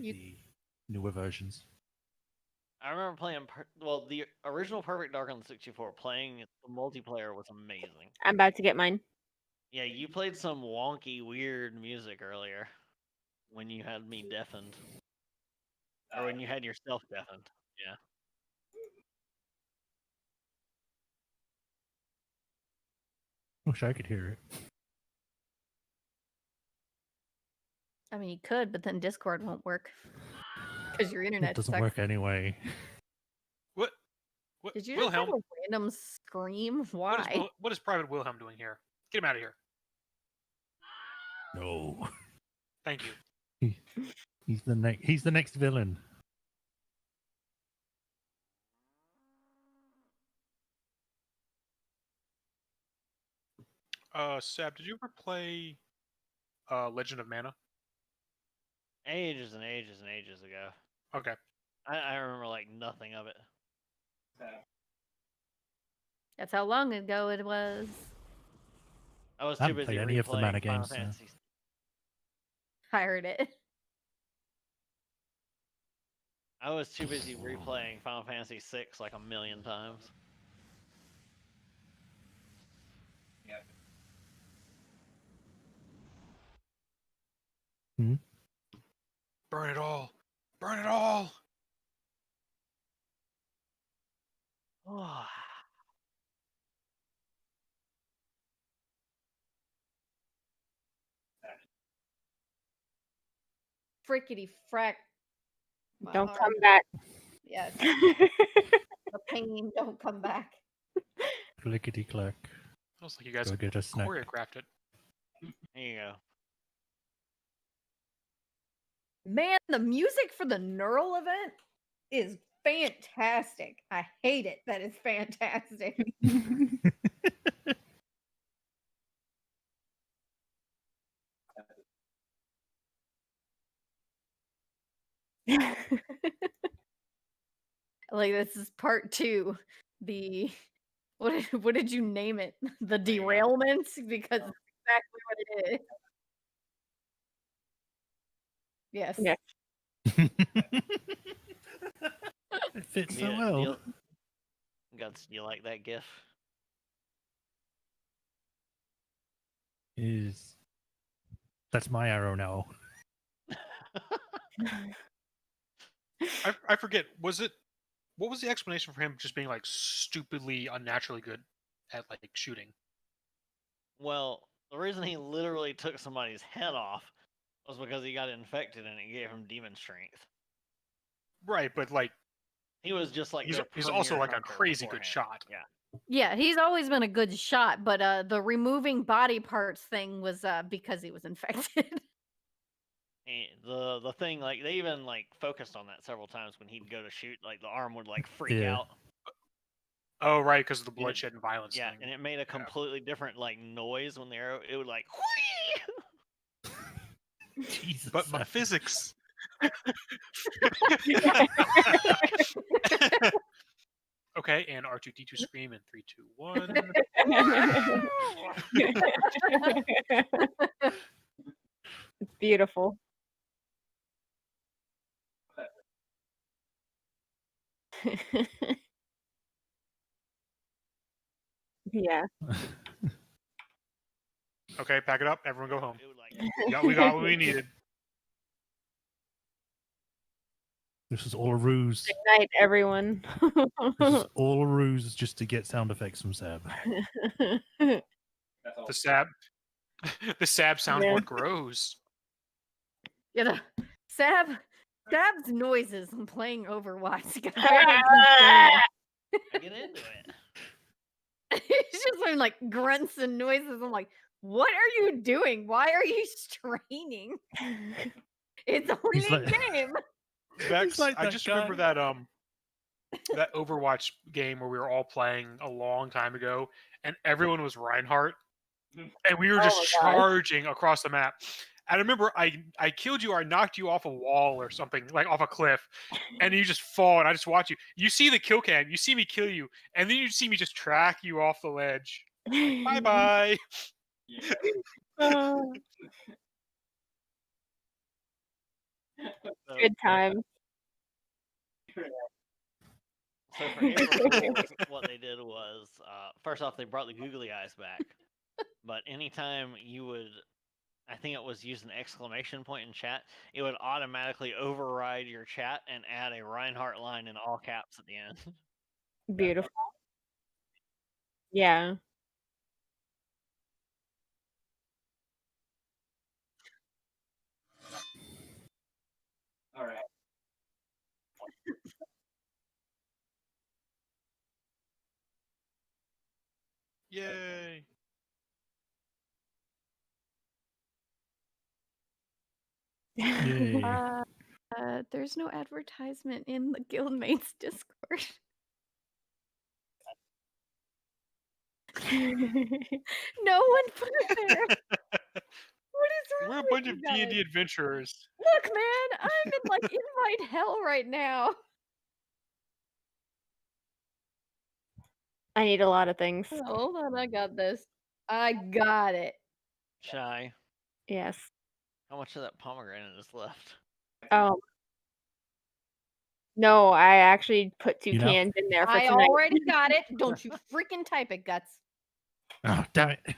the newer versions. I remember playing. The original Perfect Dark on the 64. Playing the multiplayer was amazing. I'm about to get mine. Yeah, you played some wonky, weird music earlier when you had me deafened, or when you had yourself deafened. Yeah. Wish I could hear it. I mean, you could, but then Discord won't work because your internet It doesn't sucks. work anyway. What? Did you Wilhelm? just have a random scream? Why? What is Private Wilhelm doing here? Get him out of here. No. Thank you. He's the next villain. Sab, did you ever play Legend of Mana? Ages and ages and ages ago. Okay. I remember like nothing of it. That's how long ago it was. I was I too haven't busy played any of the Mana replaying Final games, so. Fantasy. I heard it. I was too busy replaying Final Fantasy VI like a million times. Hmm? Burn it all! Burn it all! Frickety frack. Don't come back. Yes. The pain, don't come back. Clickety clack. Looks like you guys Go get a snack. choreographed it. Here you go. Man, the music for the Neural event is fantastic. I hate it. That is fantastic. Like, this is part 2. The what did you name it? The derailment? Because it's exactly what it is. Yes. Yeah. It fits so Yeah, well. Guts, you like that GIF? That's my arrow now. I forget. What was the explanation for him just being like stupidly unnaturally good at like shooting? Well, the reason he literally took somebody's head off was because he got infected and it gave him demon strength. Right, but like he was just like he's also like a hunter crazy good beforehand. shot. Yeah. Yeah, he's always been a good shot, but the removing body parts thing was because he was infected. And the thing, like, they even like focused on that several times when he'd go to shoot, like the arm would like freak Yeah. out. Oh, right, because of the bloodshed and violence Yeah, thing. and it made a completely different like noise when the arrow. It would like. Jesus. But my physics. Okay, and R2D2 scream in 3, 2, 1. It's beautiful. Yeah. Okay, pack it up. Everyone go home. We got what we needed. This is all a ruse. Good night, everyone. This is all a ruse just to get sound effects from Sab. The Sab soundboard grows. Yeah, Sab's noises when playing Overwatch. I get into it. He's just doing like grunts and noises. I'm like, what are you doing? Why are you straining? It's only like- a game. Bex, like I that just guy. remember that that Overwatch game where we were all playing a long time ago, and everyone was Reinhardt, and we were just charging across the map. And I remember I killed you or I knocked you off a wall or something, like off a cliff, and you just fall, and I just watch you. You see the kill cam, you see me kill you, and then you see me just track you off the ledge. Like, bye-bye. Good time. So for April Fools, what they did was, first off, they brought the googly eyes back. But anytime you would, I think it was use an exclamation point in chat, it would automatically override your chat and add a Reinhardt line in all caps at the end. Beautiful. Yeah. All right. Yay! Yay. There's no advertisement in the guildmates Discord. No one put it there. What is wrong We're a with bunch you of D&D guys? adventurers. Look, man, I'm in like invite hell right now. I need a lot of things. Hold on, I got this. I got it. Shy, Yes. how much of that pomegranate is left? Oh. No, I actually put 2 You know? cans in there for I tonight. already got it. Don't you freaking type it, Guts. Oh, damn it. I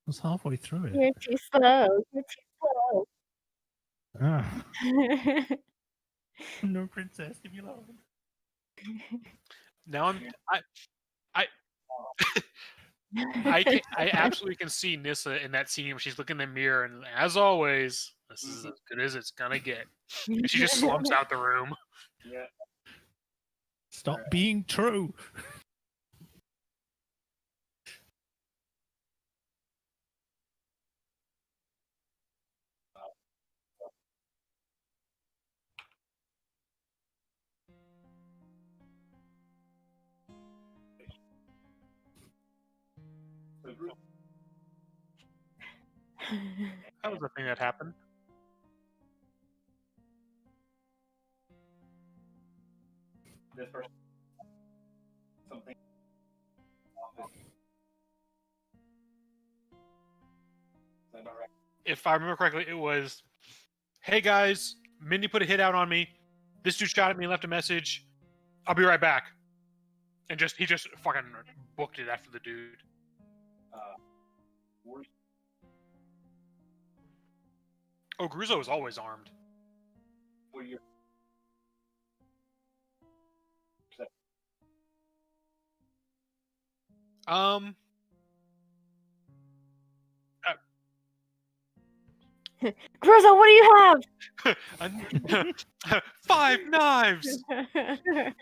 was halfway through it. You're too slow. You're too Ah, slow. no princess, leave me alone. Now I absolutely can see Nissa in that scene where she's looking in the mirror, and as always, this is as good as it's gonna get. And she just slumps out the room. Yeah. Stop being true. So Gru- That was the thing that happened. this person something. Is that about right? If I remember correctly, it was, "Hey guys, Mindy put a hit out on me. This dude shot at me and left a message. I'll be right back." And he just fucking booked it after the dude. Were- Oh, Gruzo is always armed. were you- Um, Gruzo, what do you have? 5 knives. And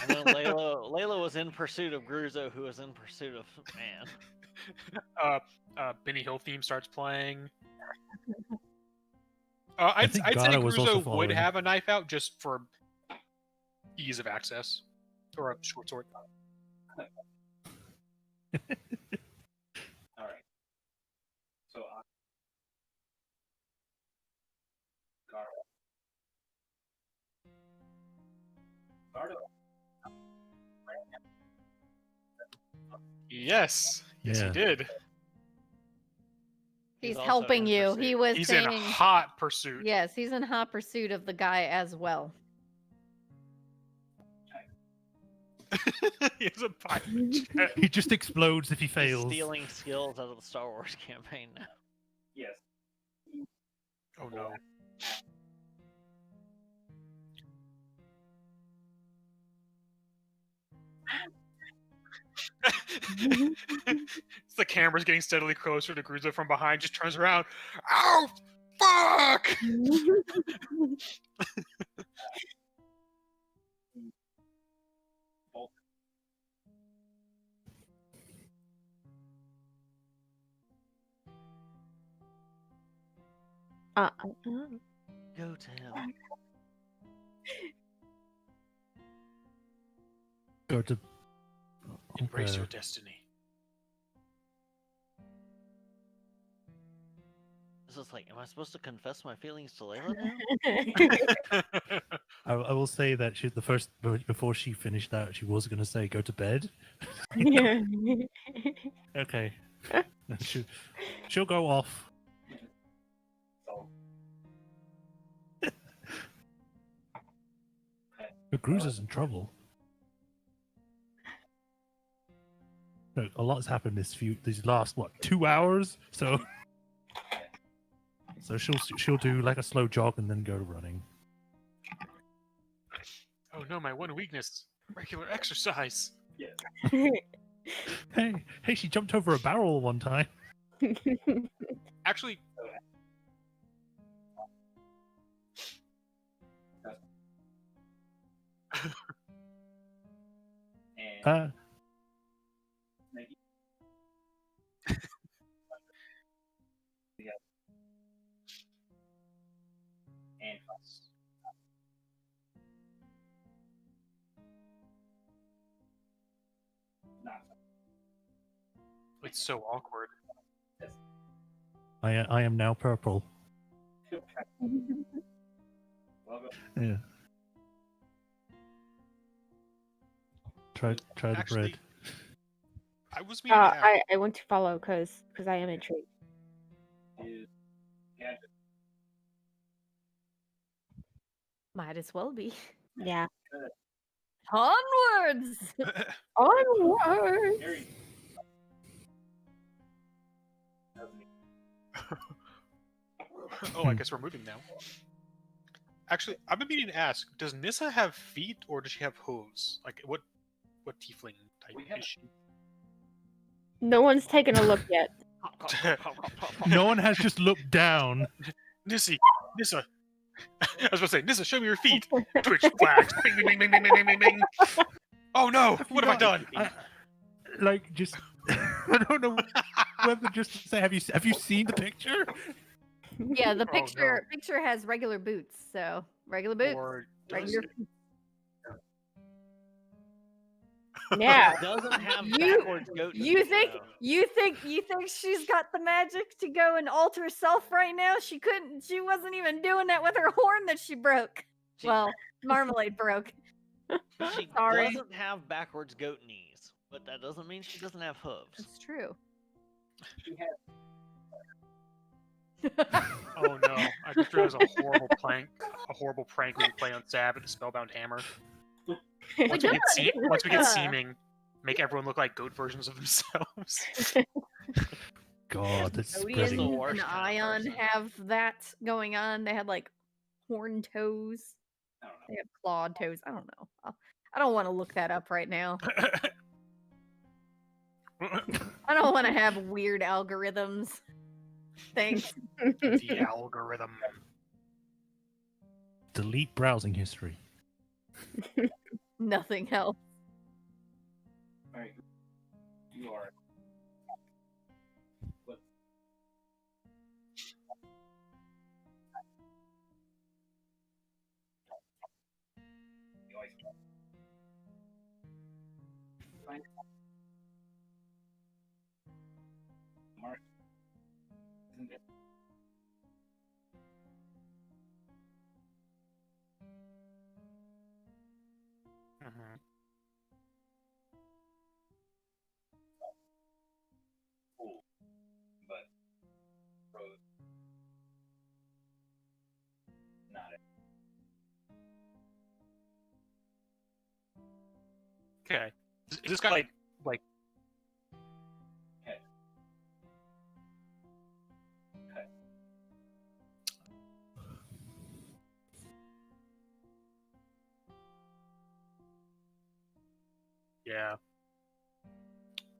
then Layla was in pursuit of Gruzo, who was in pursuit of man. Benny Hill theme starts playing. I I'd think say Gara was also Gruzo would following. have a knife out just for ease of access, or a short sword. All right. So Gardo. Yes, yes, Yeah. he did. He's also helping in you. pursuit. He was He's saying, in hot pursuit. yes, he's in hot pursuit of the guy as well. He has a pirate jet. He just explodes if he He's fails. stealing skills out of the Star Wars campaign now. Yes. Oh no. It's the camera's getting steadily closer to Gruzo from behind, just turns around. Ow! Fuck! Go to him. Go to Embrace your destiny. This is like, am I supposed to confess my feelings to Layla now? I will say that before she finished that, she was going to say go to bed. Yeah. Okay. She'll go off. So But Gruza's in trouble. Look, a lot's happened these last 2 hours. So she'll do like a slow jog and then go to running. Oh no, my one weakness. Regular exercise. Hey, she jumped over a barrel one time. Actually, and Uh, maybe and not it's so awkward. I am now purple. well, Yeah. Try the Actually, bread. I was meaning to ask. I want to follow because I am intrigued. is gadget Might as well be. Yeah. Onwards! Onward. very doesn't Oh, I guess we're moving now. Actually, I've been meaning to ask: does Nissa have feet, or does she have hooves? Like, what tiefling type We have- is she? No one's taken a look yet. No one has just looked down. Nissa. I was about to say, Nissa, show me your feet. Twitch flags. Bing, bing, bing, bing, bing, bing, bing, bing. Oh no! What have I done? Like just I don't know whether just to say have you seen the picture? Yeah, the Oh, no. picture has regular boots, so regular boots, Or does regular. it? Yeah. It doesn't have You- backwards goat You knees, think though. you think she's got the magic to go and alter herself right now? She couldn't. She wasn't even doing that with her horn that she broke. She- Well, Marmalade broke. She Sorry. doesn't have backwards goat knees, but that doesn't mean she doesn't have hooves. It's true. she has Oh no! I just realized a horrible prank we would play on Sab at the Spellbound Hammer. Once we get seeming, make everyone look like goat versions of themselves. God, that's That's the Odian spreading. worst and kind of Ion person. have that going on. They had like horn toes. I don't know. They have clawed toes. I don't know. I don't want to look that up right now. I don't want to have weird algorithms. Thanks. The algorithm. Delete browsing history. Nothing else. All right, you are. What? You always find Mark. Isn't it? Mhm. Cool, but Rose not it. Okay. Is this guy like Okay. Okay. yeah?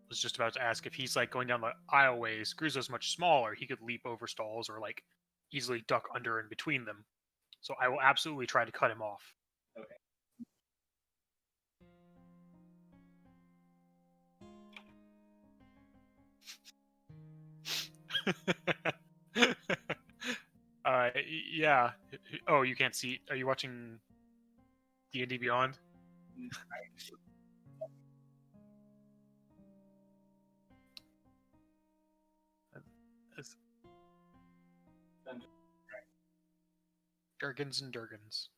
Was just about to ask if he's like going down the aisleways. Gruzo's much smaller. He could leap over stalls or like easily duck under and between them. So I will absolutely try to cut him off. Yeah. Oh, you can't see. Are you watching D&D Beyond? It's- Durgans and Durgans.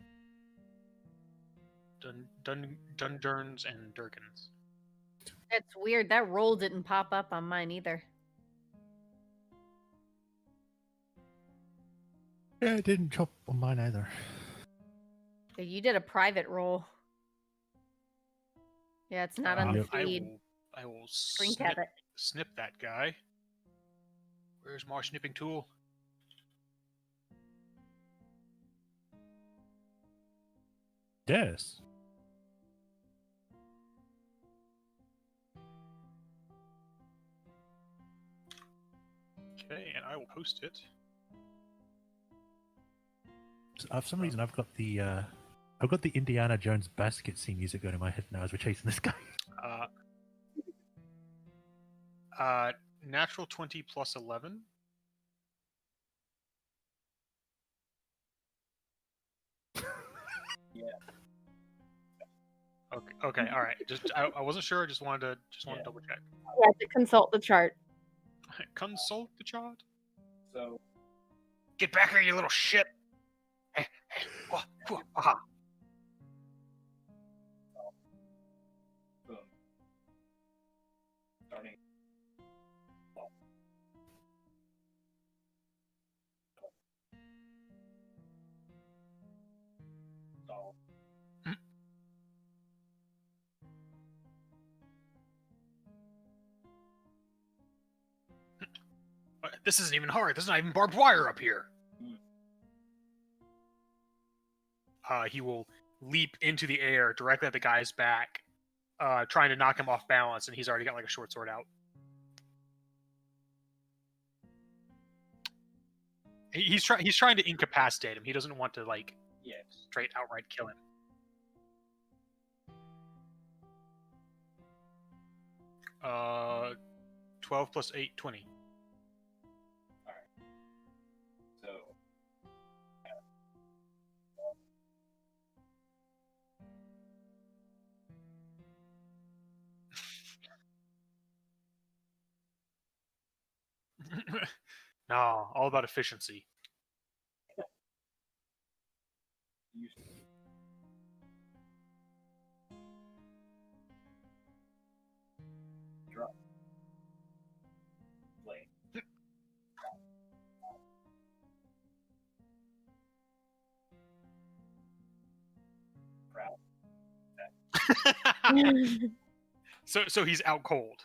Dundurns and Durgans. That's weird. That roll didn't pop up on mine either. Yeah, it didn't chop on mine either. So you did a private roll. Yeah, it's not on the Yep. feed. I will Screen cap it. snip that guy. Where's my snipping tool? Yes. Okay, and I will post it. For some reason, I've got the Indiana Jones basket scene music going in my head now as we're chasing this guy. Natural 20 plus 11. Yeah. Okay, all right. Just I wasn't sure. Just wanted to Yeah. double check. You have to consult the chart. Consult the chart. So Get back here, you little shit! Hey, wah, wah, aha. boom. Starting. So This isn't even hard. There's not even barbed wire up here. He will leap into the air directly at the guy's back, trying to knock him off balance, and he's already got like a short sword out. He's trying to incapacitate him. He doesn't want to like yeah. straight outright kill him. Uh, 12 plus 8, 20. So No, all about efficiency. you drop. Play. Proud. So he's out cold.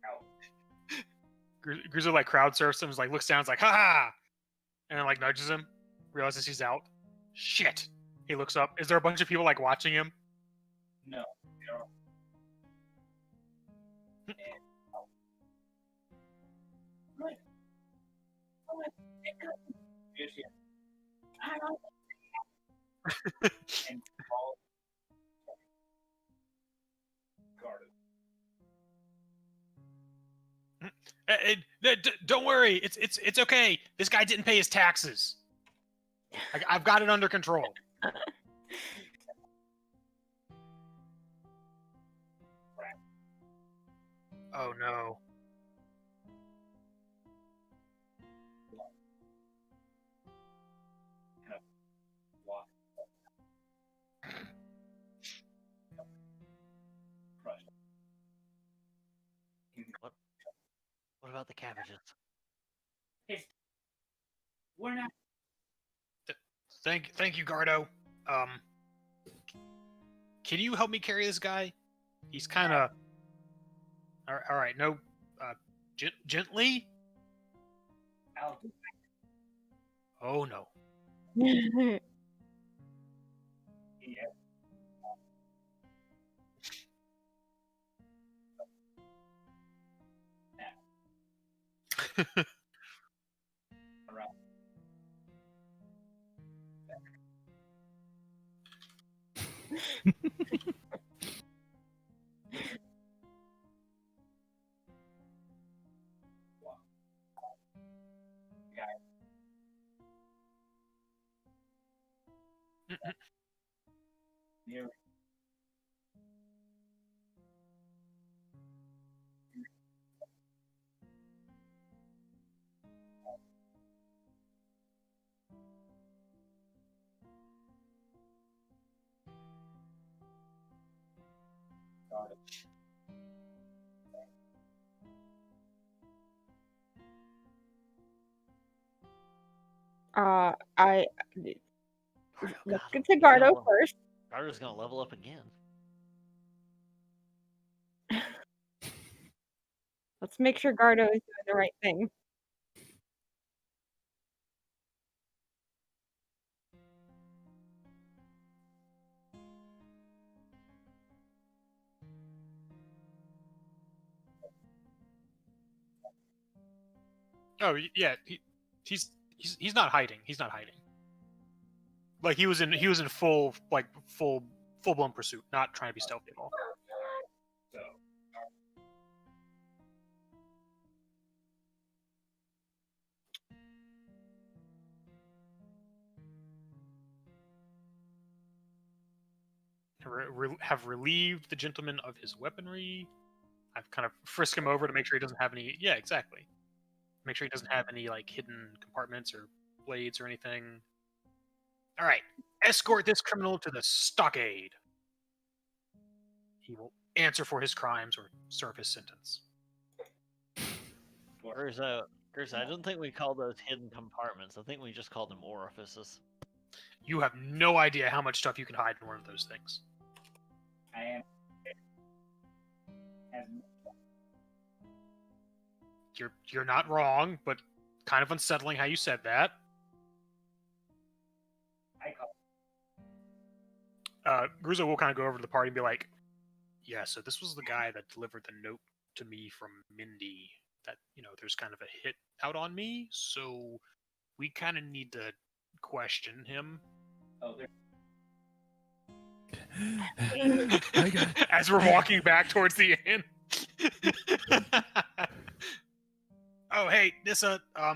Out. Grizzly like crowd surfs him, like looks down, is like ha ha, and then like nudges him, realizes he's out. Shit. He looks up. Is there a bunch of people like watching him? No. No. And right. Yes, yes. And all guarded. Don't worry, it's okay. This guy didn't pay his taxes. I've got it under control. Oh no. Walk. Crushed. What about the cabbages? We're not. Thank you, Gardo. Can you help me carry this guy? He's kind of. All right, no, gently. I'll do. Oh no. Yeah. Around. Walk. Guy. Near. Guarded. I Gardo, let's God, get to he's gonna Gardo le- first. Gardo's gonna level up again. Let's make sure Gardo is doing the right thing. Oh yeah, he's not hiding. He's not hiding. Like he was in full blown pursuit, not trying to be stealthy at all. So, Have relieved the gentleman of his weaponry. I've kind of frisked him over to make sure he doesn't have any. Yeah, exactly. Make sure he doesn't have any like hidden compartments or blades or anything. All right, escort this criminal to the stockade. He will answer for his crimes or serve his sentence. Urza, I don't think we call those hidden compartments. I think we just call them orifices. You have no idea how much stuff you can hide in one of those things. I am. As You're not wrong, but kind of unsettling how you said that. I call. Gruzo will kind of go over to the party and be like, "Yeah, so this was the guy that delivered the note to me from Mindy. That there's kind of a hit out on me, so we kind of need to question him." Oh, there. I got As we're walking back towards the inn. Oh, hey, Nissa. Yeah,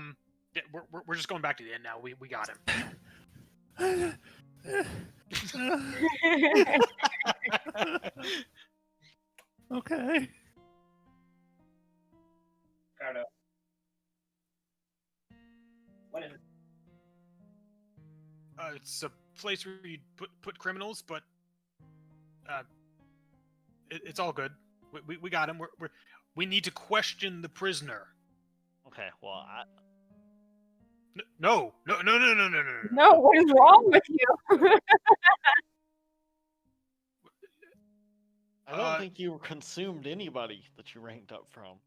we're just going back to the inn now. We got him. Okay. Gardo. What is it? It's a place where you put criminals, but it's all good. We got him. We need to question the prisoner. Okay, well, No. No, what is wrong with you? I don't think you consumed anybody that you ranked up from.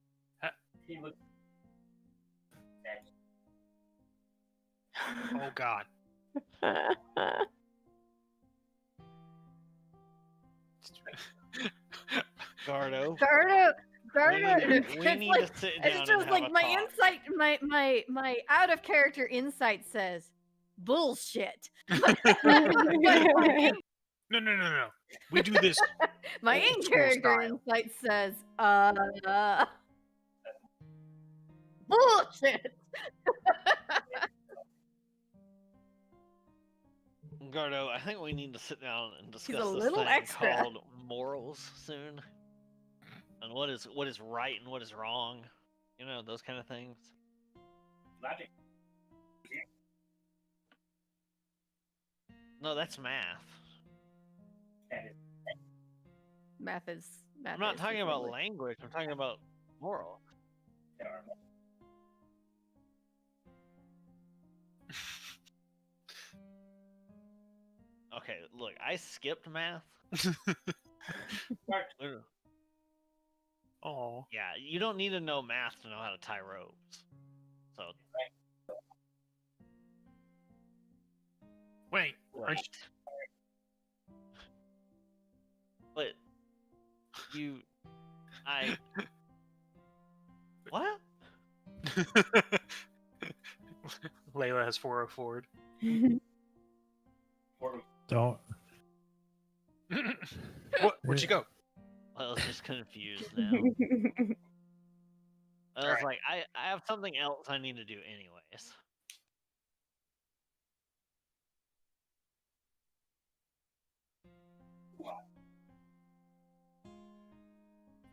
He looks. Oh God. Gardo, Gardo, we it's need like, to sit down it's and just have like a my talk. insight, my out of character insight says bullshit. But my No. We do this. my Old in school character style. insight says bullshit. Gardo, I think we need to sit down and discuss a this little thing extra. called morals soon, and what is right and what is wrong. Those kind of things. Logic. No, that's math. That is. Math is. I'm not talking about language. language. I'm talking about moral. There are. Okay, look, I skipped math. Literally. Oh. Yeah, you don't need to know math to know how to tie ropes. So Wait. right. But what? Layla has 404. Don't. Where'd you go? I was just confused now. I was Alright. like, I have something else I need to do anyways.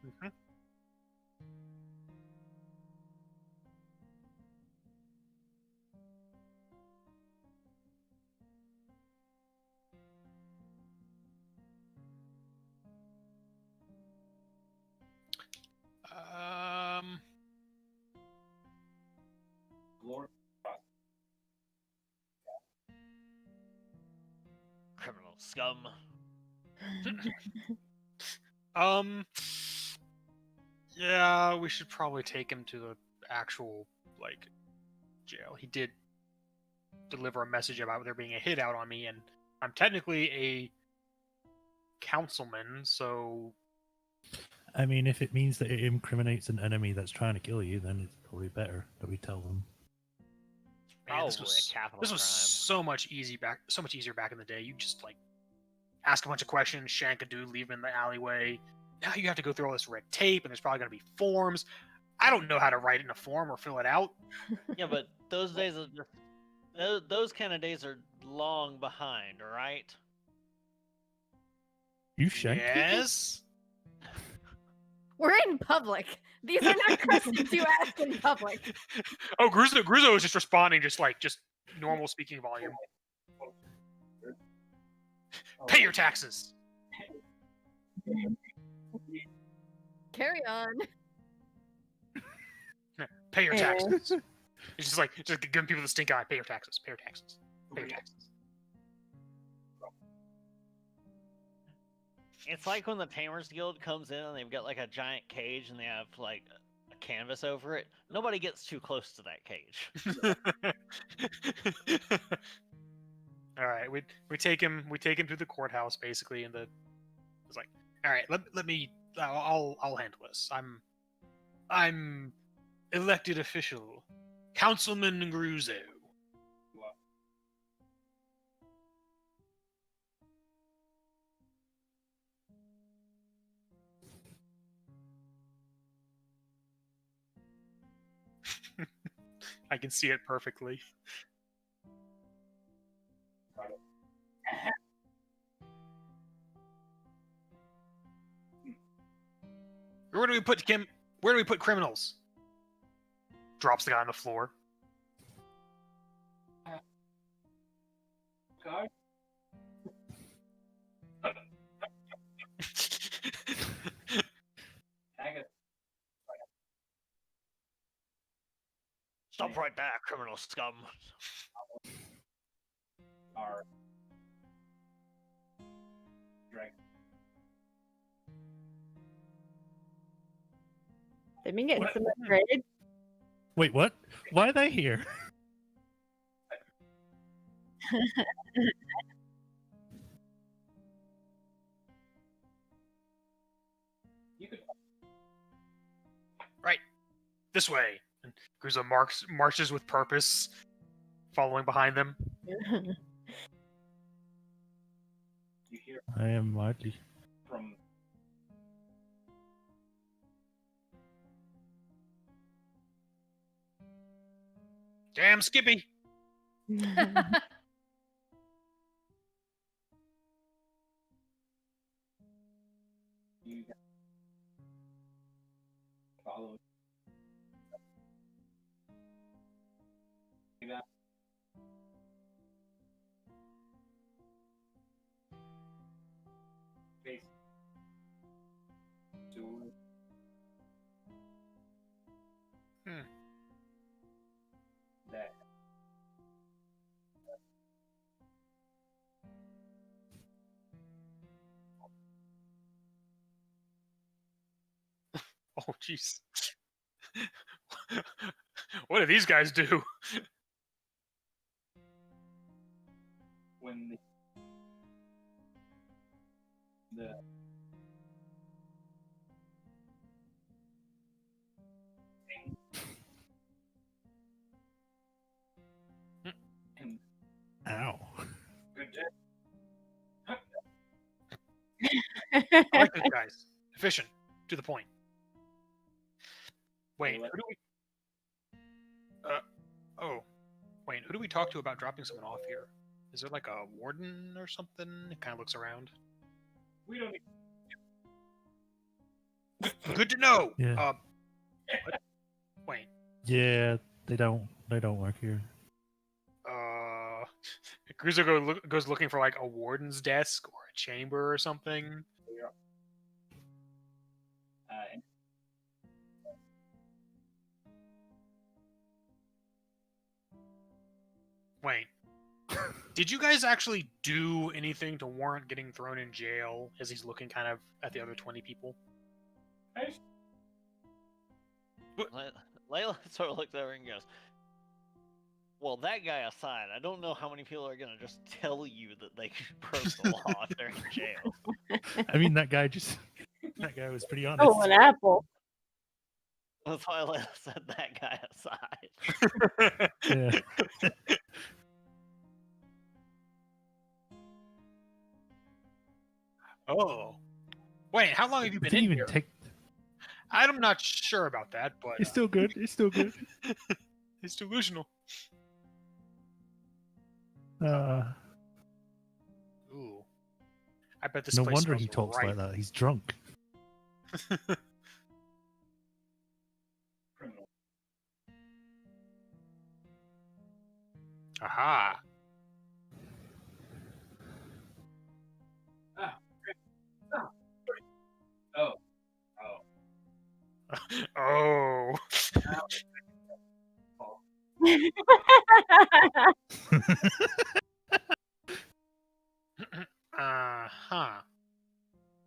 Mhm. Glory. scum. Yeah, we should probably take him to the actual like jail. He did deliver a message about there being a hit out on me, and I'm technically a councilman, so I mean, if it means that it incriminates an enemy that's trying to kill you, then it's probably better that we tell them. man, this Probably was a capital this was crime. so much easier back in the day. You just like ask a bunch of questions, shank a dude, leave him in the alleyway. Now you have to go through all this red tape, and there's probably going to be forms. I don't know how to write in a form or fill it out. Yeah, but those days are just those kind of days are long behind. All right. You shank people? Yes. We're in public. These are not questions you ask in public. Oh, Gruzo is just responding, just normal speaking volume. Pay your taxes. Carry on. Pay your Yeah. taxes. It's just giving people the stink eye. Pay your taxes. Pay your taxes. Pay your taxes. It's like when the Tamers Guild comes in and they've got like a giant cage and they have like a canvas over it. Nobody gets too close to that cage. All right, we take him to the courthouse basically, and it's like, all right, let me I'll handle this. I'm elected official, Councilman Gruzo. I can see it perfectly. Where do we put Kim? Where do we put criminals? Drops the guy on the floor. God. I guess Stop right there, criminal scum. our drag. They've been getting What? some upgrades. Wait, what? Why are they here? You could This way. And Gruzo marches with purpose, following behind them. you hear I am Marley. from Damn, Skippy! you follow that. Face to Hmm. that Oh, jeez. What do these guys do? when the and Ow. good day. I like those guys. Efficient. To the point. Wait, who do we... Wait, who do we talk to about dropping someone off here? Is there like a warden or something? It kind of looks around. We don't need Good to know! Yeah. What? Wait, Yeah, they don't work here. Gruzo goes looking for like a warden's desk or a chamber or something. and Wait. Did you guys actually do anything to warrant getting thrown in jail as he's looking kind of at the other 20 people? Layla sort of looks over and goes, well, that guy aside, I don't know how many people are going to just tell you that they broke the law if they're in jail. I mean, that guy was pretty honest. Oh, an apple. That's why Layla said that guy aside. Yeah. Oh. Wait, how long have you It been didn't in even here? take. I'm not sure about that, but It's still good. It's still good. it's delusional. Uh, Ooh. I bet this no place wonder he smells talks right. like that. He's drunk. Criminal. Aha. Oh. Oh. Uh-huh.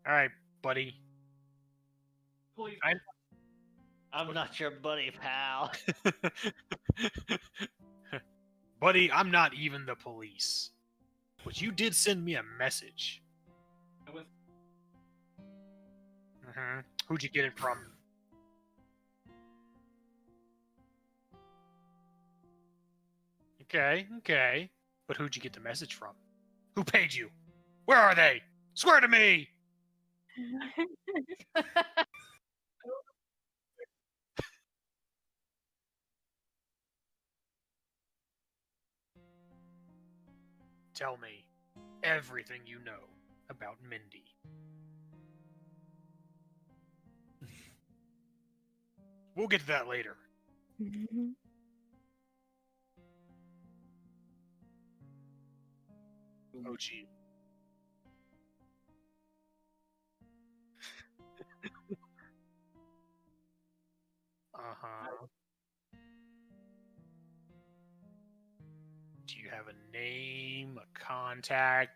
Alright, buddy. Police. I'm not your buddy, pal. Buddy, I'm not even the police. But you did send me a message. I was- Who'd you get it from? Okay. But who'd you get the message from? Who paid you? Where are they? Swear to me! Tell me everything you know about Mindy. We'll get to that later. Oh, gee. Uh-huh. Do you have a name, a contact?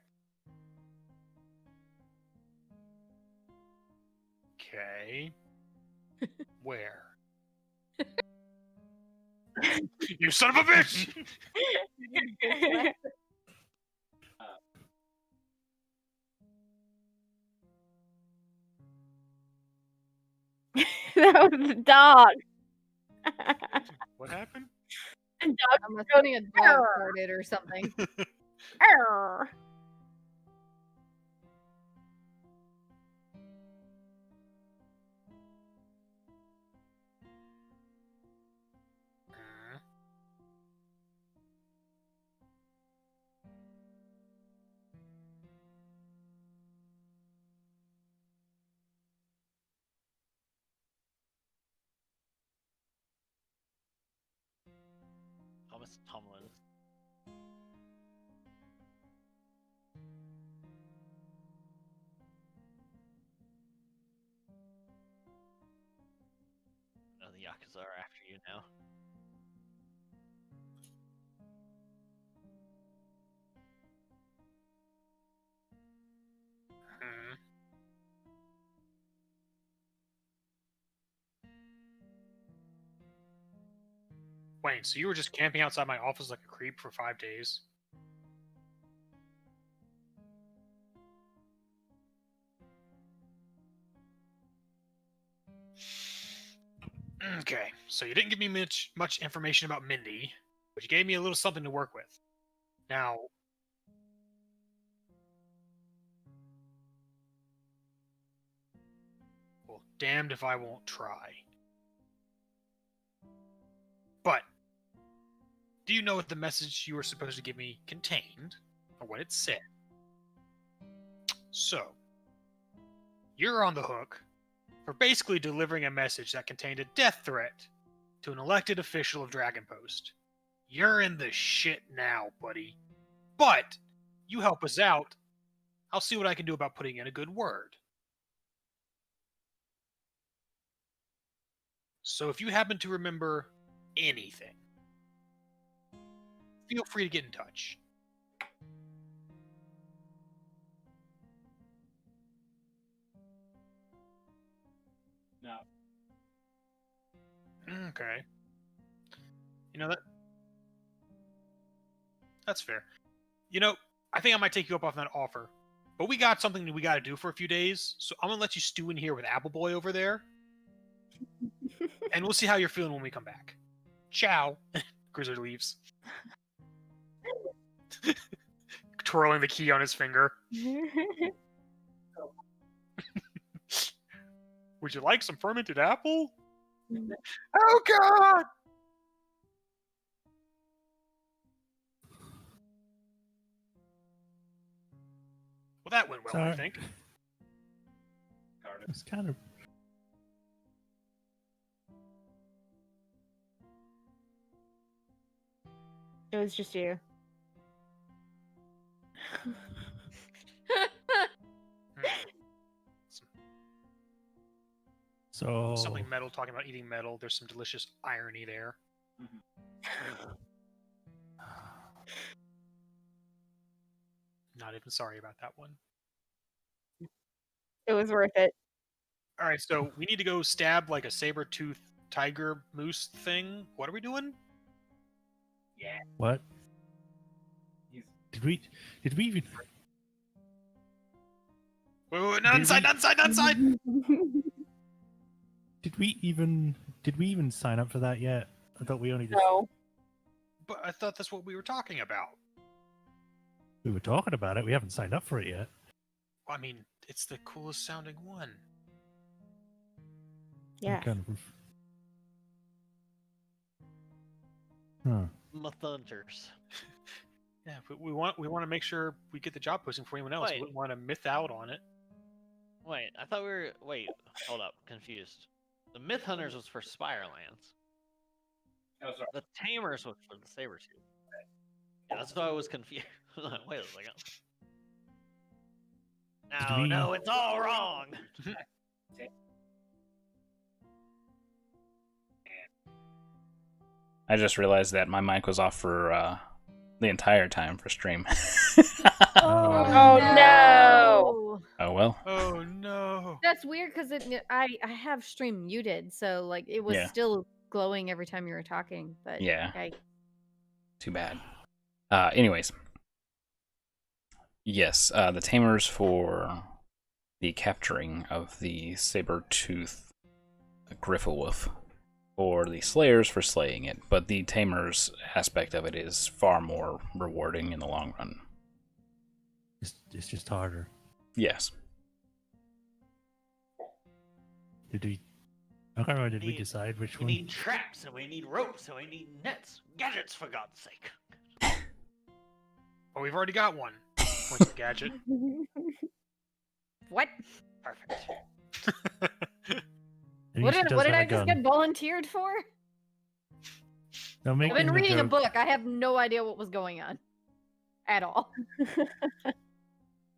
Okay. Where? You son of a bitch! That was a dog. What happened? I'm assuming a dog farted or something. Arr. Thomas Tomlin. No, the Yakuza are after you now. Wait, so you were just camping outside my office like a creep for 5 days? Okay, so you didn't give me much information about Mindy, but you gave me a little something to work with. Now, well, damned if I won't try. But, do you know what the message you were supposed to give me contained, or what it said? So, you're on the hook for basically delivering a message that contained a death threat to an elected official of Dragon Post. You're in the shit now, buddy. But, you help us out, I'll see what I can do about putting in a good word. So if you happen to remember anything, feel free to get in touch. Okay. You know that's fair. You know, I think I might take you up on that offer. But we got something that we got to do for a few days, so I'm gonna let you stew in here with Apple Boy over there, and we'll see how you're feeling when we come back. Ciao. Grizzly leaves, twirling the key on his finger. Would you like some fermented apple? Oh God! Well, that went well, I Sorry. think. It's kind of. It was just you. So. Something metal talking about eating metal. There's some delicious irony there. Not even sorry about that one. It was worth it. All right, so we need to go stab like a saber-toothed tiger moose thing. What are we doing? Yeah. What? He's Did we even. Wait, not Did inside, we- not inside, not inside! Did we even sign up for that yet? I thought we only just. No. But I thought that's what we were talking about. We were talking about it. We haven't signed up for it yet. I mean, it's the coolest sounding one. Yeah. Kind of. Huh. Hunters. Yeah, but we want to make sure we get the job posting for anyone else. We Wait. wouldn't want to myth out on it. Wait, I thought we were. Wait, hold up, confused. The Myth Hunters was for Spirelands. oh, sorry. The Tamers was for the Sabretooth. Yeah, that's why I was confused. Wait a second. No, we- no, it's all wrong. I just realized that my mic was off for the entire time for stream. Oh, no. Oh well. Oh no! That's weird because I have stream muted, so like it was Yeah. still glowing every time you were talking. But Yeah. I, Too bad. Anyways. Yes, the tamers for the capturing of the saber-tooth Griffowolf, or the slayers for slaying it, but the tamers aspect of it is far more rewarding in the long run. It's just harder. Yes. Did we? I can't remember. Did we Need- decide which We one? need traps, and we need ropes, and we need nets, gadgets, for God's sake. Oh, we've already got one. Points of gadget. what? Perfect. And What she did does what did have I a just gun. get volunteered for? No, I've making been the reading a joke- book. I have no idea what was going on, at all.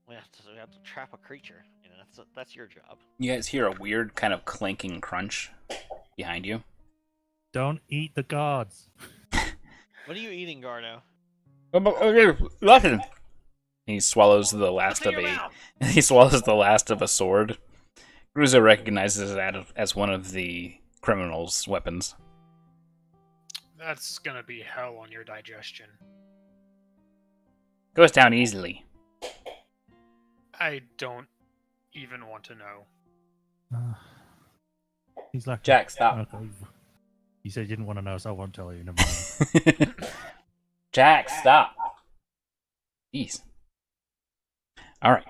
We have to trap a creature. You know, that's your job. You guys hear a weird kind of clanking crunch behind you. Don't eat the gods. What are you eating, Gardo? Listen. He swallows the last What's in of your a mouth? he swallows the last of a sword. Gruza recognizes that as one of the criminal's weapons. That's gonna be hell on your digestion. Goes down easily. I don't even want to know. He's like Jack, stop. Okay. You said you didn't want to know, so I won't tell you. Never mind. Jack, stop. Jeez. All right.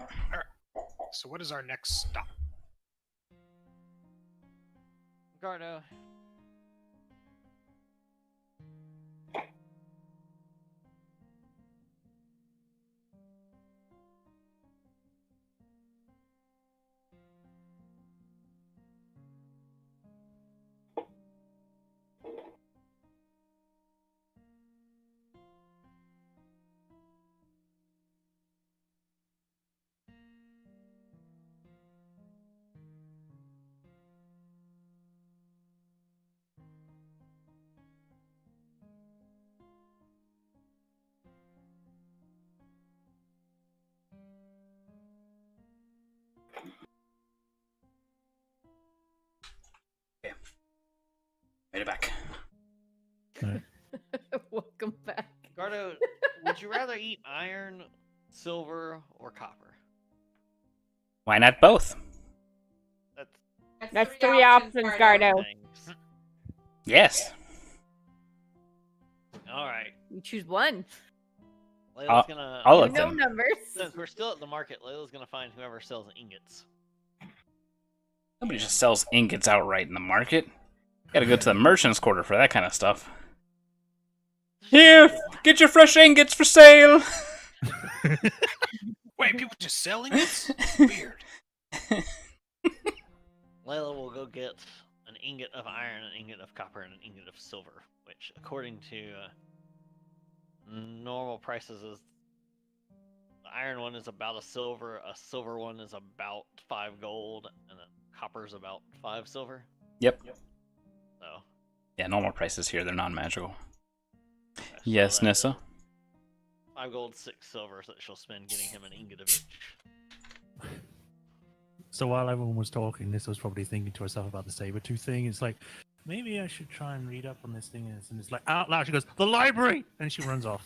So, what is our next stop? Gardo. Gardo, would you rather eat iron, silver, or copper? Why not both? That's That's 3 options, Gardo. things. Yes. All right. You choose one. Layla's gonna. I'll You let know them. numbers. Since we're still at the market, Layla's gonna find whoever sells ingots. Nobody just sells ingots outright in the market. Gotta go to the merchant's quarter for that kind of stuff. Here, get your fresh ingots for sale. Wait, people just selling it? Weird. Layla will go get an ingot of iron, an ingot of copper, and an ingot of silver, which, according to normal prices, is the iron one is about a silver one is about 5 gold, and then copper's about 5 silver. Yep. So Yeah, normal prices here, they're non-magical. so Yes, that Nissa? is 5 gold, 6 silver that she'll spend getting him an ingot of each. So while everyone was talking, this was probably thinking to herself about the saber-tooth thing. It's like, maybe I should try and read up on this thing. And it's like, out loud, she goes, the library! And she runs off.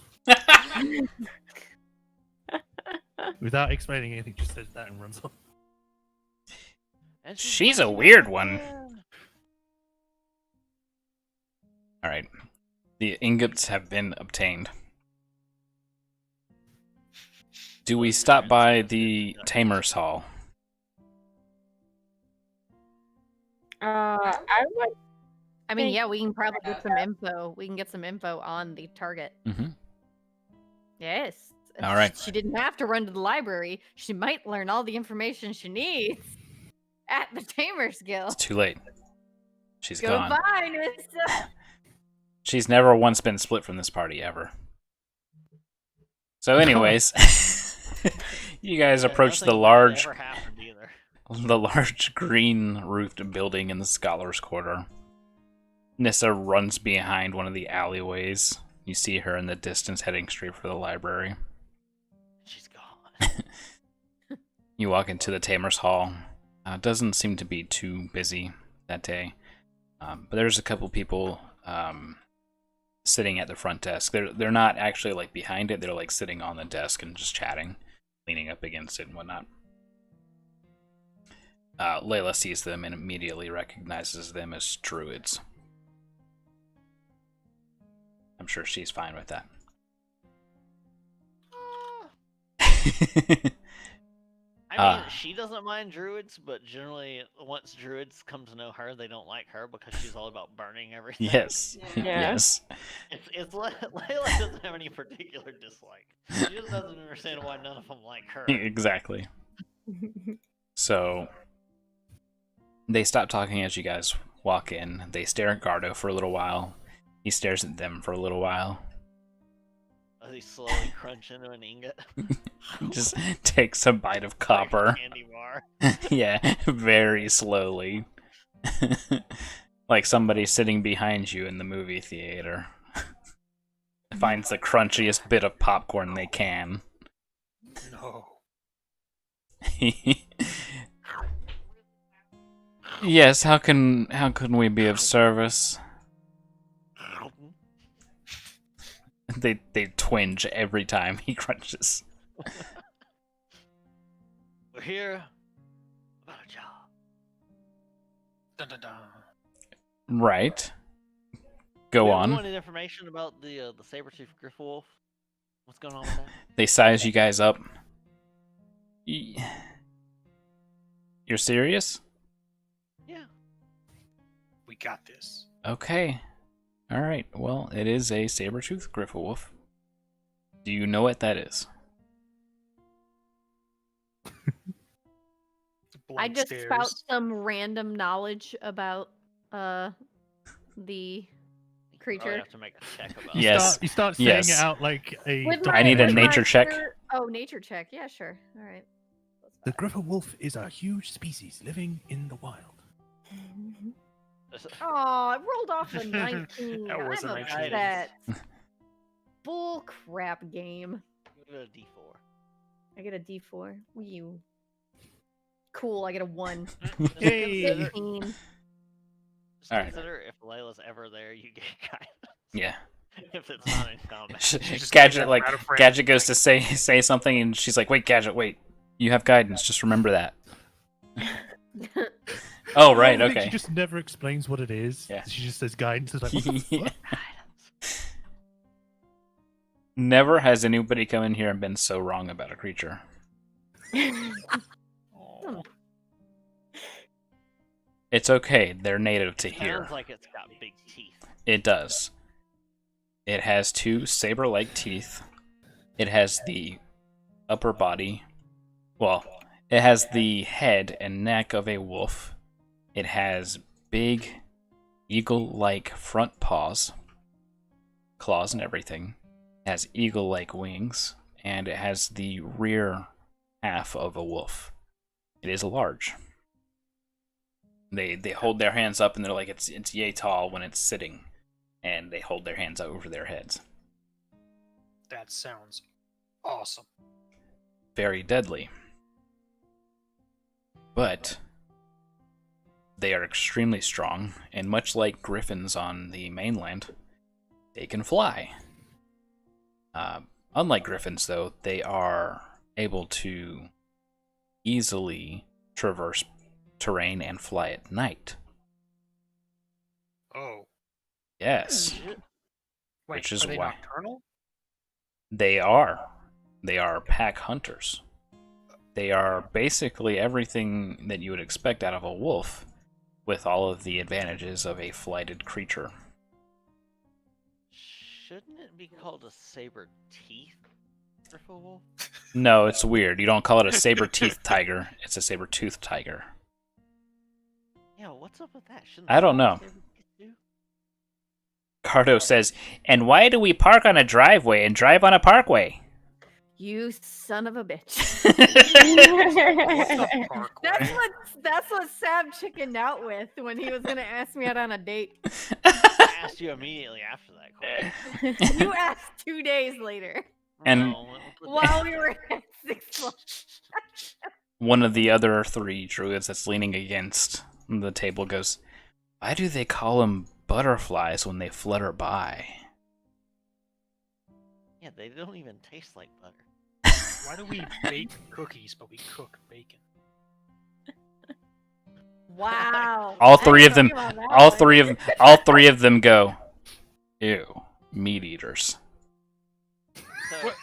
Without explaining anything, just says that and runs off. And She's a weird one. Alright. The ingots have been obtained. Do we stop by the Tamer's Hall? I would. I mean, Think yeah, we can probably about get some info. We can get some info on the target. Mm-hmm. Yes. All right. She didn't have to run to the library. She might learn all the information she needs at the Tamer's Guild. It's too late. She's gone. Goodbye, Nissa. She's never once been split from this party, ever. So anyways, you guys approach the Nothing large... ever happened either. The large green roofed building in the Scholars' Quarter. Nissa runs behind one of the alleyways. You see her in the distance heading straight for the library. She's gone. You walk into the Tamer's Hall. Doesn't seem to be too busy that day. But there's a couple people sitting at the front desk. They're not actually like behind it. They're like sitting on the desk and just chatting, leaning up against it and whatnot. Layla sees them and immediately recognizes them as druids. I'm sure she's fine with that. I mean, she doesn't mind druids, but generally, once druids come to know her, they don't like her because she's all about burning everything. Yes. Yeah. Yes. Layla doesn't have any particular dislike. She just doesn't understand why none of them like her. Exactly. So they stop talking as you guys walk in. They stare at Gardo for a little while. He stares at them for a little while. As he slowly crunch into an ingot. Just takes a bite of copper. Like a candy bar. Yeah, very slowly. Like somebody sitting behind you in the movie theater. Finds the crunchiest bit of popcorn they can. No. Yes, how can we be of service? They twinge every time he crunches. We're here about a job. Dun, dun, dun. Right. Go You on. wanted information about the saber-tooth griffwolf? What's going on with that? They size you guys up. You're serious? Yeah. We got this. Okay. Alright, well, it is a saber-tooth griffwolf. Do you know what that is? I Blank just stares. spout some random knowledge about the You probably creature. have to make a check about Yes. You start saying Yes. it out like a... With I need a with nature check. Oh, nature check. Yeah, sure. All right. The Griffer wolf is a huge species living in the wild. it. Oh, I rolled off a 19. That was I'm a 19. upset. Bull crap game. Give it a D4. I get a D4. You. Cool. I get a 1. Just Hey. consider, 15. just Alright. consider if Layla's ever there, you get guidance. Yeah. if it's not in combat. just Gadget gonna like get out of frame. Gadget goes to say something, and she's like, "Wait, Gadget, wait. You have guidance. Just remember that." Oh, right. I think Okay. She just never explains what it is. Yeah. She just says guidance. It's like, what the Yeah. fuck? Never has anybody come in here and been so wrong about a creature. Oh, It's okay. They're native to here. sounds like it's got big teeth. It does. It has 2 saber-like teeth. It has the upper body. Well, it has the head and neck of a wolf. It has big eagle-like front paws, claws and everything. It has eagle-like wings, and it has the rear half of a wolf. It is large. They hold their hands up and they're like it's yay tall when it's sitting, and they hold their hands over their heads. That sounds awesome. Very deadly. But they are extremely strong, and much like griffins on the mainland, they can fly. Unlike griffins, though, they are able to easily traverse terrain and fly at night. Oh, Yes, Shit. wait, Which is are they why- nocturnal? they are. They are pack hunters. They are basically everything that you would expect out of a wolf, with all of the advantages of a flighted creature. Shouldn't it be called a saber teeth wolf? No, it's weird. You don't call it a saber-teethed tiger. It's a saber-toothed tiger. Yeah, what's up with that? Shouldn't I don't they call know. it saber-teeth too? Cardo says, "And why do we park on a driveway and drive on a parkway?" You son of a bitch. What's a parkway? That's what Sab chickened out with when he was gonna ask me out on a date. I asked you immediately after that question. You asked 2 days later And- No, what was the while date? we were at 6 Flags. One of the other 3 druids that's leaning against the table goes, "Why do they call them butterflies when they flutter by?" Yeah, they don't even taste like butter. Why do we bake cookies but we cook bacon? Wow. All I 3 didn't of them, think about that all one. 3 of them go, "Ew, meat eaters." So, What?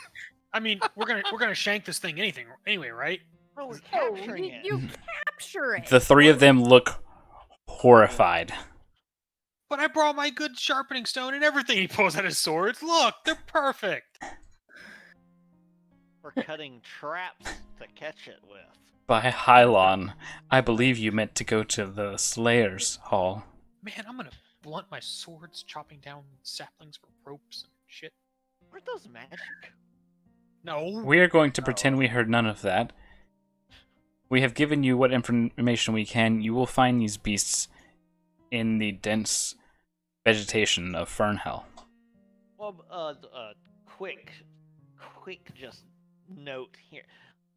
I mean, we're gonna shank this thing anyway, right? no, we're Oh, capturing it. you capture it. The 3 of them look horrified. But I brought my good sharpening stone and everything. He pulls out his swords. Look, they're perfect. We're cutting traps to catch it with. By Hylon, I believe you meant to go to the Slayer's Hall. Man, I'm gonna blunt my swords, chopping down saplings for ropes and shit. Where'd those magic? No. We are going to pretend we heard none of that. We have given you what information we can. You will find these beasts in the dense vegetation of Fernhell. Well, quick just note here.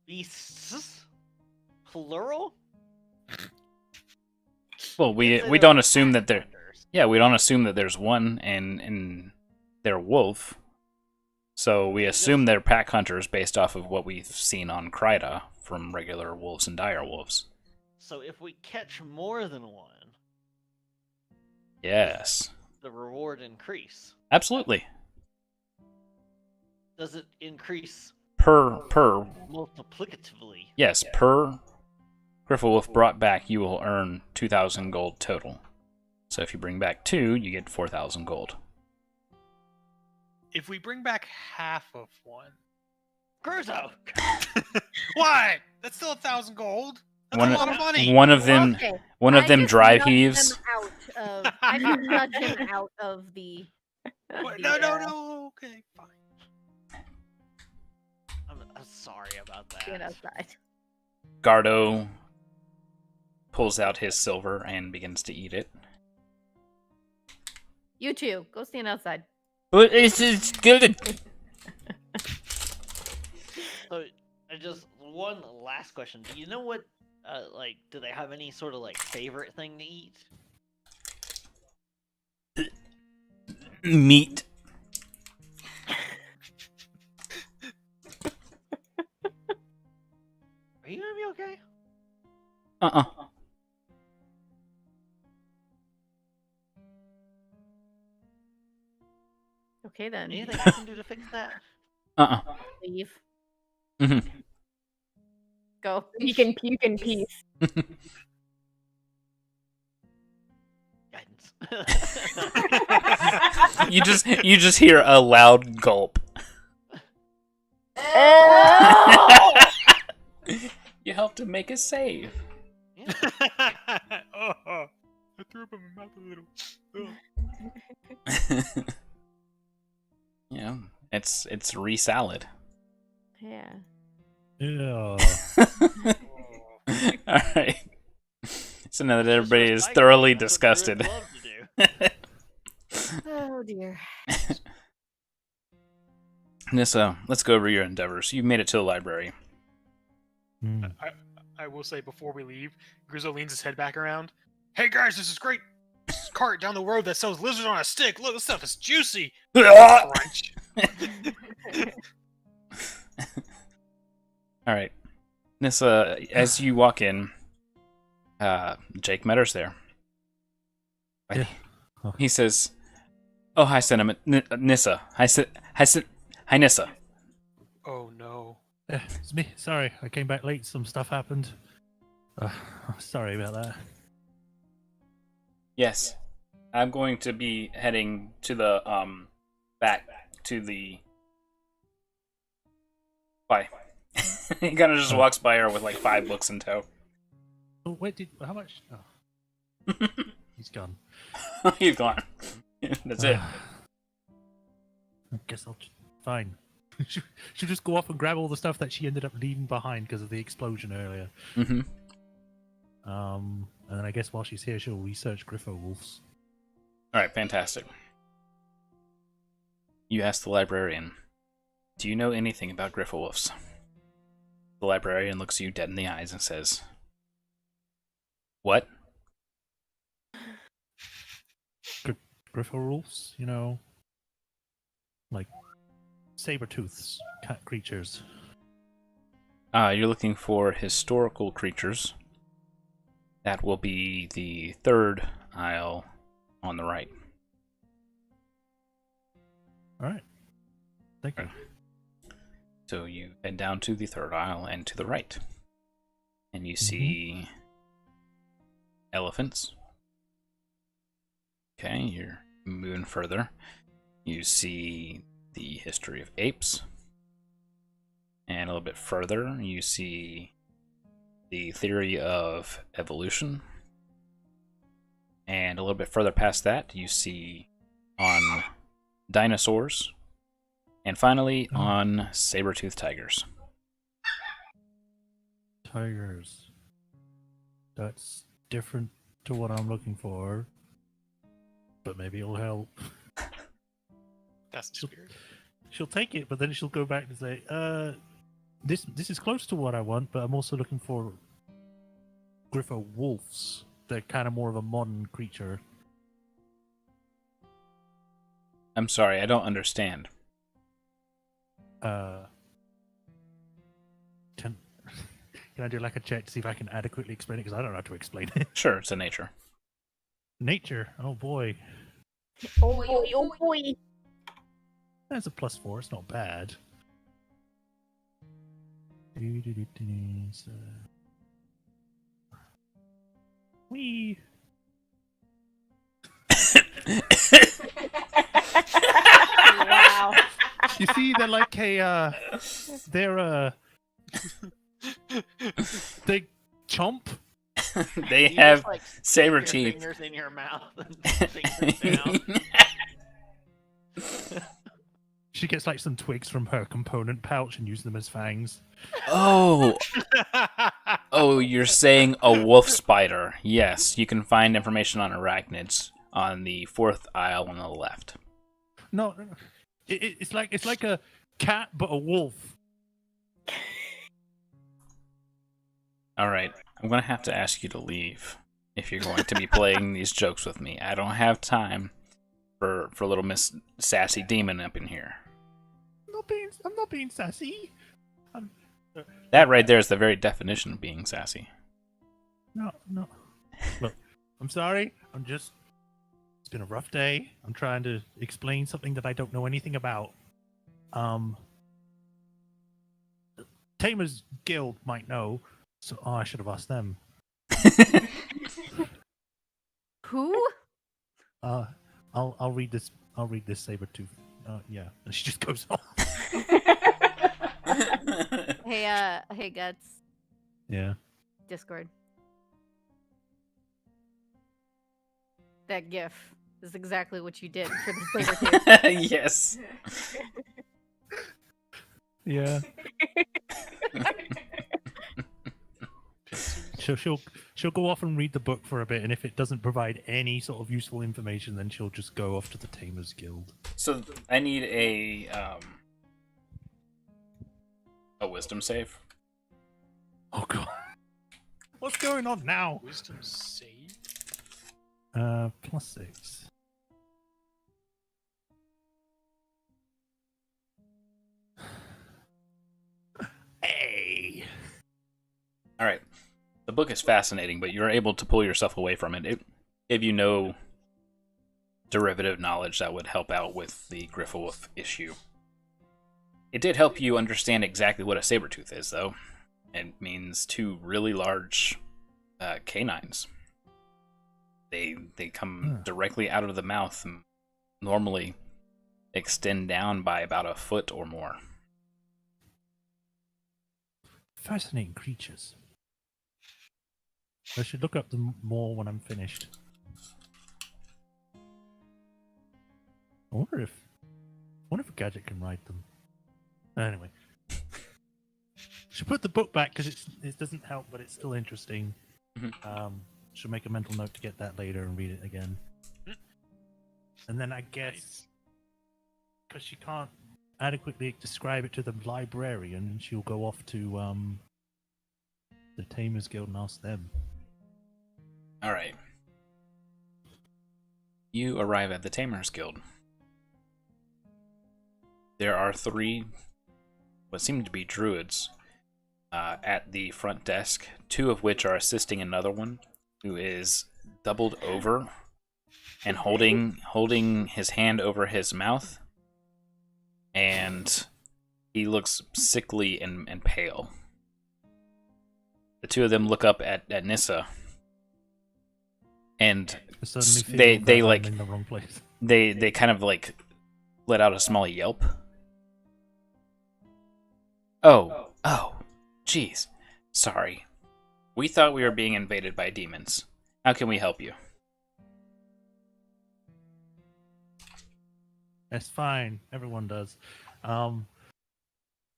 Beasts, plural. Well, we Consider don't them assume that pack there. hunters. Yeah, we don't assume that there's one and they're wolf. So we assume they're pack hunters based off of what we've seen on Kryta from regular wolves and dire wolves. So if we catch more than one, Yes, the reward increase. absolutely. Does it increase Per multiplicatively? yes, per Grifflewolf brought back, you will earn 2,000 gold total. So if you bring back 2, you get 4,000 gold. If we bring back half of one, Grurzo! why? That's still 1,000 gold. That's One- a lot of money. One of them, Okay, one of I them just dry nudged heaves. him out of- I just nudged him out of the. What? the, No, no, uh, no. Okay, fine. I'm sorry about Get that. outside. Gardo pulls out his silver and begins to eat it. You two, go stand outside. But it's good. So, just one last question. Do you know what, do they have any sort of, favorite thing to eat? Meat. Uh-uh. Okay then. Anything I can do to fix that? Uh-uh. Leave. Mhm. Go. You can puke in peace. Guidance. You just hear a loud gulp. You helped him make a save. Yeah. Oh, I threw up in my mouth a little. Oh. Yeah, it's re-salad. Yeah. Yeah. All right. So now that everybody is Just like thoroughly That's what druids disgusted. love to do. Oh dear. Nissa, let's go over your endeavors. You made it to the library. Hmm. I will say before we leave, Grizzle leans his head back around. Hey guys, this is great cart down the road that sells lizard on a stick. Look, this stuff is juicy. Crunch. All right, Nissa. As you walk in, Jake Metter's there. Yeah. Oh. He says, "Oh, hi, Cinnamon, Nissa. Hi, Nissa. Oh no. It's me. Sorry, I came back late. Some stuff happened. Sorry about that. Yes, I'm going to be heading to the back to the. Bye." He kind of just walks by her with like 5 books in tow. Oh, wait, how much? Oh, he's gone. He's gone. That's it. I guess fine. She'll just go off and grab all the stuff that she ended up leaving behind because of the explosion earlier. Mm-hmm. And then I guess while she's here, she'll research Griffo Wolves. All right, fantastic. You ask the librarian, "Do you know anything about Griffowolves?" The librarian looks you dead in the eyes and says, "What?" Griffo Wolves, you know, like saber-tooths, cat creatures. You're looking for historical creatures. That will be the 3rd aisle on the right. All right. Thank you. So you head down to the 3rd aisle and to the right. And you see elephants. Okay, you're moving further. You see the history of apes. And a little bit further, you see the theory of evolution. And a little bit further past that, you see on dinosaurs. And finally, on saber-toothed tigers. Tigers. That's different to what I'm looking for. But maybe it'll help. That's the spirit. She'll take it, but then she'll go back and say, this is close to what I want, but I'm also looking for Griffo wolves. They're kind of more of a modern creature. I'm sorry, I don't understand. Can I do like a check to see if I can adequately explain it? Because I don't know how to explain it. Sure, it's a nature. Nature. Oh boy. Oh boy, oh boy. That's a +4. It's not bad. So... Wee. Wow. You see, they're like they chomp. They You have just, like, saber stick your teeth. fingers in your mouth and fingers down. She gets like some twigs from her component pouch and uses them as fangs. Oh, you're saying a wolf spider. Yes, you can find information on arachnids on the 4th aisle on the left. No. It's like a cat but a wolf. All right, I'm going to have to ask you to leave if you're going to be playing these jokes with me. I don't have time for little Miss Sassy Demon up in here. I'm not being sassy. That right there is the very definition of being sassy. No, no. Look, I'm sorry. It's been a rough day. I'm trying to explain something that I don't know anything about. Tamer's Guild might know, so I should have asked them. Who? I'll read this. I'll read this Sabertooth. Yeah, and she just goes off. Hey, Guts. Yeah. Discord. That GIF is exactly what you did for the Sabertooth. Yes. Yeah. She'll go off and read the book for a bit, and if it doesn't provide any sort of useful information, then she'll just go off to the Tamers Guild. So I need a wisdom save. Oh god. What's going on now? Wisdom save. +6. Hey. All right. The book is fascinating, but you're able to pull yourself away from it. It gave you no derivative knowledge that would help out with the Griffowolf issue. It did help you understand exactly what a Sabertooth is, though. It means two really large canines. They come directly out of the mouth and normally extend down by about a foot or more. Fascinating creatures. I should look up them more when I'm finished. I wonder if a gadget can ride them. Anyway, should put the book back because it doesn't help, but it's still interesting. Should make a mental note to get that later and read it again. And then I guess because she can't adequately describe it to the librarian, she'll go off to the Tamers Guild and ask them. All right. You arrive at the Tamers Guild. There are 3 what seem to be druids at the front desk, 2 of which are assisting another one who is doubled over and holding his hand over his mouth, and he looks sickly and pale. The 2 of them look up at Nissa, and I suddenly feel they that like I'm in the wrong place. they kind of like let out a small yelp. Oh, jeez. Sorry. We thought we were being invaded by demons. How can we help you? That's fine. Everyone does.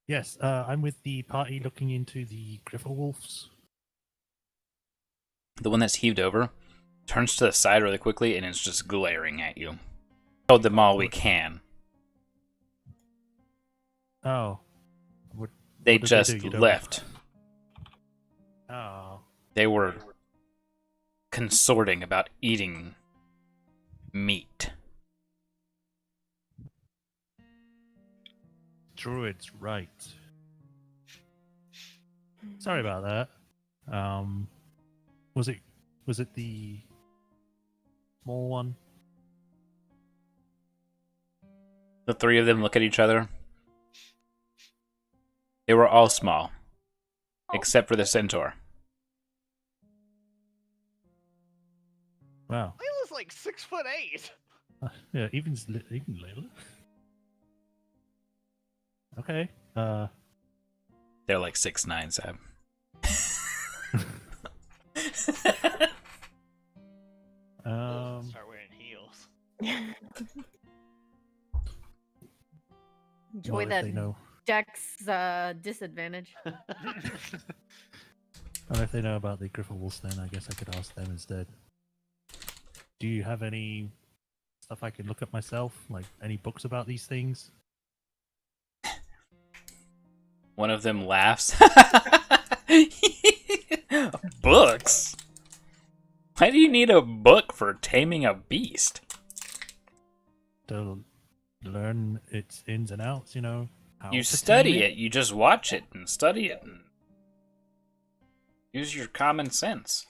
Yes, I'm with the party looking into the Griffowolves. The one that's heaved over turns to the side really quickly and is just glaring at you. Told them all we can. Oh. They What did just do? You don't- left. Oh. They were consorting about eating meat. Druids, right. Sorry about that. Was it the small one? The 3 of them look at each other. They were all small, except for the centaur. Wow. Layla's like 6'8". Yeah, even little. Okay. They're like 6'9", Sab. Start wearing heels. Enjoy well, if that they know. Dex disadvantage. Well, if they know about the Griffowolves, then I guess I could ask them instead. Do you have any stuff I can look up myself? Like any books about these things? One of them laughs. Books? Why do you need a book for taming a beast? To learn its ins and outs, you know? How You to study tame it. You just watch it and study it and use your common sense.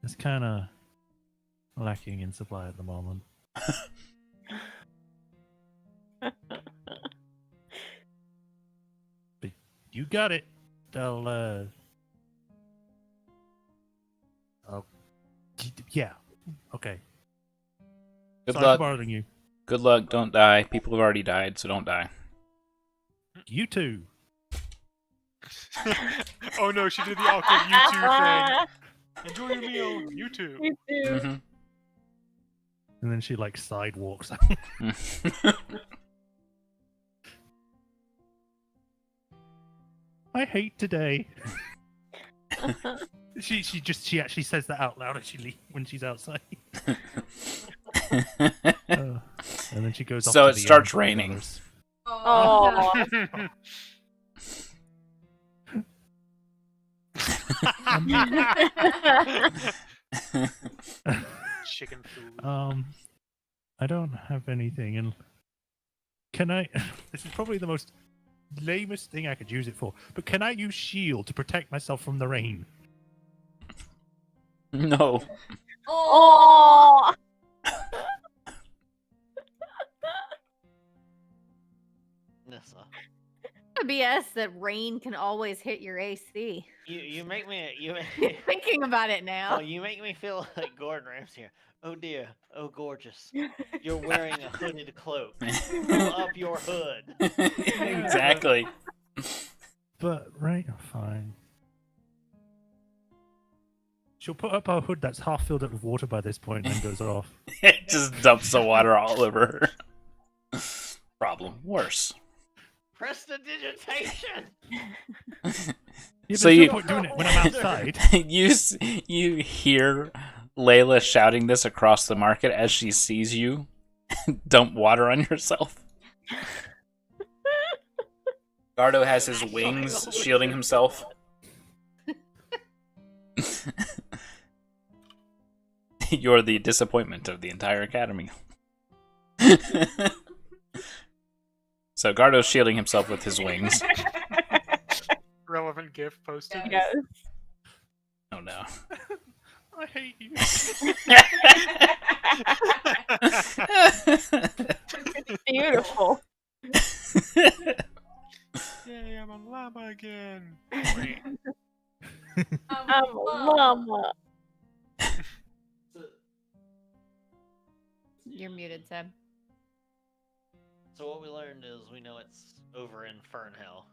It's kind of lacking in supply at the moment. But you got it. I'll yeah. Okay. Good Sorry luck. for bothering you. Good luck. Don't die. People have already died, so don't die. You too. Oh no, she did the awkward YouTube thing. Enjoy your meal, YouTube. You too. Mhm. And then she like sidewalks. I hate today. She actually says that out loud as when she's outside. And then she goes. So off it to the starts with the raining. others. Oh. Chicken food. I don't have anything, and can I? This is probably the most lamest thing I could use it for. But can I use shield to protect myself from the rain? No. Oh. Nissa. BS that rain can always hit your AC. You make me Thinking about it now. oh, you make me feel like Gordon Ramsay here. Oh dear, oh gorgeous. You're wearing a hooded cloak. Pull up your hood. Exactly. But right, fine. She'll put up her hood that's half filled up with water by this point and goes off. It just dumps the water all over her. Problem worse. Prestidigitation. Yeah, but So there's you- no point doing it when I'm outside. you hear Layla shouting this across the market as she sees you dump water on yourself. Gardo has his wings shielding himself. You're the disappointment of the entire academy. So Gardo's shielding himself with his wings. Relevant GIF posted. Yes. Oh no. I hate you. Beautiful. Yay, I'm a llama again. I'm a llama. You're muted, Seb. So what we learned is we know it's over in Fernhell.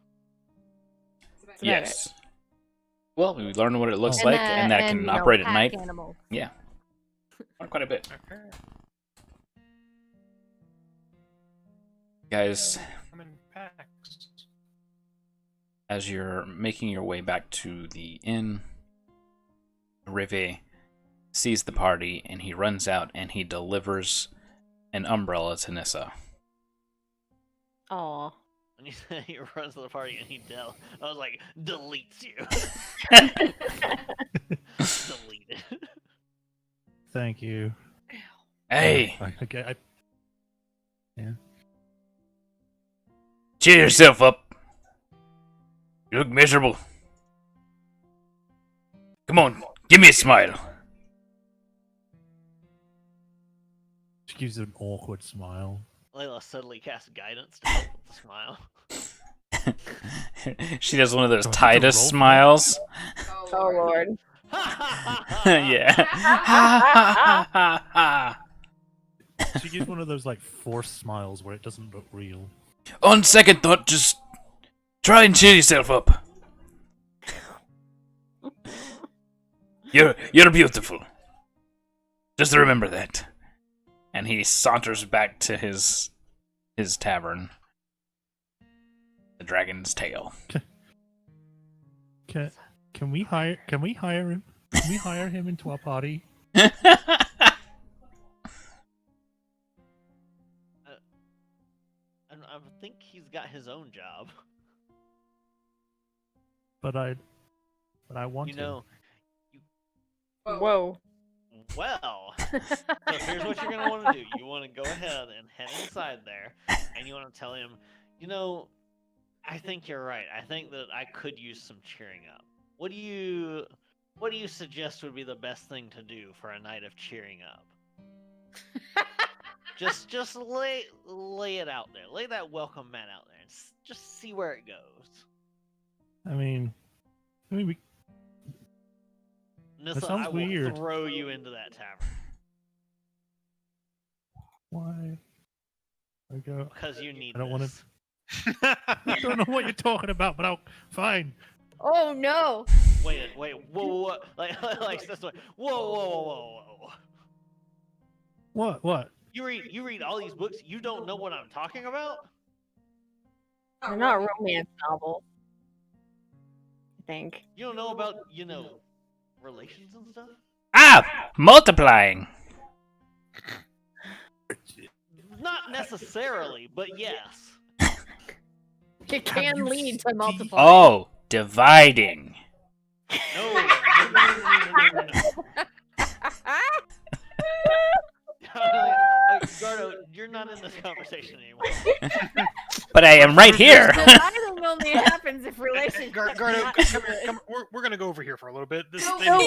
Yes. Well, we learned what it looks Oh. like, and that can you know, operate at pack night. Animals. Yeah. Quite a bit. Okay. Guys, I'm in packs. as you're making your way back to the inn, Rive sees the party, and he runs out and he delivers an umbrella to Nissa. Aw. When you said he runs to the party and he I was like, deletes you. Deleted. Thank you. Hey, Okay, cheer yourself up. You look miserable. Come on, give me a smile. she gives an awkward smile. Layla suddenly casts guidance to help with the smile. She does one of those Do I have to Titus roll for smiles. Oh lord. Yeah. She gives one of those like forced smiles where it doesn't look real. On second thought, just try and cheer yourself up. You're beautiful. Just remember that. And he saunters back to his tavern. The Dragon's Tail. Can we hire him? Can we hire him into our party? I think he's got his own job. But I want You know, Whoa. well, so here's what you're going to want to do. You want to go ahead and head inside there, and you want to tell him, you know, I think you're right. I think that I could use some cheering up. What do you what do you suggest would be the best thing to do for a night of cheering up? just lay it out there. Lay that welcome mat out there and just see where it goes. I mean, we, Nissa, sounds I will weird. throw you into that tavern why? I go. because you need I don't wanna- this. I don't know what you're talking about, but fine. Oh no! Wait, whoa, like this way. Whoa. What? You read all these books. You don't know what I'm talking about? They're not romance novels. I think. You don't know about relations and stuff? Ah! Multiplying! Not necessarily, but yes. It can lead to multiple. Oh, dividing. No. Gardo, you're not in this conversation anymore. But I am right here. Dividing only happens if relationships. Gardo, not come here. good. Come, we're gonna go over here for a little bit. This No, thing no.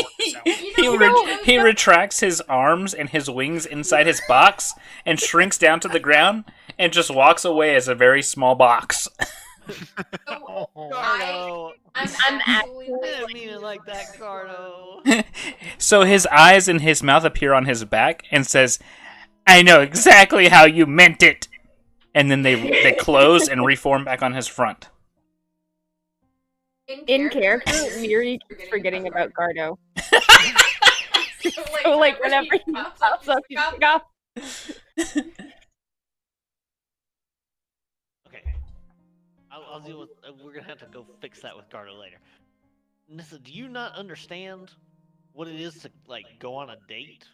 works out. He retracts his arms and his wings inside his box and shrinks down to the ground and just walks away as a very small box. Gardo. I'm I didn't mean it like that, Gardo. So his eyes and his mouth appear on his back and says, "I know exactly how you meant it." And then they close and reform back on his front. in character. Miri keeps forgetting about Gardo. So like whenever he pops up, he's like, "Oh." Okay. I'll deal with. We're gonna have to go fix that with Gardo later. Nissa, do you not understand what it is to go on a date?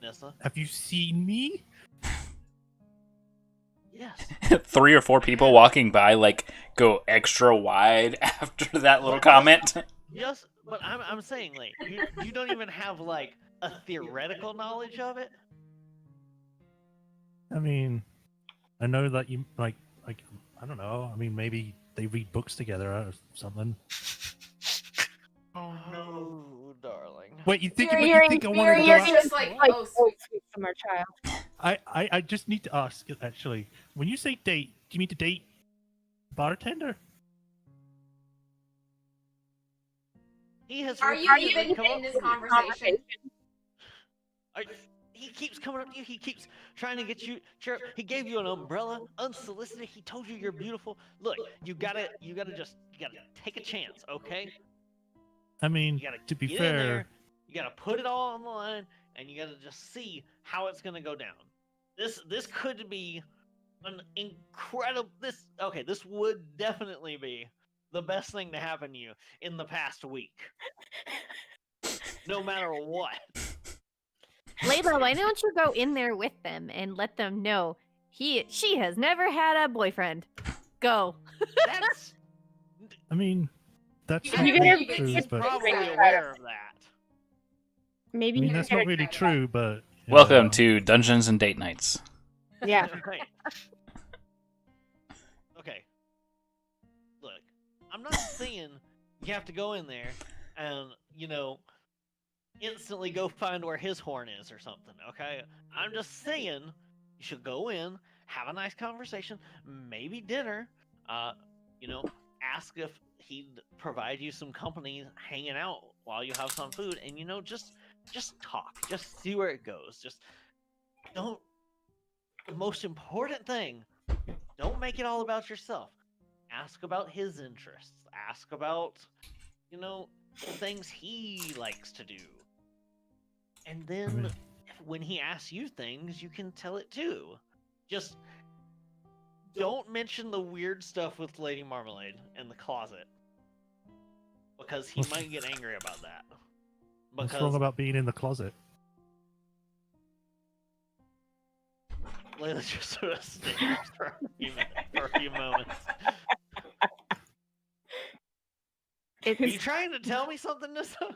Nissa? Have you seen me? Yes. 3 or 4 people walking by go extra wide after that little comment. Yes, but I'm saying you don't even have a theoretical knowledge of it. I mean, I know that you I don't know. I mean, maybe they read books together or something. Oh no. Oh, darling. Wait, you think You're I wanted to go you're out? just like, oh, sweet summer child. I just need to ask actually. When you say date, do you mean to date bartender? He has. Are you repeatedly even come in up this with- conversation? He keeps coming up to you. He keeps trying to get you. He gave you an umbrella, unsolicited. He told you you're beautiful. Look, you gotta take a chance, okay? I mean, You gotta to be get in fair, there, you gotta put it all on the line, and you gotta just see how it's gonna go down. This could be an incredible. This would definitely be the best thing to happen to you in the past week. No matter what. Layla, why don't you go in there with them and let them know she has never had a boyfriend. Go. That's I mean, that's You not gotta- really you true, gotta- but probably aware of that. Maybe I mean you that's can not get really true. But Welcome to Dungeons and Date Nights. Yeah. Right. Okay. Look, I'm not saying you have to go in there and, instantly go find where his horn is or something, okay? I'm just saying you should go in, have a nice conversation, maybe dinner, ask if he'd provide you some company hanging out while you have some food, and, just talk. Just see where it goes. Just don't. The most important thing, don't make it all about yourself. Ask about his interests. Ask about, the things he likes to do. And then when he asks you things, you can tell it too. Just don't mention the weird stuff with Lady Marmalade in the closet. Because he might get angry about that. what's Because wrong about being in the closet? Layla just sort of stares for a few moments. Are you trying to tell me something, Nissa?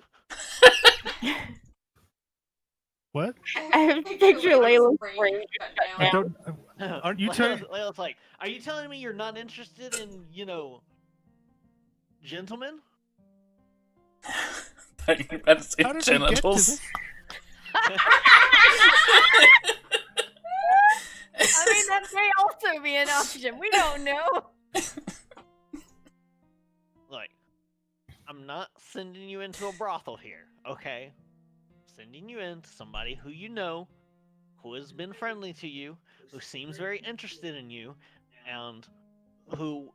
What? I picture Layla's brain. I Yeah. don't. Aren't you trying? Layla's like, are you telling me you're not interested in, Gentlemen? Thought you were about to say How did we get to genitals. this? I mean, that may also be an option. We don't know. Look, I'm not sending you into a brothel here, okay? I'm sending you into somebody who you know, who has been friendly to you, who seems very interested in you, and who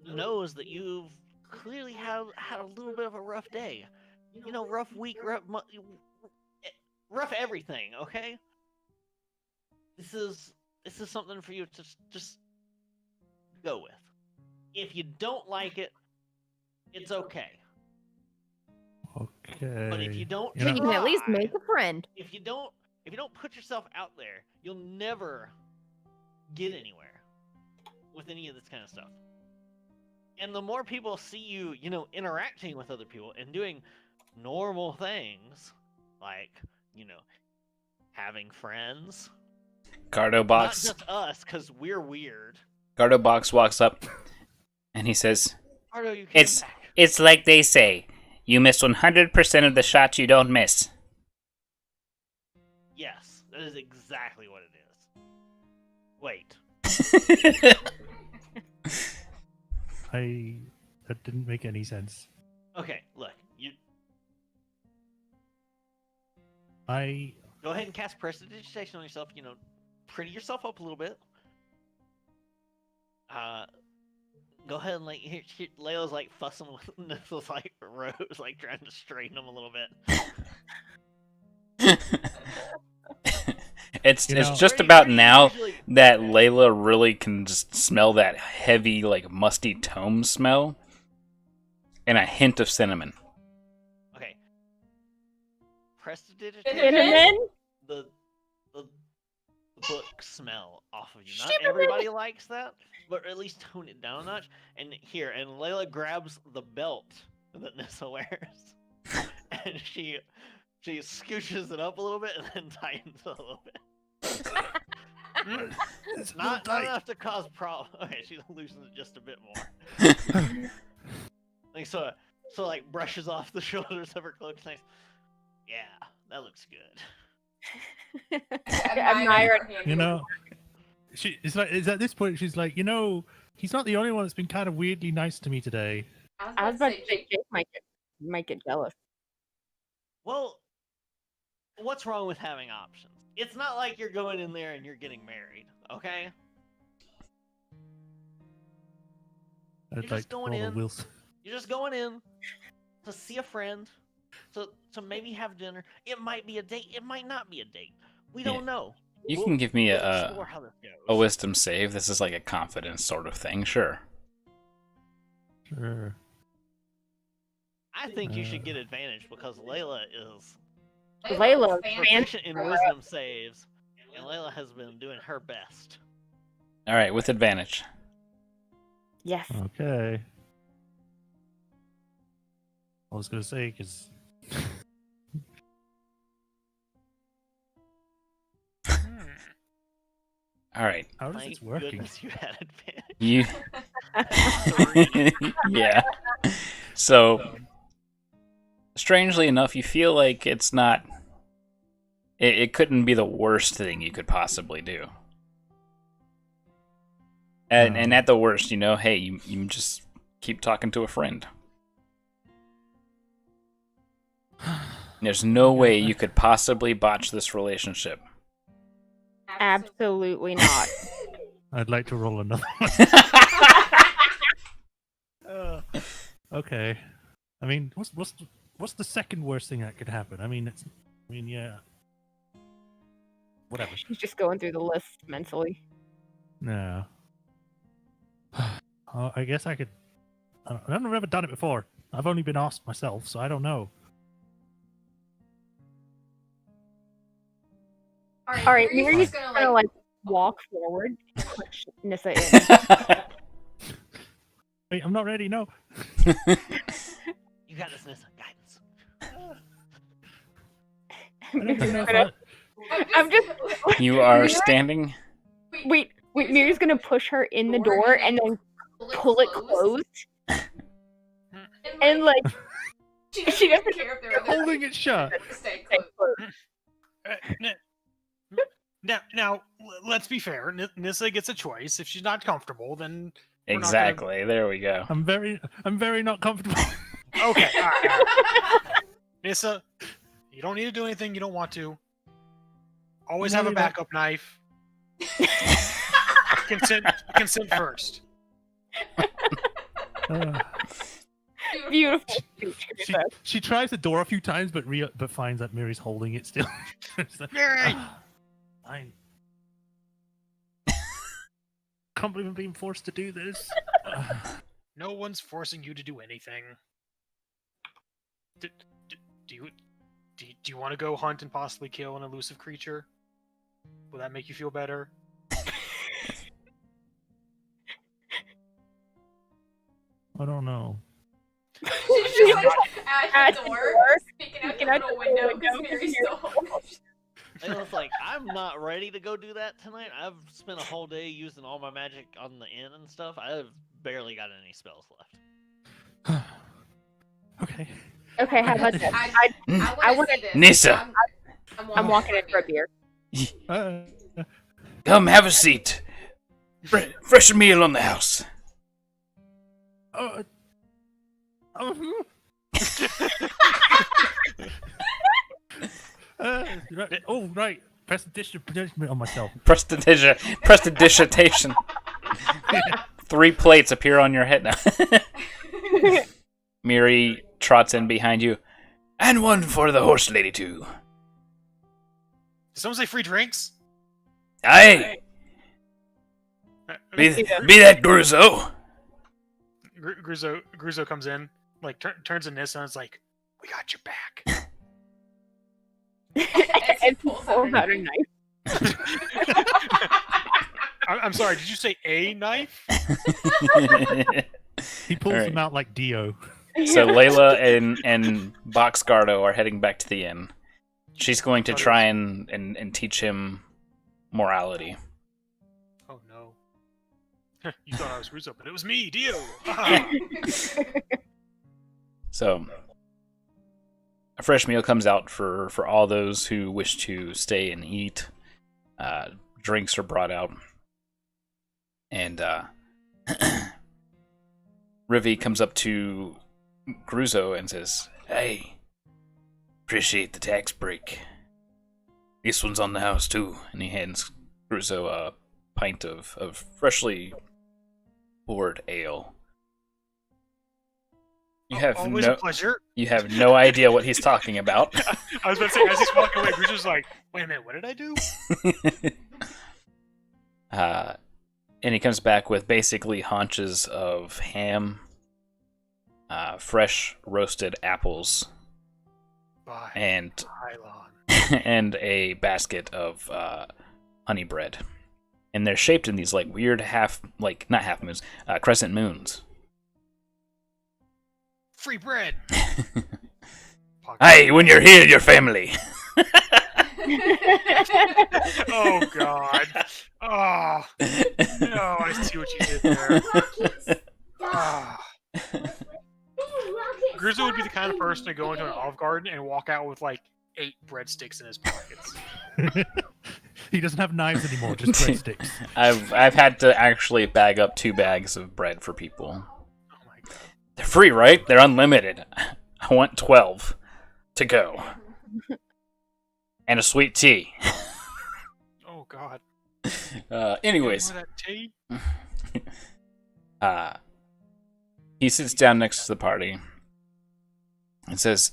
knows that you've clearly had a little bit of a rough day. You know, rough week, rough everything, okay? This is something for you to just go with. If you don't like it, it's okay. Okay. But if you don't You But know- you can at least try, make a friend. if you don't put yourself out there, you'll never get anywhere with any of this kind of stuff. And the more people see you, you know, interacting with other people and doing normal things, like, you know, having friends. Gardo Not Box. just us, because we're weird. Gardo Box walks up, and he says, Ardo, you came It's- back. "It's like they say, you miss 100% of the shots you don't miss." Yes, that is exactly what it is. Wait. That didn't make any sense. Okay, look, you I go ahead and cast prestidigitation on yourself, you know, pretty yourself up a little bit. Go ahead and, like, here Layla's, like, fussing with Nithil's, like, robes, like, trying to straighten them a little bit. It's You know- just Pretty- about pretty now usually- that Layla really can just smell that heavy, like, musty tome smell, and a hint of cinnamon. Okay. Prestidigitation. Cinnamon? The book smell off of you. Not everybody likes that, but at least tone it down a notch. And Layla grabs the belt that Nissa wears, and she scooches it up a little bit and then tightens it a little bit. it's Not tight. enough to cause problems. Okay, she loosens it just a bit more. Like so like brushes off the shoulders of her cloak. And like, yeah, that looks good. Admire it. You know, it's at this point she's like, you know, he's not the only one that's been kind of weirdly nice to me today. I was about to say Jake might get jealous. Well, what's wrong with having options? It's not like you're going in there and you're getting married, okay? I'd just like to going follow in. Wilson. You're just going in to see a friend, to maybe have dinner. It might be a date. It might not be a date. We don't know. You can give me we'll a explore how this goes. wisdom save. This is like a confidence sort of thing, sure. Sure. I think you should get advantage because Layla is Layla, proficient in wisdom saves, and Layla has been doing her best. All right, with advantage. Yes. Okay. I was gonna say because All right, how does Thank this working? goodness you had advantage. you. Yeah. So, strangely enough, you feel like it's not. It couldn't be the worst thing you could possibly do. And at the worst, you know, hey, you just keep talking to a friend. There's no way you could possibly botch this relationship. Absolutely not. I'd like to roll another one. Okay. I mean, what's the second worst thing that could happen? I mean, yeah. Whatever. She's just going through the list mentally. No. I guess I could. I've never done it before. I've only been asked myself, so I don't know. All right, we're just gonna like walk forward, and push Nissa in. Wait, I'm not ready. No. You got this, Nissa. Guidance. I don't even know if I- I'm just. You are standing. Wait. Miri's gonna push her in the door and then pull it closed. And like she she doesn't doesn't care if they're Holding it shut. stay stay close. close. Now, let's be fair. Nissa gets a choice. If she's not comfortable, then we're not Exactly. There we go. I'm very not comfortable. gonna... Okay. All right. Nissa, you don't need to do anything you don't want to. Always have a No, backup knife. Consent first. Beautiful. She tries the door a few times, but finds that Miri's holding it still. It's like, Miri! Fine. Can't believe I'm being forced to do this. No one's forcing you to do anything. Do you want to go hunt and possibly kill an elusive creature? Will that make you feel better? I don't know. She's just at the door, speaking out Speaking the out little the window window, because Mary's still home. And it's like, I'm not ready to go do that tonight. I've spent a whole day using all my magic on the inn and stuff. I've barely got any spells left. Okay. Okay, how about this? I I want to wanna- see this. Nissa. I'm walking in for a beer. Come, have a seat. Fresh meal on the house. Oh, right. Oh, right. Prestidigitation on myself. Prestidigitation. 3 plates appear on your head now. Miri trots in behind you. And one for the horse lady, too. Did someone say free drinks? Aye, be that Gruzo. Gruzo comes in, like turns to Nissa and is like, "We got your back." And pulls out a knife. I'm sorry. Did you say a knife? He pulls Alright. them out like Dio. So Layla and Boxgardo are heading back to the inn. She's going to try and teach him morality. Oh no! You thought I was Gruzo, but it was me, Dio. Ah. So a fresh meal comes out for all those who wish to stay and eat. Drinks are brought out. And Rivi comes up to Gruzo and says, "Hey, appreciate the tax break. This one's on the house too." And he hands Gruzo a pint of freshly poured ale. You have Always no a pleasure. you have no idea what he's talking about. I was about to say, as he's walking away, Gruzo's like, "Wait a minute, what did I do?" And he comes back with basically haunches of ham, fresh roasted apples, Bye, and Pylon. and a basket of honey bread. And they're shaped in these like weird not half moons, crescent moons. Free bread. Hey, when you're here, your family. Oh God. Oh no! I see what you did there. Ah. Gruzo would be the kind of person to go into an Olive Garden and walk out with like 8 breadsticks in his pockets. He doesn't have knives anymore, just breadsticks. I've had to actually bag up 2 bags of bread for people. Oh my God. They're free, right? They're unlimited. I want 12 to go. And a sweet tea. Oh God. Anyways, More of that tea? he sits down next to the party and says,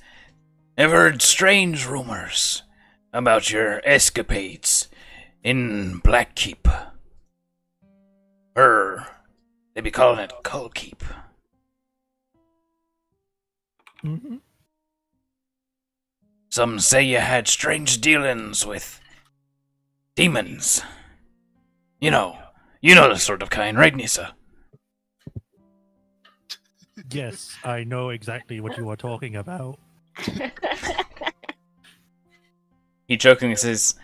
"I've heard strange rumors about your escapades in Blackkeep. They be calling it Kullkeep. Mm-hmm. Some say you had strange dealings with demons. You know the sort of kind, right, Nissa?" Yes, I know exactly what you are talking about. He jokingly says,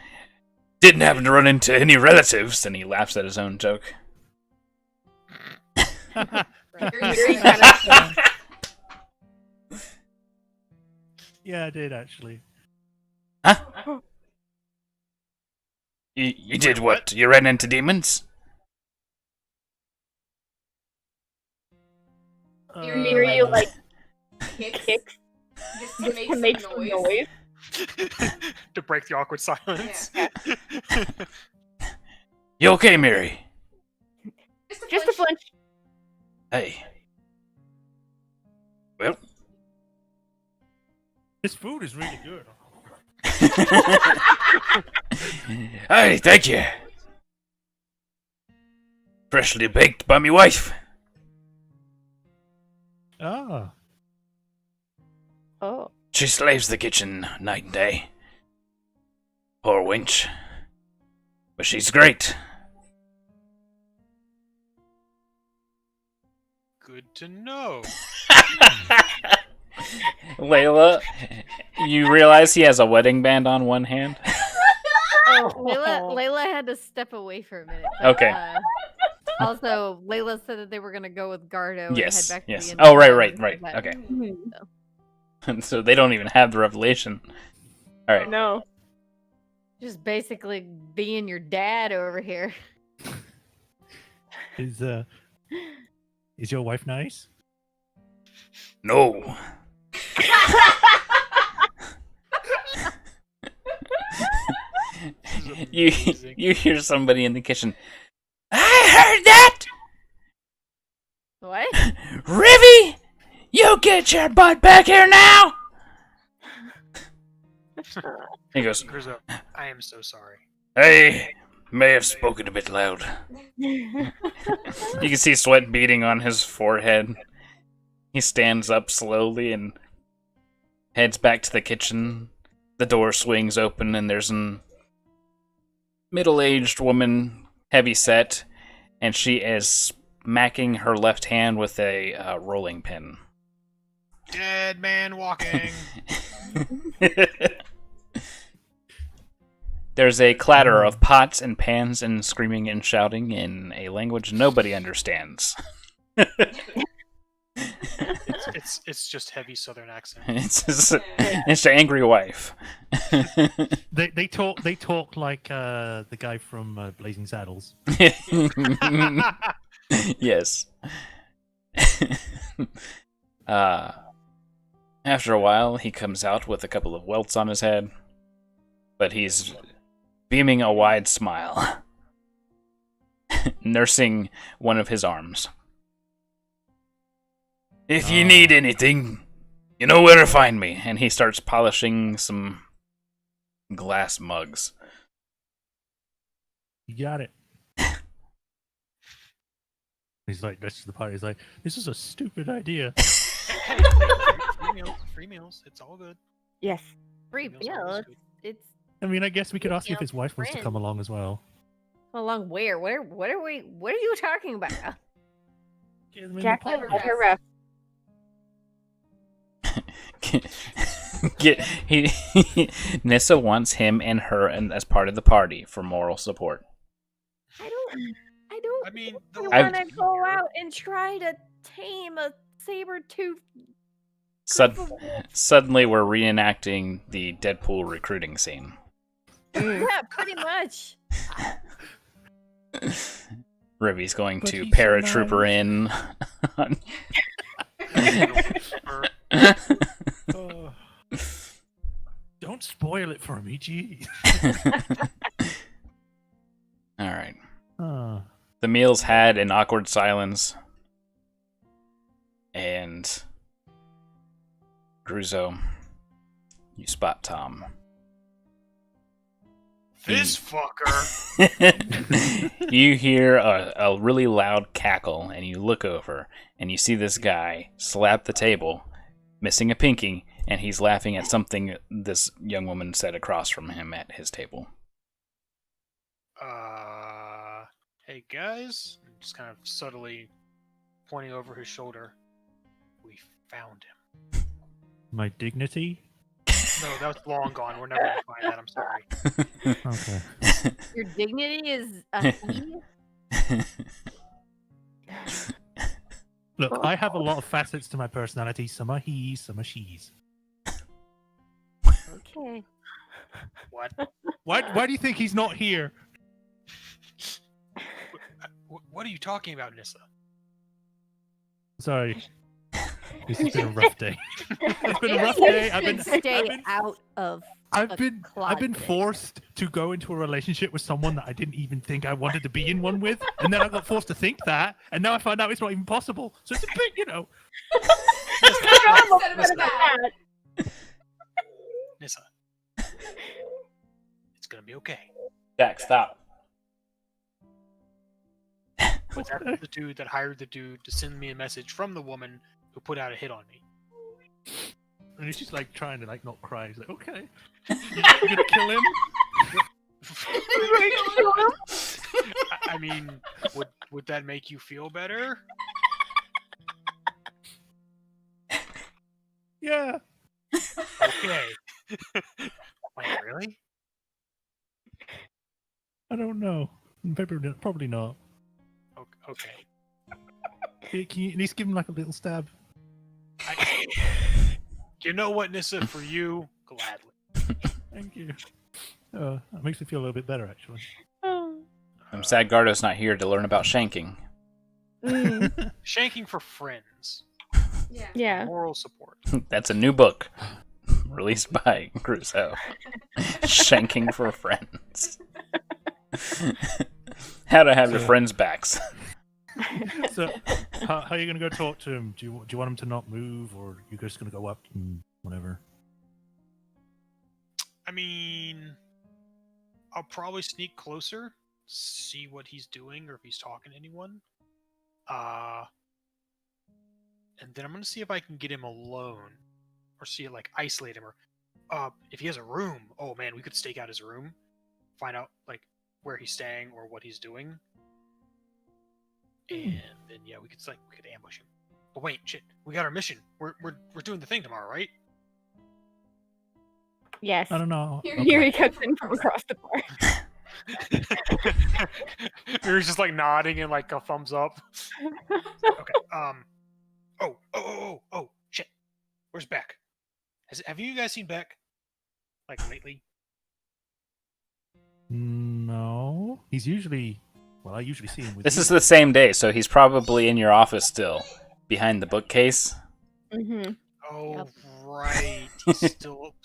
"Didn't happen to run into any relatives," and he laughs at his own joke. Yeah, I did actually. Huh? You did what? You ran into demons? You like Kicks. Just to just to make some some noise. noise. To break the awkward silence. You okay, Mary? Just a flinch. Hey. Well. This food is really good. Hey, thank you. Freshly baked by me wife. Ah, Oh. She slaves the kitchen night and day. Poor wench. But she's great. Good to know. Layla, you realize he has a wedding band on one hand? Layla had to step away for a minute. but, Okay. Also, Layla said that they were gonna go with Gardo Yes, and head back yes. to the Oh, right, Indian right, Town right. and so Okay. Mhm. So they don't even have the revelation. Alright. No. Just basically being your dad over here. is your wife nice? No. you amazing. you hear somebody in the kitchen. I heard that! What? Rivy! You get your butt back here now! He goes, Grizzo, I am so sorry. I may have spoken a bit loud. You can see sweat beading on his forehead. He stands up slowly and heads back to the kitchen. The door swings open and there's an middle-aged woman, heavy set, and she is smacking her left hand with a rolling pin. Dead man walking. There's a clatter of pots and pans and screaming and shouting in a language nobody understands. It's just heavy southern accent. It's an angry wife. They talk like the guy from Blazing Saddles. Yes. After a while, he comes out with a couple of welts on his head, but he's beaming a wide smile, nursing one of his arms. If you need anything, you know where to find me. And he starts polishing some glass mugs. You got it. He's like, rest of the party. He's like, this is a stupid idea. Free meals. It's all good. Yes. Free Meals are always meal. good. It's I mean, I guess we could ask if know, his wife wants to come friends. along as well. along where? What are you talking about? Get them in the Jack, party. let her rest. Nissa wants him and her as part of the party for moral support. I don't I mean, the I I've- want to go out and try to tame a saber-tooth. Suddenly, we're reenacting the Deadpool recruiting scene. Yeah, pretty much. Rivy's going But to he's so paratrooper in. Oh. Don't spoil it for me, gee. All right. Oh. The meal's had an awkward silence, and Gruzo, you spot Tom. This fucker. You hear a really loud cackle, and you look over, and you see this guy slap the table, missing a pinky, and he's laughing at something this young woman said across from him at his table. Hey guys, just kind of subtly pointing over his shoulder. We found him. My dignity? No, that's long gone. We're never gonna find that. I'm sorry. Okay. Your dignity is a he? Look, I have a lot of facets to my personality. Some are he, some are she's. okay. What? Why do you think he's not here? What are you talking about, Nissa? Sorry. This has been a rough day. It's been a rough You day. should stay out of. I've a been closet. forced to go into a relationship with someone that I didn't even think I wanted to be in one with, and then I got forced to think that, and now I find out it's not even possible. So it's a bit, Said about that. Nissa. It's gonna be okay. Jack, stop. But that's the dude that hired the dude to send me a message from the woman who put out a hit on me. And he's just like trying to like not cry. He's like, okay, you're gonna kill him. I mean, would that make you feel better? Yeah. Okay. Wait, really? I don't know. Probably not. Okay. Can you at least give him like a little stab? You know what, Nissa? For you, gladly. Thank you. That makes me feel a little bit better, actually. I'm sad Gardo's not here to learn about shanking. Shanking for friends. Yeah. Moral support. That's a new book. Released by Crusoe. Shanking for friends. How to have your friends' backs. So, how are you gonna go talk to him? Do you want him to not move, or you just gonna go up and whatever? I mean, I'll probably sneak closer, see what he's doing, or if he's talking to anyone. And then I'm gonna see if I can get him alone, or see it like isolate him, or if he has a room. Oh man, we could stake out his room, find out like where he's staying or what he's doing, and then yeah, we could ambush him. But wait, shit, we got our mission. We're doing the thing tomorrow, right? Yes. I don't know. Here he comes in from across the bar. We were just like nodding and like a thumbs up. Okay. Oh, shit. Where's Beck? Have you guys seen Beck? Like lately? No. He's usually. Well, I usually see him with. This you. is the same day, so he's probably in your office still, behind the bookcase. Mm-hmm. Oh, Yep. right.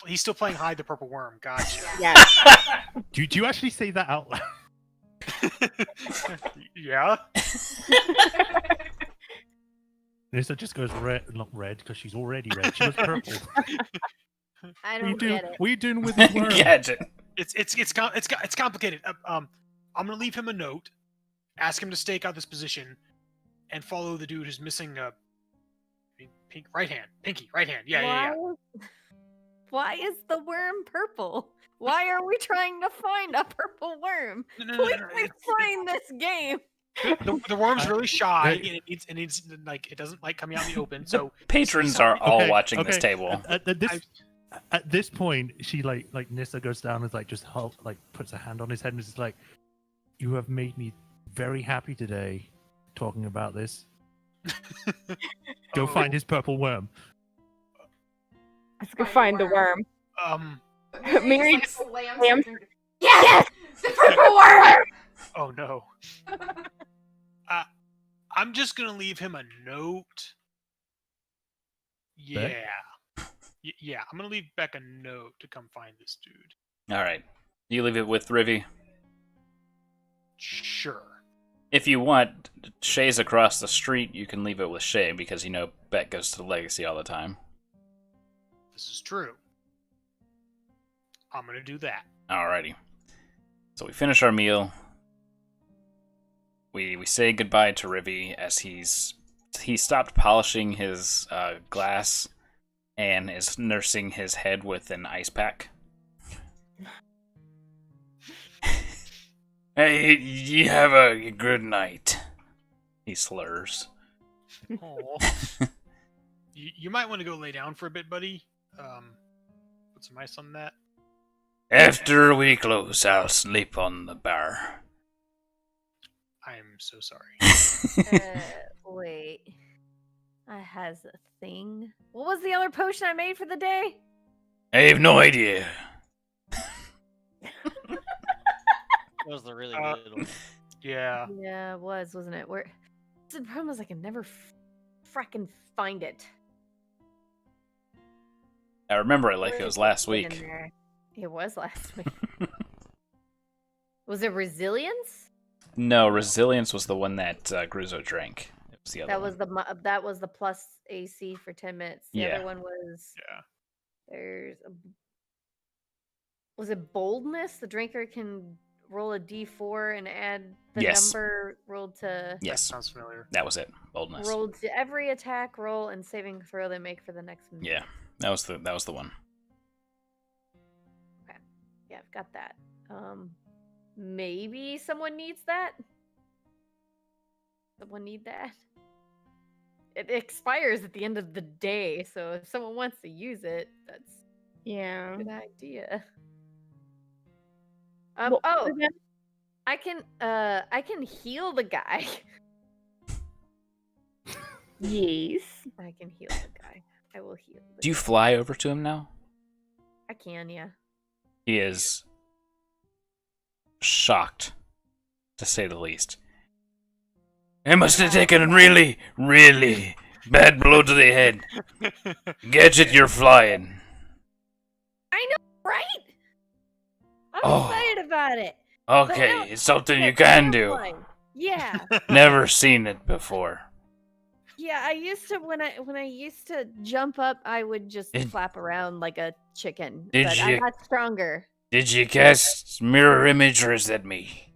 He's still playing Hide the Purple Worm. Gotcha. Yeah. Do you actually say that out loud? Yeah. Nissa just goes red, not red, because she's already red. She goes purple. I What are you don't doing? get it. What are you doing with his worm? Gadget. It's complicated. I'm gonna leave him a note, ask him to stake out this position, and follow the dude who's missing a pinky right hand. Yeah. Why is the worm purple? Why are we trying to find a purple worm? No. Please explain this game. The worm's really shy, Right. and it needs like it doesn't like coming out in the open. So Patrons are all Okay, watching this okay. table. At this point, she like Nissa goes down and like just puts a hand on his head and is just like, "You have made me very happy today, talking about this. Go find his purple worm." Let's go find the worm. Mary Like, just slams slams her- Yes! The purple worm! Oh no. I'm just gonna leave him a note. Yeah. Yeah, I'm gonna leave Beck a note to come find this dude. All right. You leave it with Rivy. Sure. If you want, Shay's across the street. You can leave it with Shay because you know Beck goes to Legacy all the time. This is true. I'm gonna do that. Alrighty. So we finish our meal. We say goodbye to Rivy as he stopped polishing his glass and is nursing his head with an ice pack. Hey, you have a good night. He slurs. Aw. You might want to go lay down for a bit, buddy. Put some ice on that. After we close, I'll sleep on the bar. I'm so sorry. Wait. I has a thing. What was the other potion I made for the day? I have no idea. It was the really good one. Yeah. Yeah, it was, wasn't it? Where the problem was I can never fracking find it. I remember it like Where it is was it last in week. there? It was last week. Was it resilience? No, resilience was the one that Gruzo drank. It was the other That one. was that was the plus AC for 10 minutes. The Yeah. other one was Yeah. was it boldness? The drinker can roll a d4 and add the Yes. number rolled to Yes, Sounds familiar. that was it. Boldness. rolled to every attack roll and saving throw they make for the next minute. Yeah, that was the one. Yeah, I've got that. Maybe someone needs that. Someone need that. It expires at the end of the day, so if someone wants to use it, that's Yeah. a good idea. Well, Oh, I can heal the guy. Yes. I can heal the guy. I will heal. The Do you guy. fly over to him now? I can, yeah. He is shocked, to say the least. I must have taken a really, really bad blow to the head. Gadget, you're flying. I know, right? I'm Oh. excited about it. Okay, it's something you But can do. airplane. Yeah. Never seen it before. Yeah, I used to when I used to jump up, I would just Did- flap around like a chicken. Did but I you- got stronger. Did you cast mirror image or is that me?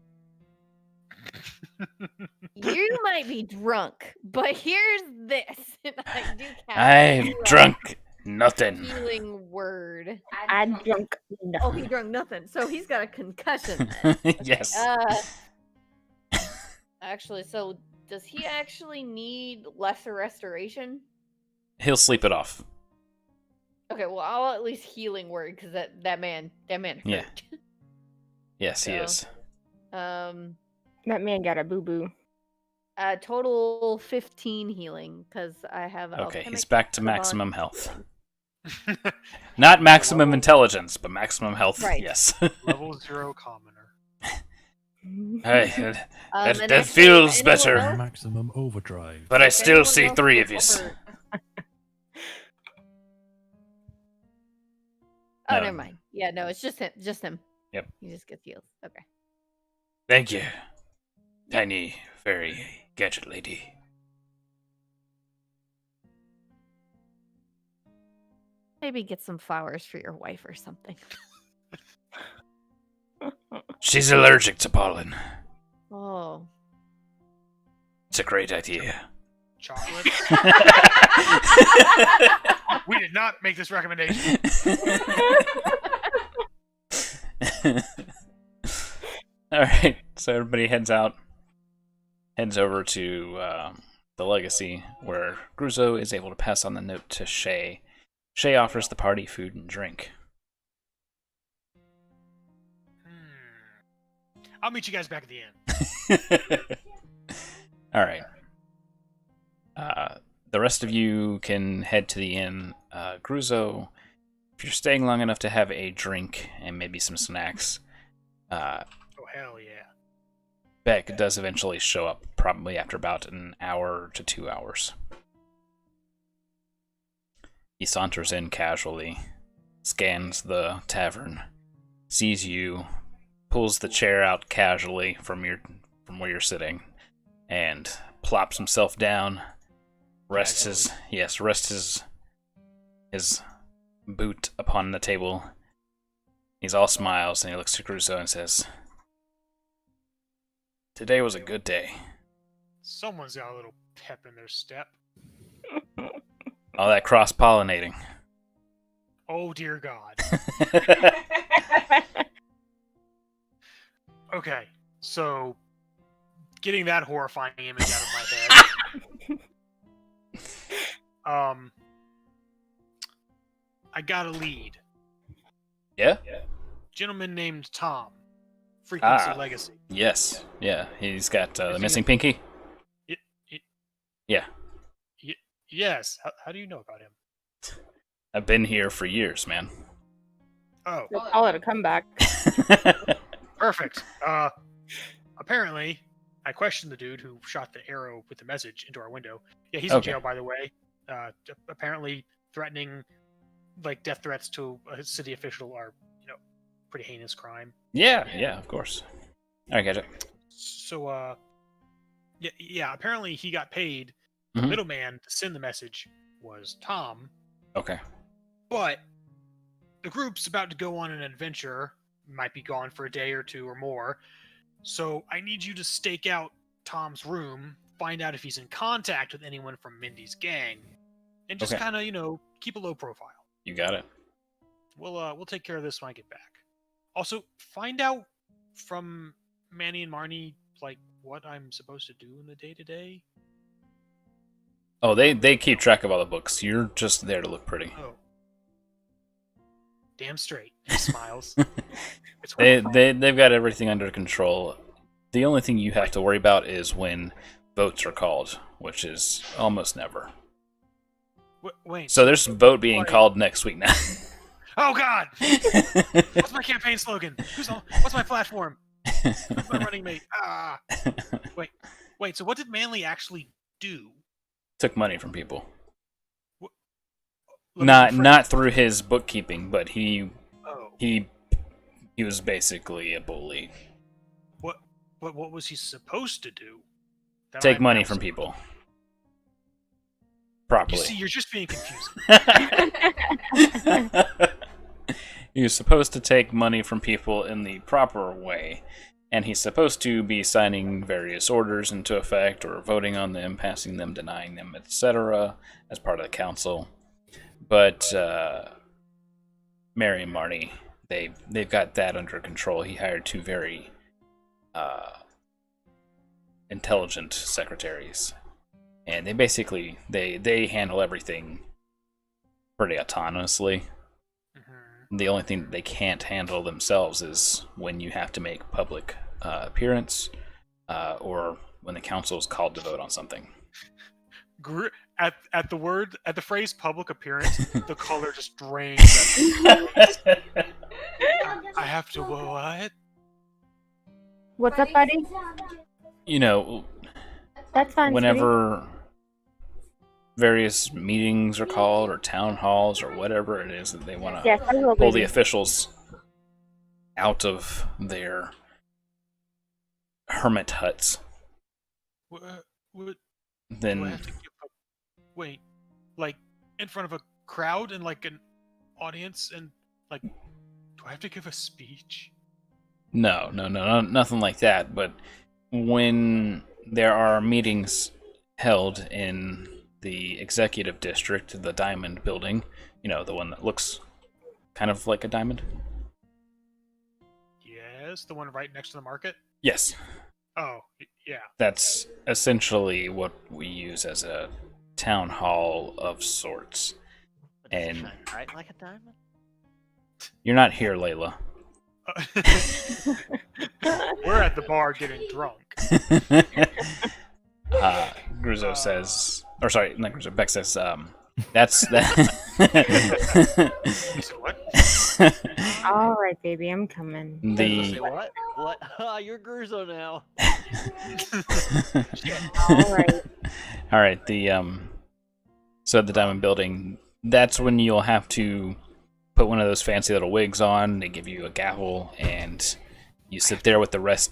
You might be drunk, but here's this. And I do cast I've you a drunk nothing. healing word. I drunk Oh, he nothing. drunk nothing, so he's got a concussion. Then. Yes. Actually, so does he actually need lesser restoration? He'll sleep it off. Okay, well, I'll at least healing word because that man hurt. Yeah. Yes, he So- is. That man got a boo boo. Total 15 healing because I have. Okay, he's alchemic back to Savant maximum health. healing. Not maximum intelligence, but maximum health. Right. Yes. Level 0 commoner. Hey, And that actually, feels anyone better. else- Maximum overdrive. but I if still anyone see else 3 is of you. over- Oh, No. never mind. Yeah, no, it's just him. Just him. Yep. He just gets healed. Okay. Thank you, tiny fairy gadget lady. Maybe get some flowers for your wife or something. She's allergic to pollen. Oh. It's a great idea. Chocolate. We did not make this recommendation. All right, so everybody heads over to the Legacy, where Gruzo is able to pass on the note to Shay. Shay offers the party food and drink. I'll meet you guys back at the end. All right. The rest of you can head to the inn. Gruzo, if you're staying long enough to have a drink and maybe some snacks, Oh, hell yeah. Beck does eventually show up, probably after about an hour to 2 hours. He saunters in casually, scans the tavern, sees you, pulls the chair out casually from where you're sitting, and plops himself down. Rests his boot upon the table. He's all smiles and he looks to Gruzo and says, "Today was a good day. Someone's got a little pep in their step. All that cross-pollinating." Oh, dear God. Okay, so getting that horrifying image out of my head. I got a lead. Yeah? Gentleman named Tom. Frequency Ah. Legacy. Yes. Yeah, he's got the Is he missing pinky. Yeah, Yes. How do you know about him? I've been here for years, man. Oh, So call it a comeback. perfect. Apparently, I questioned the dude who shot the arrow with the message into our window. Yeah, he's in Okay. jail, by the way. Apparently, threatening like death threats to a city official are, pretty heinous crime. Yeah, of course. I get it. So, yeah. Apparently, he got paid. The Mhm. middleman to send the message was Tom, Okay. but the group's about to go on an adventure. Might be gone for a day or two or more. So I need you to stake out Tom's room, find out if he's in contact with anyone from Mindy's gang, and just Okay. kind of, keep a low profile. You got it. We'll take care of this when I get back. Also, find out from Manny and Marnie like what I'm supposed to do in the day-to-day. Oh, they keep track of all the books. You're just there to look pretty. Oh, damn straight. He smiles. It's They've got everything under control. The only thing you have to worry about is when votes are called, which is almost never. Wait. So there's a vote being called next week now. Oh God! What's my campaign slogan? What's my platform? Who's my running mate? Wait. So what did Manly actually do? Took money from people. Let me Not rephrase. through his bookkeeping, but he Oh, was basically a bully. what was he supposed to do? That Take I- money that from was- people. You Properly. see, you're just being confusing. You're supposed to take money from people in the proper way, and he's supposed to be signing various orders into effect, or voting on them, passing them, denying them, etc., as part of the council. But Mary and Marty, they've got that under control. He hired two very intelligent secretaries, and they basically they handle everything pretty autonomously. Mhm. The only thing that they can't handle themselves is when you have to make public appearance, or when the council is called to vote on something. At the phrase "public appearance," the color just drains. I have to what? What's up, buddy? You know, That's fine. whenever various meetings are called, or town halls, or whatever it is that they want to Yes, I will. pull the Baby. officials out of their hermit huts, What do I then have to give up? Wait, like in front of a crowd and like an audience, and like, do I have to give a speech? no, nothing like that. But when there are meetings held in the executive district, the Diamond Building, the one that looks kind of like a diamond. Yes, the one right next to the market. Yes, Oh, yeah. that's essentially what we use as a town hall of sorts. But does it And- shine bright like a diamond? You're not here, Layla. We're at the bar getting drunk. Gruzo says, or sorry, not Gruzo, Beck says, that's that. You said what? All right, baby, I'm coming. Say The what? What? You're Gruzo now. All right. all right, so at the Diamond Building, that's when you'll have to put one of those fancy little wigs on. They give you a gavel, and you sit there with the rest.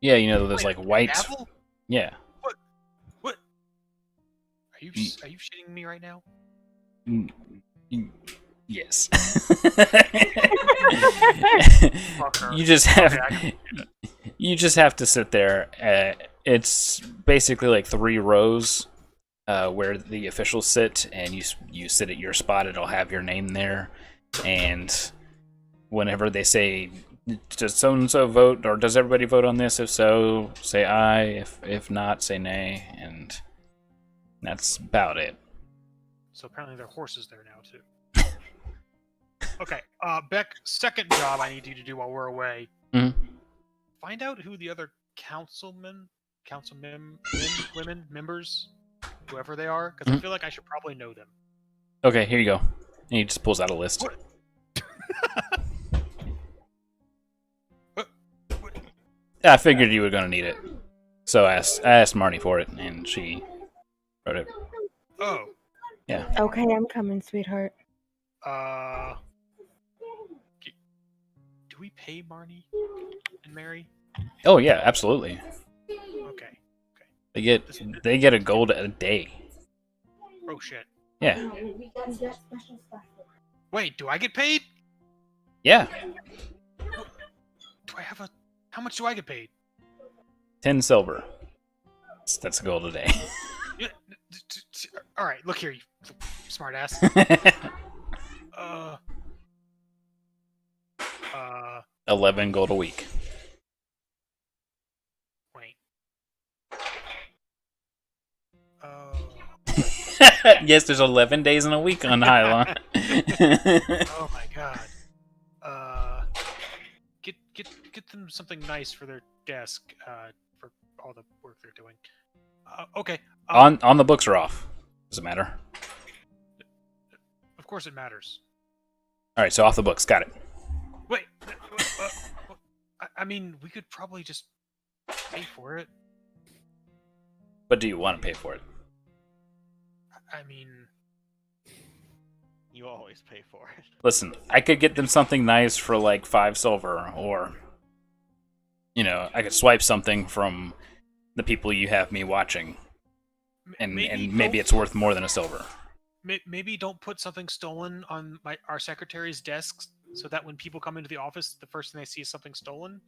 Yeah, those like white. Gavel? Yeah. What? Are you shitting me right now? Yes. Fucker. You just have Okay, you just have to sit there. It's basically like 3 rows where the officials sit, and you sit at your spot. It'll have your name there, and whenever they say, "Does so and so vote?" or "Does everybody vote on this?" If so, say aye. If not, say nay, and that's about it. So apparently there are horses there now too. Okay, Beck, second job I need you to do while we're away. Mhm. Find out who the other women, members, whoever they are, because I Mhm. feel like I should probably know them. Okay, here you go. And he just pulls out a list. What? I figured you were gonna need it, so I asked Marnie for it, and she wrote it. Oh. Yeah. Okay, I'm coming, sweetheart. Do we pay Marnie and Mary? Oh yeah, absolutely. Okay. They get a gold a day. Oh shit. Yeah. Wait, do I get paid? Yeah. Do I have a? How much do I get paid? 10 silver. That's a gold a day. Yeah, all right, look here, you smart ass. 11 gold a week. Wait. Yes, there's 11 days in a week on Hylon. Oh my god. Get them something nice for their desk. For all the work they're doing. Okay. on the books or off? Does it matter? Of course it matters. All right, so off the books. Got it. Wait. I mean, we could probably just pay for it. But do you want to pay for it? I mean, You always pay for it. Listen, I could get them something nice for like 5 silver, or I could swipe something from the people you have me watching, and maybe it's worth more than a silver. Maybe don't put something stolen on our secretary's desks, so that when people come into the office, the first thing they see is something stolen.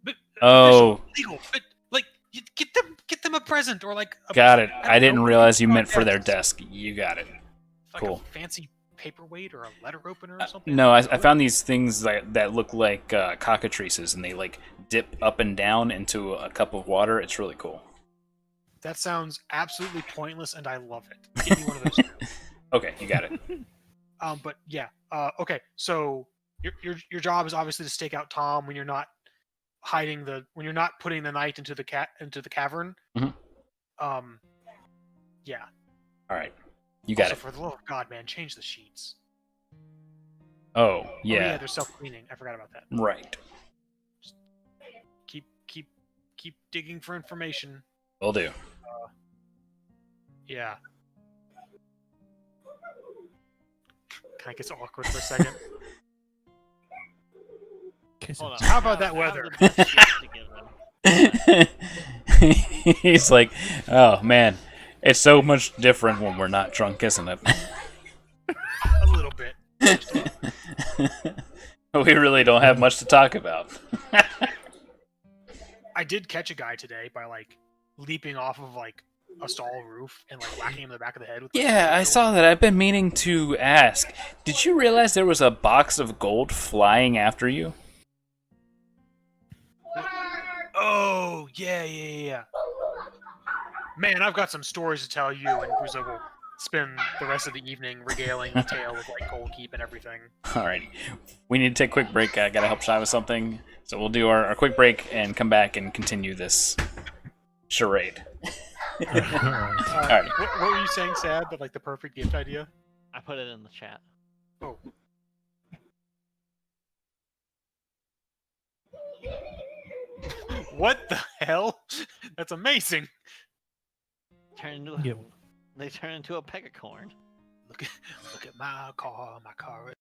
But Oh. legal. But like, get them a present or like. Got it. I didn't know, realize you on meant for their desks. desk. You got it. Like Cool. a fancy paperweight or a letter opener or something. No, I found these things that look like cockatrices, and they like dip up and down into a cup of water. It's really cool. That sounds absolutely pointless, and I love it. Give me one of those. Okay, you got it. But yeah. Okay. So your job is obviously to stake out Tom when you're not when you're not putting the knight into the cavern. Mhm. Yeah. All right, you got Also, it. for the love of God, man, change the sheets. Oh Oh yeah, yeah, they're self-cleaning. I forgot about that. right. Keep digging for information. Will do. Yeah. Kind of gets awkward for a second. Hold on. How about that I have weather? the best gift to give them. He's like, oh man, it's so much different when we're not drunk, isn't it? A little bit. We really don't have much to talk about. I did catch a guy today by like leaping off of like a stall roof and like whacking him in the back of the head with. Yeah, I saw that. I've been meaning to ask. Did you realize there was a box of gold flying after you? Oh yeah. Man, I've got some stories to tell you, and Gruzo will spend the rest of the evening regaling the tale of like Gold Keep and everything. Alrighty. We need to take a quick break. I gotta help Shy with something. So we'll do our quick break and come back and continue this charade. Alrighty. What were you saying, Sad? That like the perfect gift idea? I put it in the chat. Oh. What the hell? That's amazing. Yeah. They turn into a pegacorn. Look at my car. My car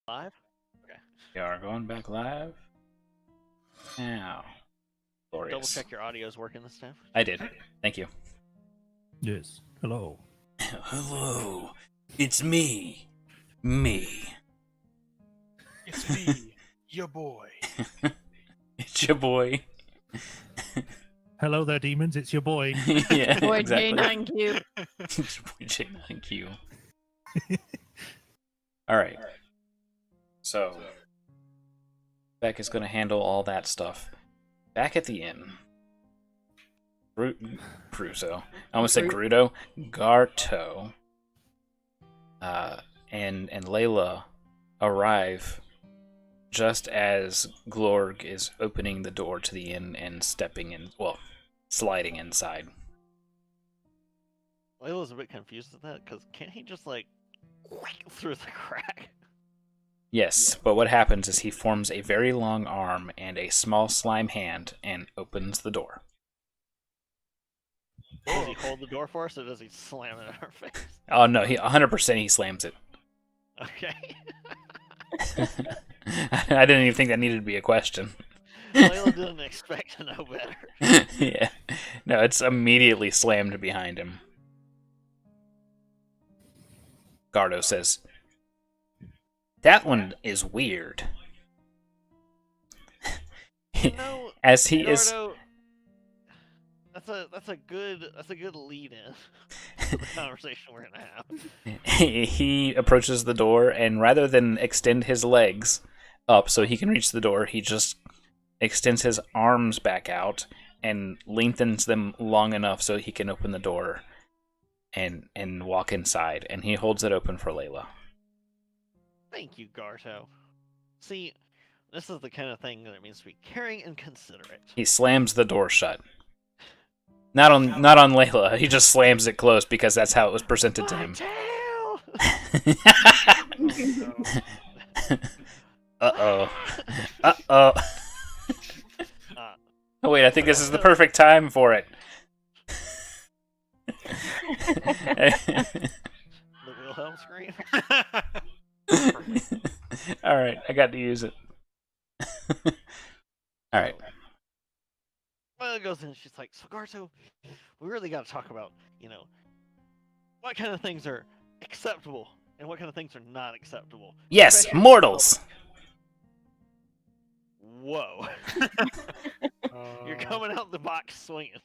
Live? We are going back live now. Double Glorious. check your audio is working this time. I did. Thank you. Yes. Hello. Hello. It's me. Me. It's me, your boy. It's your boy. Hello there, demons. It's your boy. Yeah, Boy exactly. J9Q. It's your boy J9Q. Alright. So, Beck is going to handle all that stuff. Back at the inn. Crusoe. I almost said Grudo. Garto. And Layla arrive just as Glorg is opening the door to the inn and stepping in, well, sliding inside. Layla's a bit confused at that because can't he just like through the crack? Yes, but what happens is he forms a very long arm and a small slime hand and opens the door. Does he hold the door for us or does he slam it in our face? Oh no, he 100% he slams it. Okay. I didn't even think that needed to be a question. Layla didn't expect to know better. Yeah. No, it's immediately slammed behind him. Gardo says, "That one is weird." No, As he is Eduardo, that's a good lead in to the conversation we're gonna have. he approaches the door, and rather than extend his legs up so he can reach the door, he just extends his arms back out and lengthens them long enough so he can open the door and walk inside, and he holds it open for Layla. Thank you, Garto. See, this is the kind of thing that it means to be caring and considerate. He slams the door shut. Not on Layla. He just slams it closed because that's how it was presented to him. Uh-oh. Uh-oh. Oh wait, I think this is the perfect time for it. The Wilhelm scream. Alright, I got to use it. Alright. Well, it goes in, she's like, so Garto, we really got to talk about, what kind of things are acceptable and what kind of things are not acceptable. Yes, Especially- mortals! Whoa. You're coming out the box swinging.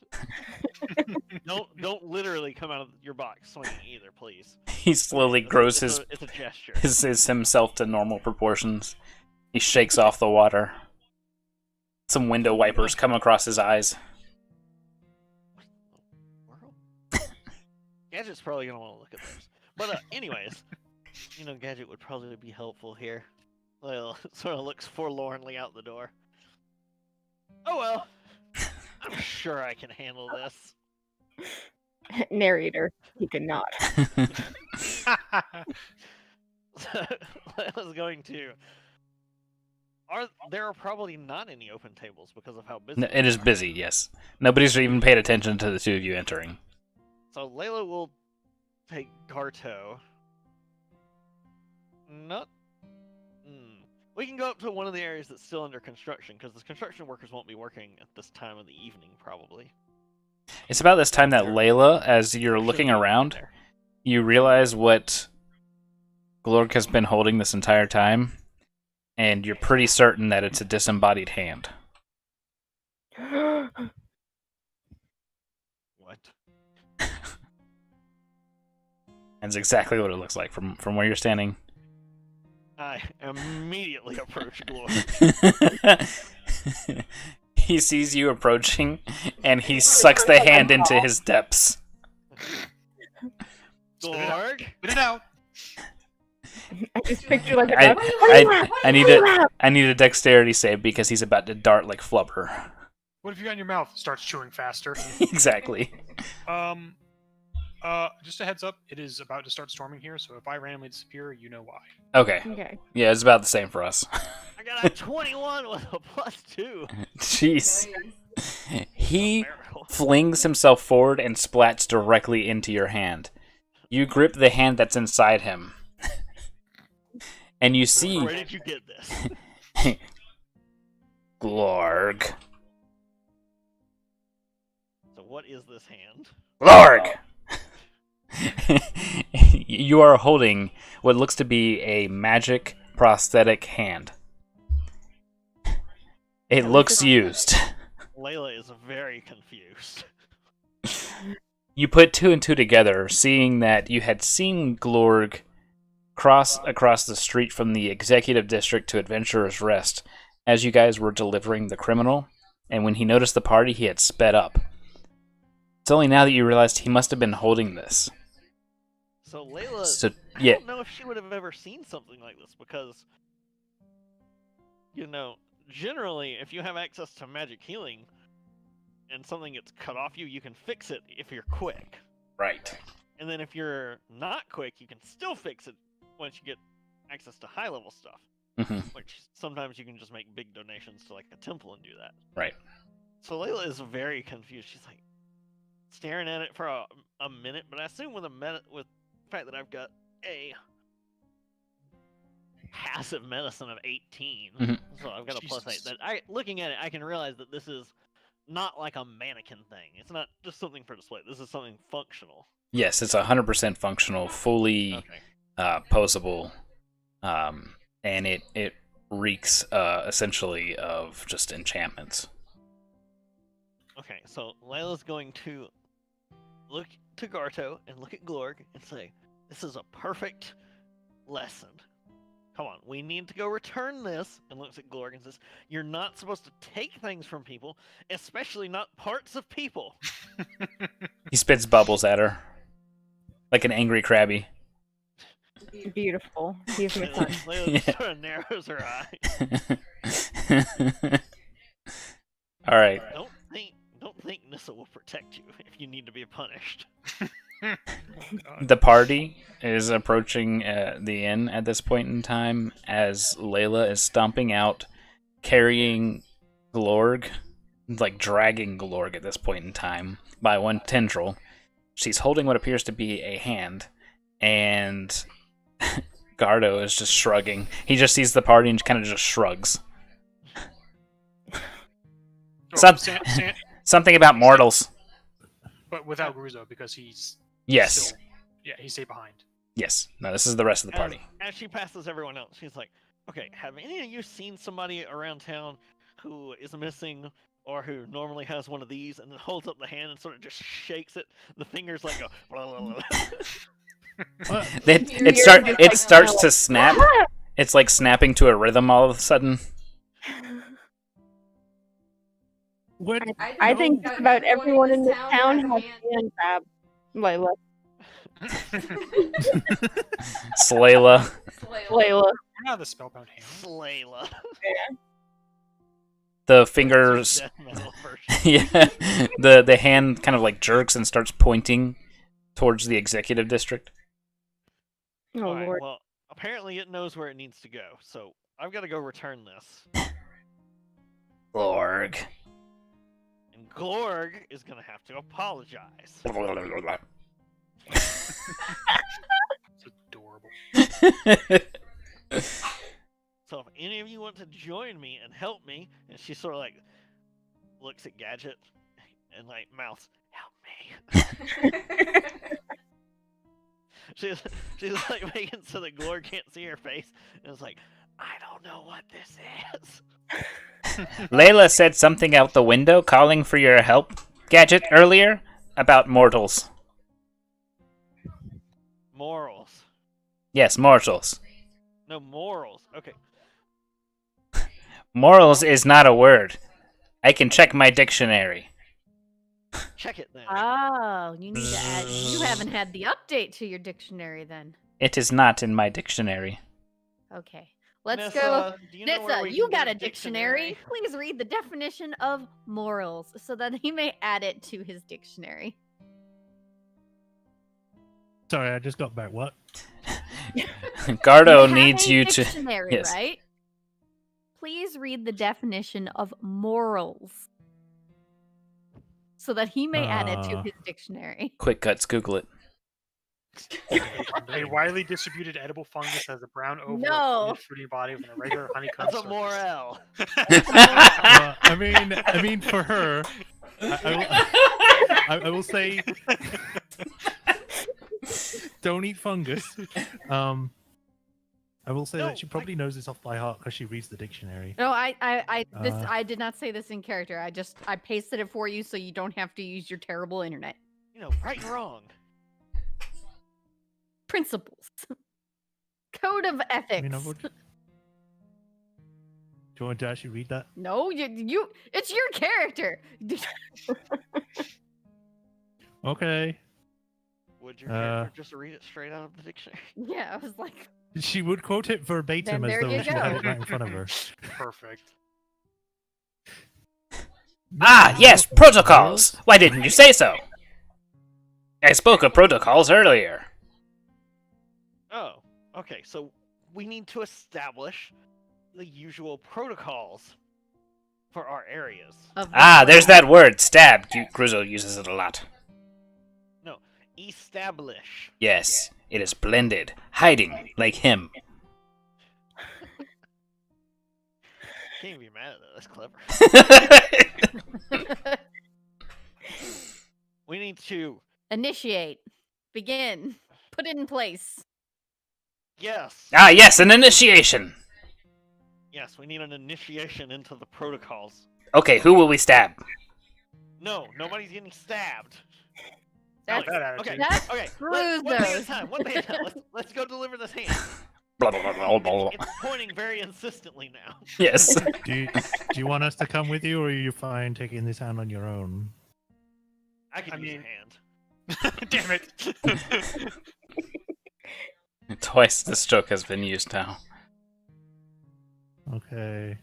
Don't literally come out of your box swinging either, please. He slowly grows it's a gesture. his himself to normal proportions. He shakes off the water. Some window wipers come across his eyes. Gadget's probably gonna want to look at those. But anyways, Gadget would probably be helpful here. Well, sort of looks forlornly out the door. Oh well, I'm sure I can handle this. Narrator, he could not. I was going to. There are probably not any open tables because of how busy No, it is busy, yes. Nobody's even paid attention to the two of you entering. So Layla will take Garto. Not. We can go up to one of the areas that's still under construction because the construction workers won't be working at this time of the evening, probably. It's about this time that Layla, as you're looking around, you realize what Glorg has been holding this entire time, and you're pretty certain that it's a disembodied hand. What? That's exactly what it looks like from where you're standing. I immediately approach Glorg. He sees you approaching, and he sucks the hand into his depths. Glorg? Spit it out. I just picture like a I, duck. I need a dexterity save because he's about to dart like Flubber. What have you got in your mouth? Starts chewing faster. Exactly. Just a heads up, it is about to start storming here, so if I randomly disappear, you know why. Okay. Okay. Yeah, it's about the same for us. I got a 21 with a +2. Jeez. Nice. He Miracle. flings himself forward and splats directly into your hand. You grip the hand that's inside him. and you see Where did you get this? Glorg. So what is this hand? Glorg! You are holding what looks to be a magic prosthetic hand. It looks used. Layla is very confused. You put two and two together, seeing that you had seen Glorg cross across the street from the executive district to Adventurer's Rest as you guys were delivering the criminal, and when he noticed the party, he had sped up. It's only now that you realized he must have been holding this. So Layla, So, I yeah, don't know if she would have ever seen something like this because, generally, if you have access to magic healing and something gets cut off you, you can fix it if you're quick. right. And then if you're not quick, you can still fix it once you get access to high level stuff. Mhm. Which sometimes you can just make big donations to like a temple and do that. Right. So Layla is very confused. She's like staring at it for a minute, but I assume with the fact that I've got a passive medicine of 18, Mhm. so I've got a +8. Jesus. That looking at it, I can realize that this is not like a mannequin thing. It's not just something for display. This is something functional. Yes, it's 100% functional, fully Okay. posable, and it reeks essentially of just enchantments. Okay, so Layla's going to look to Garto and look at Glorg and say, "This is a perfect lesson. Come on, we need to go return this." And looks at Glorg and says, "You're not supposed to take things from people, especially not parts of people." He spits bubbles at her, like an angry Krabby. Beautiful. Beautiful. Layla Yeah. sort of narrows her eye. All right. Don't think Nissa will protect you if you need to be punished. The party is approaching the inn at this point in time as Layla is stomping out, carrying Glorg, like dragging Glorg at this point in time by one tendril. She's holding what appears to be a hand, and Gardo is just shrugging. He just sees the party and kind of just shrugs. Oh, Some- Something about mortals. but without Gruzo because he's Yes. still, he stayed behind. Yes. No, this is the rest of the party. As she passes everyone else, she's like, "Okay, have any of you seen somebody around town who is missing or who normally has one of these?" And then holds up the hand and sort of just shakes it. The fingers like go. Blah, blah, blah. It starts to snap. It's like snapping to a rhythm all of a sudden. When I think just about everyone in this town has hand crab. Layla. Slayla. Layla. We're not the spellbound hand. Slayla. The fingers. Death metal version. Yeah. The hand kind of like jerks and starts pointing towards the executive district. Oh Alright, lord. well, apparently it knows where it needs to go, so I've got to go return this. Glorg. And Glorg is going to have to apologize. It's adorable. So if any of you want to join me and help me, and she sort of like looks at Gadget and like mouths, "Help me." she's like making so that Glorg can't see her face, and it's like, "I don't know what this is." Layla said something out the window calling for your help, Gadget, earlier about mortals. Morals. Yes, mortals. No, morals. Okay. Morals is not a word. I can check my dictionary. Check it then. Oh, you need to add. You haven't had the update to your dictionary then. It is not in my dictionary. Okay, let's Nissa, go. do you know where Nissa, we you can got get a dictionary. Please read the definition of morals so that he may add it to his dictionary. Sorry, I just got back. What? Gardo You have needs a you to. dictionary, Yes. right? Please read the definition of morals so that he may add it to his dictionary. Quick cuts, Google it. A widely distributed edible fungus has a brown oval No. fruity body with an irregular honeycomb That's a surface. Morel. I mean, for her, I will say, don't eat fungus. I will say that she probably knows this off by heart because she reads the dictionary. No, I did not say this in character. I pasted it for you so you don't have to use your terrible internet. You know, right and wrong. Principles. Code of ethics. I mean, do you want to actually read that? No, you it's your character. Okay. Would your character just read it straight out of the dictionary? Yeah, I was like, She would quote it verbatim Then as there though you she had go. it right in front of her. Perfect. Ah, yes, protocols! Why didn't you say so? I spoke of protocols earlier. Oh, okay. So we need to establish the usual protocols for our areas. of Ah, there's that word, stab. Gruzo uses it a lot. Establish. Yes, it is blended, hiding, like him. Can't be mad at that. That's clever. We need to. Initiate. Begin. Put it in place. Yes. Ah, yes, an initiation. Yes, we need an initiation into the protocols. Okay, who will we stab? No, nobody's getting stabbed. That's, that attitude. Okay. that's Okay. Cruzo's. One day at a time. One day at a time. Let's go deliver this hand. Blah, blah, blah, blah, blah. It's pointing very insistently now. Yes. Do you want us to come with you, or are you fine taking this hand on your own? I can I use mean- a hand. Damn it. Twice the stroke has been used now. Okay.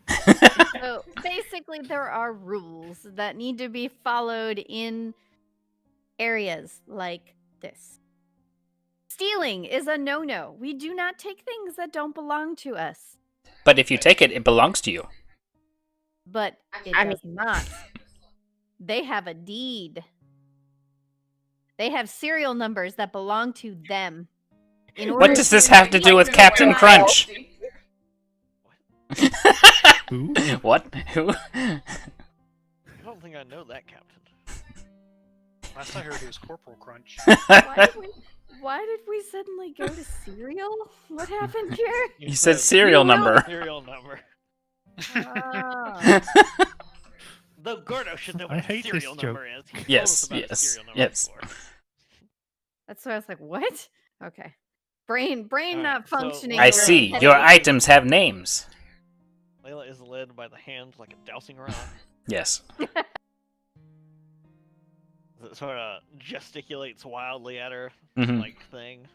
So basically, there are rules that need to be followed in areas like this. Stealing is a no-no. We do not take things that don't belong to us. But if you take it, it belongs to you. But it I does not. They have a deed. They have serial numbers that belong to them. In order What does this have to do with Captain Crunch? Who? What? Who? I don't think I know that, Captain. Last I heard it was Corporal Crunch. why did we suddenly go to cereal? What happened here? You said serial number. Serial number. Ah. Though Gordo should know I what a hate serial this number is. He told Yes, us about a yes, serial number yes. before. That's why I was like, what? Okay. Brain Alright, not so functioning. I Layla- see. Head Your is- items have names. Layla is led by the hand like a dowsing rod. Yes. It sort of gesticulates wildly at her, Mhm. like thing.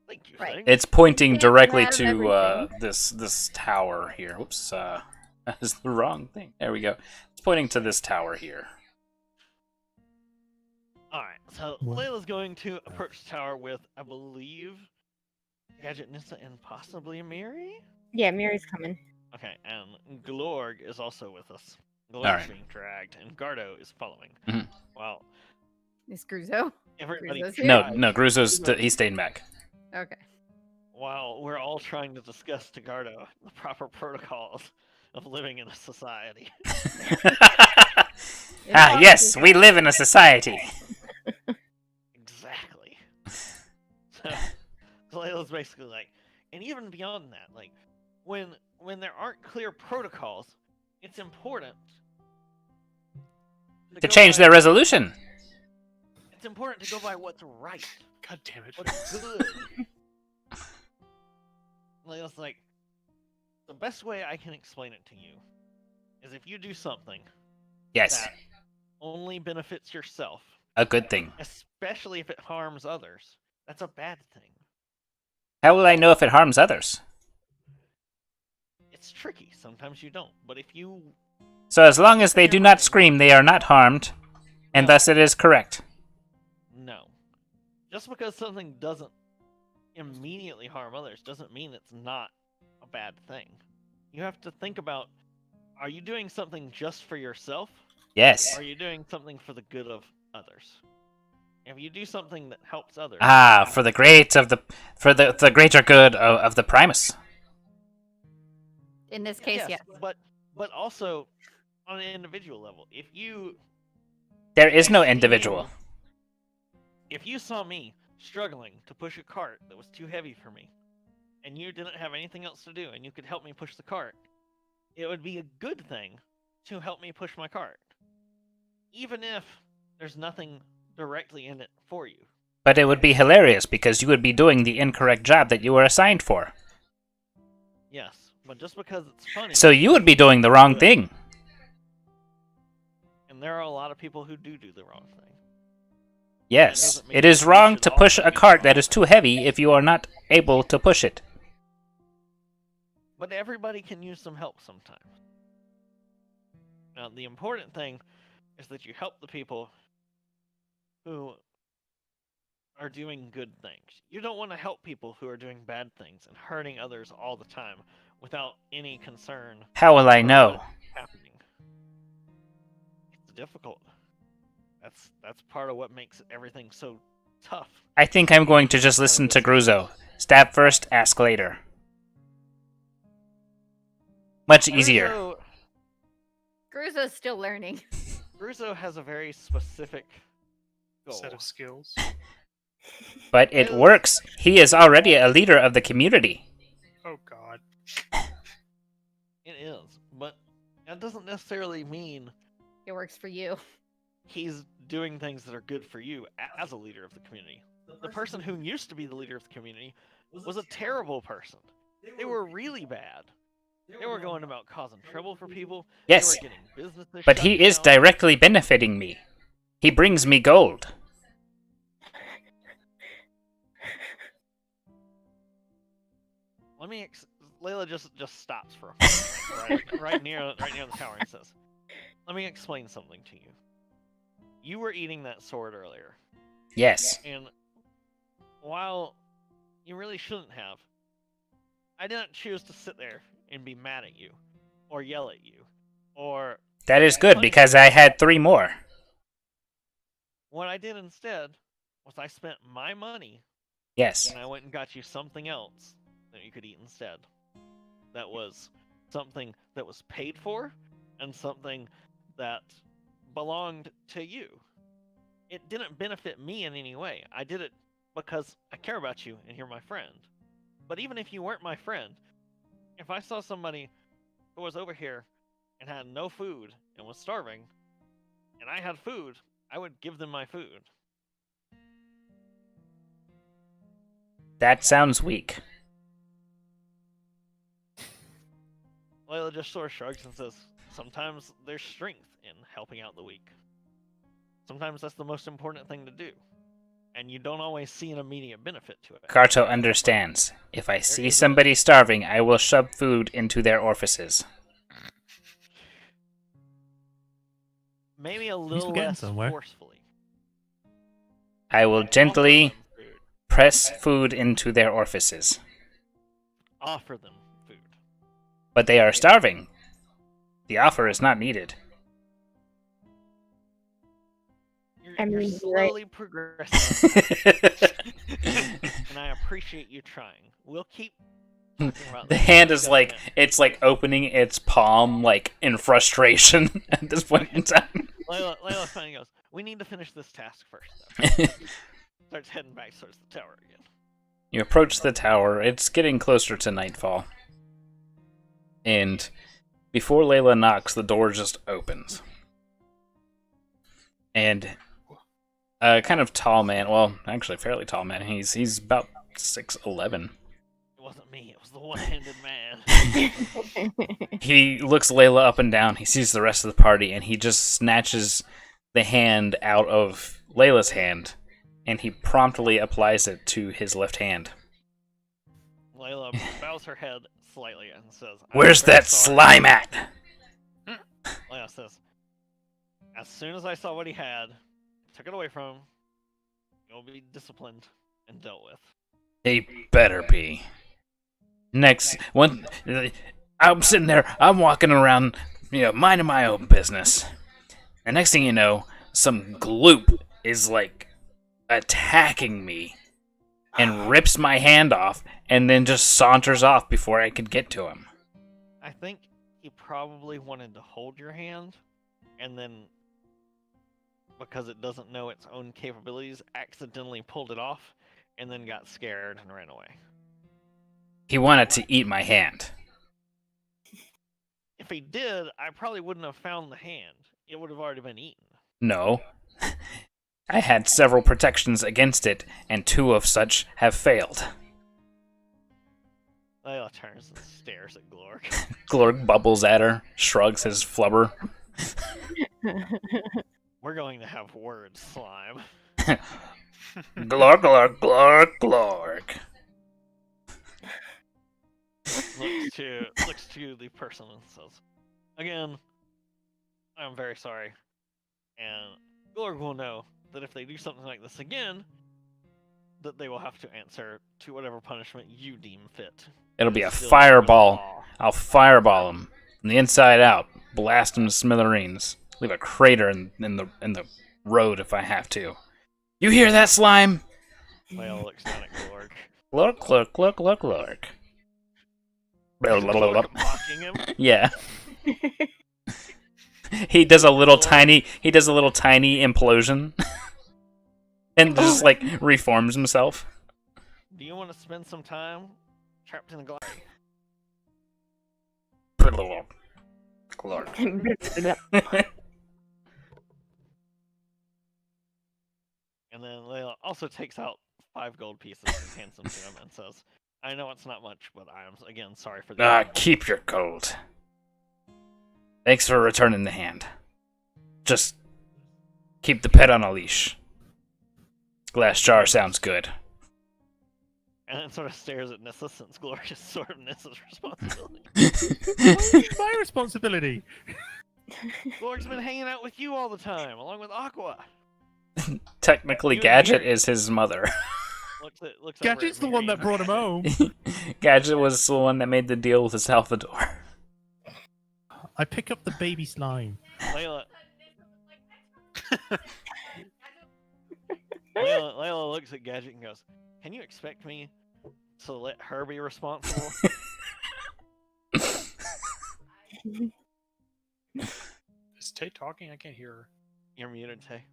Thank you, Right. thing. It's pointing Can't directly grab to everything. this tower here. Whoops, that is the wrong thing. There we go. It's pointing to this tower here. Alright, so What? Layla's going to approach the tower with, I believe, Gadget Nissa and possibly Miri? Yeah, Mary's coming. Okay, and Glorg is also with us. Glorg's Alright. being dragged, and Gardo is following. Mhm. Well, Is Gruzo? everybody. Gruzo's here? No, Gruzo's he's staying back. Okay. While we're all trying to discuss to Gardo the proper protocols of living in a society. Ah, yes, we live in a society. Exactly. So Layla's basically like, and even beyond that, like, when there aren't clear protocols, it's important To go change by- their resolution. It's important to go by what's right, God damn it. what's good. Layla's like, the best way I can explain it to you is if you do something Yes, that only benefits yourself, a good thing. especially if it harms others, that's a bad thing. How will I know if it harms others? It's tricky. Sometimes you don't. But if you So as long as they do not scream, they are not harmed, and thus it is correct. no, just because something doesn't immediately harm others doesn't mean it's not a bad thing. You have to think about: are you doing something just for yourself? Yes. Or are you doing something for the good of others? if you do something that helps others. For the the greater good of the Primus. In this case, yes. But also on an individual level, if you There is no individual. If you saw me struggling to push a cart that was too heavy for me, and you didn't have anything else to do, and you could help me push the cart, it would be a good thing to help me push my cart, even if there's nothing directly in it for you. But it would be hilarious because you would be doing the incorrect job that you were assigned for. Yes, but just because it's funny. So you would be doing the wrong thing. And there are a lot of people who do the wrong thing. Yes, it is wrong to push a cart that is too heavy if you are not able to push it. But everybody can use some help sometimes. Now, the important thing is that you help the people who are doing good things. You don't want to help people who are doing bad things and hurting others all the time without any concern. How will I know? what's happening. It's difficult. That's part of what makes everything so tough. I think I'm going to just listen to Gruzo. Stab first, ask later. Much easier. Gruzo's still learning. Gruzo has a very specific goal. Set of skills. But it works. He is already a leader of the community. Oh God. It is, but that doesn't necessarily mean It works for you. he's doing things that are good for you as a leader of the community. The person who used to be the leader of the community was a terrible person. They were really bad. They were going about causing trouble for people. Yes, They were getting businesses but shut he is down. directly benefiting me. He brings me gold. Let me. Layla just stops for a moment, right near the tower, and says, "Let me explain something to you. You were eating that sword earlier, Yes. and while you really shouldn't have, I didn't choose to sit there and be mad at you, or yell at you, or That is good because I had 3 more. what I did instead was I spent my money Yes. and I went and got you something else that you could eat instead. That was something that was paid for and something that belonged to you. It didn't benefit me in any way. I did it because I care about you and you're my friend. But even if you weren't my friend, if I saw somebody who was over here and had no food and was starving, and I had food, I would give them my food. That sounds weak. Layla just sort of shrugs and says, sometimes there's strength in helping out the weak. Sometimes that's the most important thing to do. And you don't always see an immediate benefit to it. Karto understands. If I see somebody starving, I will shove food into their orifices. Maybe a little getting less somewhere. forcefully. I will gently Offer them food. press food into their orifices. Offer them food. But they are starving. The offer is not needed. You're You're right. slowly progressing. And I appreciate you trying. We'll keep talking about The this. hand We've is got a like, minute. it's like opening its palm, like, in frustration at this point in time. Layla finally goes, we need to finish this task first, though. Starts heading back towards the tower again. You approach the tower. It's getting closer to nightfall. And before Layla knocks, the door just opens. And a kind of tall man, well, actually fairly tall man, he's about 6'11". It wasn't me, it was the one-handed man. He looks Layla up and down, he sees the rest of the party, and he just snatches the hand out of Layla's hand, and he promptly applies it to his left hand. Layla bows her head slightly and says, Where's very that sorry." slime at? Layla says, as soon as I saw what he had, took it away from him, he'll be disciplined and dealt with. He better be. Next, I'm sitting there, I'm walking around, minding my own business. And next thing you know, some gloop is like attacking me and rips my hand off and then just saunters off before I could get to him. I think he probably wanted to hold your hand, and then, because it doesn't know its own capabilities, accidentally pulled it off, and then got scared and ran away. He wanted to eat my hand. If he did, I probably wouldn't have found the hand. It would have already been eaten. No. I had several protections against it, and 2 of such have failed. Layla turns and stares at Glorg. Glorg bubbles at her, shrugs his flubber. We're going to have words, slime. Glorg, glorg, glorg, glorg. Looks to the person and says, "Again, I'm very sorry. And Glorg will know that if they do something like this again, that they will have to answer to whatever punishment you deem fit. It'll be a Still fireball. law. I'll fireball him from the inside out, blast him to smithereens, leave a crater in the road if I have to. You hear that, slime? Layla looks down at Glorg. Glorg, glorg, glorg, glorg, glorg. Glorg mocking him. Yeah. He does a little tiny implosion. And just like reforms himself. Do you want to spend some time trapped in a glass? Glorg. And then Layla also takes out 5 gold pieces and hands them to him and says, "I know it's not much, but I am again sorry for that." Keep your gold. Thanks for returning the hand. Just keep the pet on a leash. Glass jar sounds good. And then sort of stares at Nissa, since Glorg is sort of Nissa's responsibility. It's my responsibility. Glorg's been hanging out with you all the time, along with Aqua. Technically, You Gadget hear- is his mother. Looks over at Gadget's the one that Miriam. brought him home. Gadget was the one that made the deal with Salvador. I pick up the baby slime. Layla looks at Gadget and goes, "Can you expect me to let her be responsible?" Is Tay talking? I can't hear her. You're muted, Tay.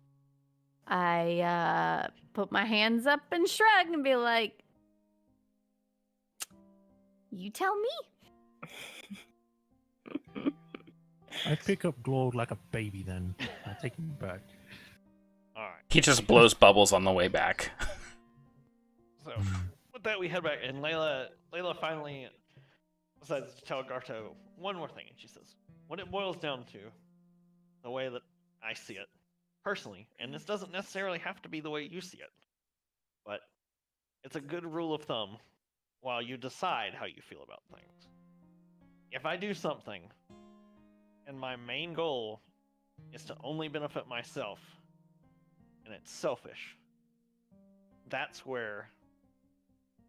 I put my hands up and shrug and be like, "You tell me." I pick up Glorg like a baby then. I take him back. Alright. He just blows bubbles on the way back. So with that we head back, and Layla finally decides to tell Garto one more thing, and she says, "What it boils down to, the way that I see it, personally, and this doesn't necessarily have to be the way you see it, but it's a good rule of thumb while you decide how you feel about things. If I do something, and my main goal is to only benefit myself, and it's selfish, that's where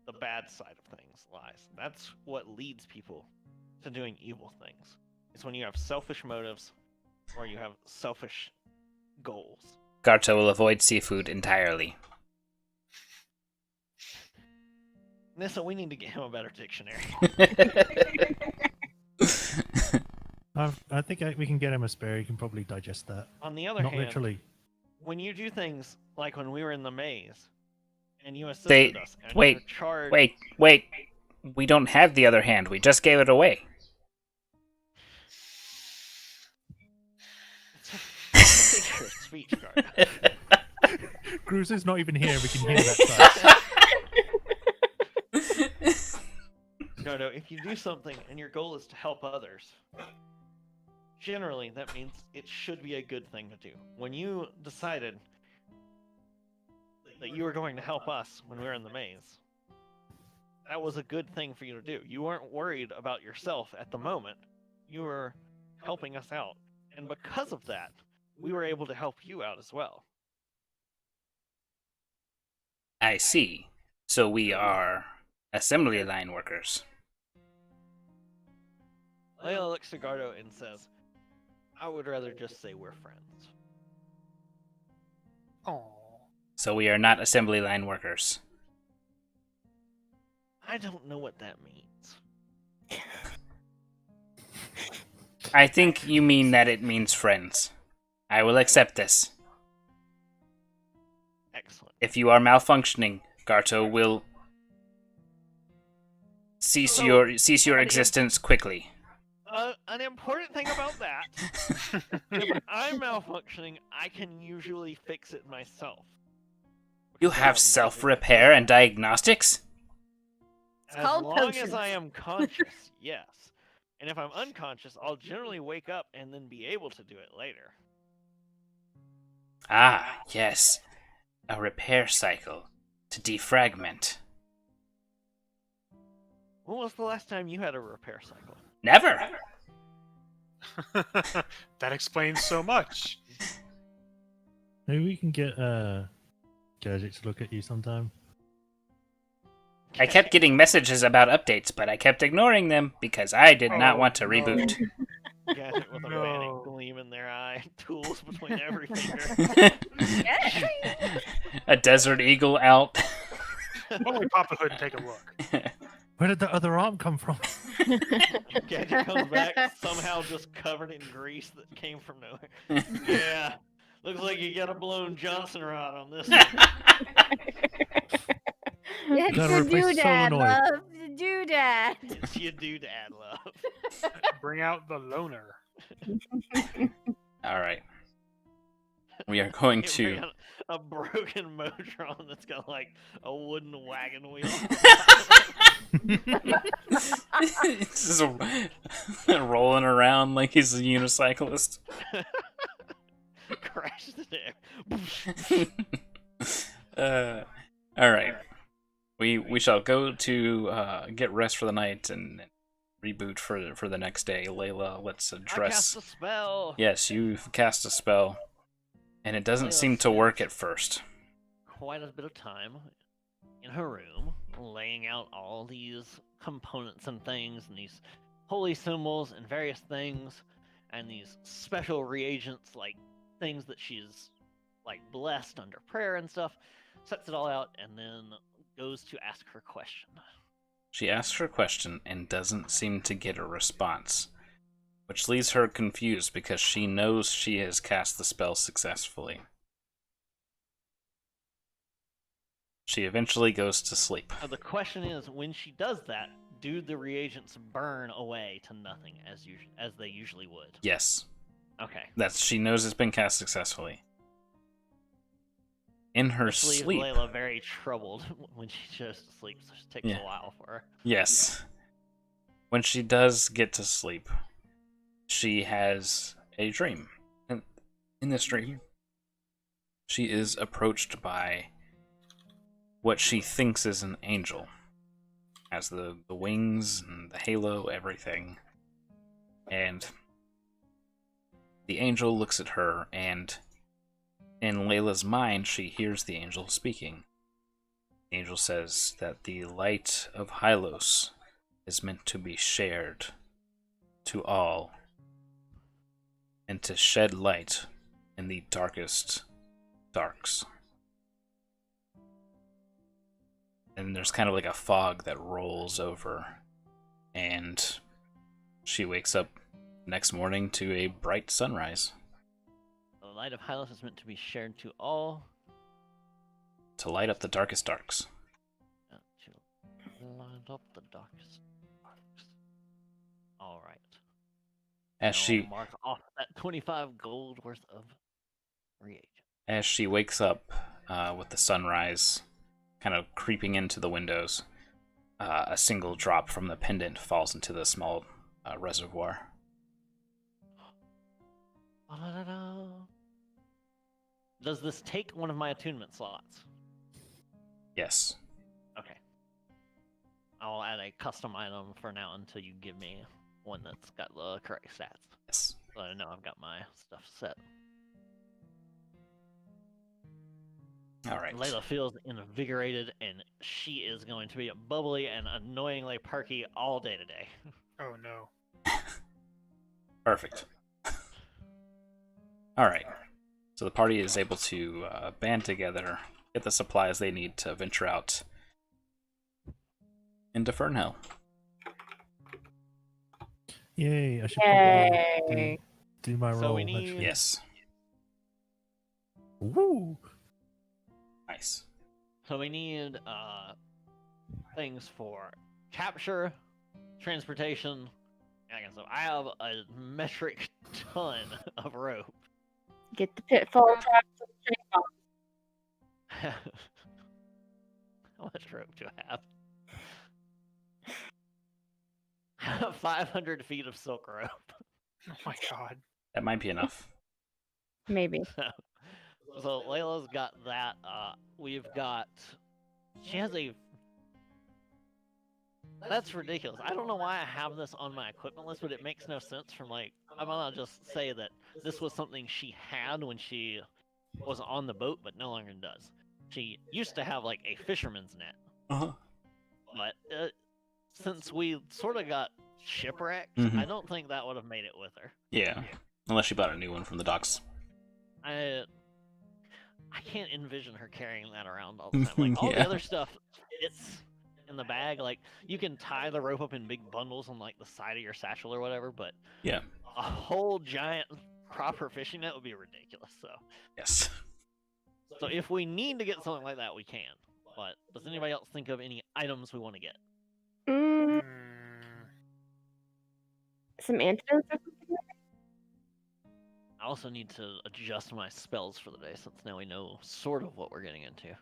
the bad side of things lies. That's what leads people to doing evil things. It's when you have selfish motives or you have selfish goals." Garto will avoid seafood entirely. Nissa, we need to get him a better dictionary. I think we can get him a spare. He can probably digest that. On the other Not hand, literally. when you do things like when we were in the maze and you assisted us and wait, you're charged... Wait. We don't have the other hand. We just gave it away. Take your speech, Garto. Cruiser's not even here. We can hear that side. No, if you do something and your goal is to help others, generally that means it should be a good thing to do. When you decided that you were going to help us when we were in the maze, that was a good thing for you to do. You weren't worried about yourself at the moment. You were helping us out. And because of that, we were able to help you out as well. I see. So we are assembly line workers. Layla looks to Gardo and says, "I would rather just say we're friends." Oh. So we are not assembly line workers. I don't know what that means. I think you mean that it means friends. I will accept this. Excellent. If you are malfunctioning, Garto will cease your existence quickly. An important thing about that, if I'm malfunctioning, I can usually fix it myself. You Because I have no self-repair and diagnostics? It's As called long potions. as I am conscious, yes. And if I'm unconscious, I'll generally wake up and then be able to do it later. Ah, yes. A repair cycle to defragment. When was the last time you had a repair cycle? Never! That explains so much. Maybe we can get Gadget to look at you sometime. I kept getting messages about updates, but I kept ignoring them because I did not want to reboot. Gadget with a No. manic gleam in their eye, tools between every finger. A desert eagle out. Why don't we pop the hood and take a look? Where did the other arm come from? Gadget comes back somehow just covered in grease that came from nowhere. Yeah, looks like you got a blown Johnson rod on this one. It's Gotta the replace doodad, solenoid. love. The doodad. It's your doodad, love. Bring out the loner. Alright. We are going You to... bring out a broken Motron that's got like a wooden wagon wheel. This is rolling around like he's a unicyclist. Crashes in there. Alright. We shall go to get rest for the night and reboot for the next day. Layla, let's I address... cast a spell. Yes, you've cast a spell, and it doesn't Layla seem to spent work at first. Quite a bit of time in her room, laying out all these components and things, and these holy symbols and various things, and these special reagents, like things that she's like blessed under prayer and stuff. Sets it all out, and then goes to ask her question. She asks her question and doesn't seem to get a response, which leaves her confused because she knows she has cast the spell successfully. She eventually goes to sleep. So the question is, when she does that, do the reagents burn away to nothing as they usually would? Yes, Okay. she knows it's been cast successfully. In her Which leaves sleep, Layla very troubled when she goes to sleep, so it takes Yeah. a while for her. yes, when she does get to sleep, she has a dream. And in this dream, she is approached by what she thinks is an angel. Has the wings and the halo, everything. And the angel looks at her, and in Layla's mind, she hears the angel speaking. The angel says that the light of Hylos is meant to be shared to all, and to shed light in the darkest darks. And there's kind of like a fog that rolls over, and she wakes up next morning to a bright sunrise. The light of Hylos is meant to be shared to all. To light up the darkest darks. To light up the darkest darks. All right. As Now she mark off that 25 gold worth of reagent. As she wakes up with the sunrise kind of creeping into the windows, a single drop from the pendant falls into the small reservoir. Ba-da-da-da. Does this take one of my attunement slots? Yes. Okay. I'll add a custom item for now until you give me one that's got the correct stats. Yes. So I know I've got my stuff set. All right. Layla feels invigorated, and she is going to be bubbly and annoyingly perky all day today. Oh no. Perfect. All right. So the party is able to band together get the supplies they need to venture out into Fernhill. Yay! I should probably Yay. do my So roll. we need- actually. Yes. Woo! Nice. So we need things for capture, transportation. And so I have a metric ton of rope. Get the pitfall traps and chainsaw. How much rope do I have? 500 feet of silk rope. Oh my god. That might be enough. Maybe. So Layla's got that. We've got. She has a. That's ridiculous. I don't know why I have this on my equipment list, but it makes no sense. From like, I'm gonna just say that this was something she had when she was on the boat, but no longer does. She used to have like a fisherman's net, Uh-huh. but since we sort of got shipwrecked, Mhm. I don't think that would have made it with her. Yeah. Unless she bought a new one from the docks. I can't envision her carrying that around all the time. Like all Yeah. the other stuff, it's in the bag. Like you can tie the rope up in big bundles on like the side of your satchel or whatever, but Yeah. a whole giant proper fishing net would be ridiculous. Yes. So if we need to get something like that, we can. But does anybody else think of any items we want to get? Mm, Hmm. some antidotes or something? I also need to adjust my spells for the day since now we know sort of what we're getting into.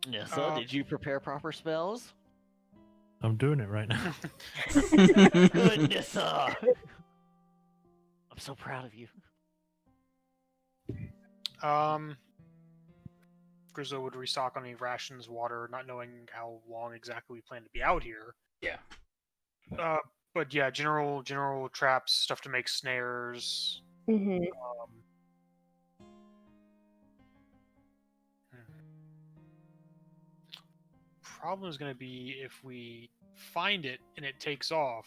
Nissa, did you prepare proper spells? I'm doing it right now. Good, Nissa! I'm so proud of you. Grizzle would restock on any rations, water, not knowing how long exactly we plan to be out here. Yeah. But yeah, general traps, stuff to make snares. Mm-hmm. Problem is going to be if we find it and it takes off,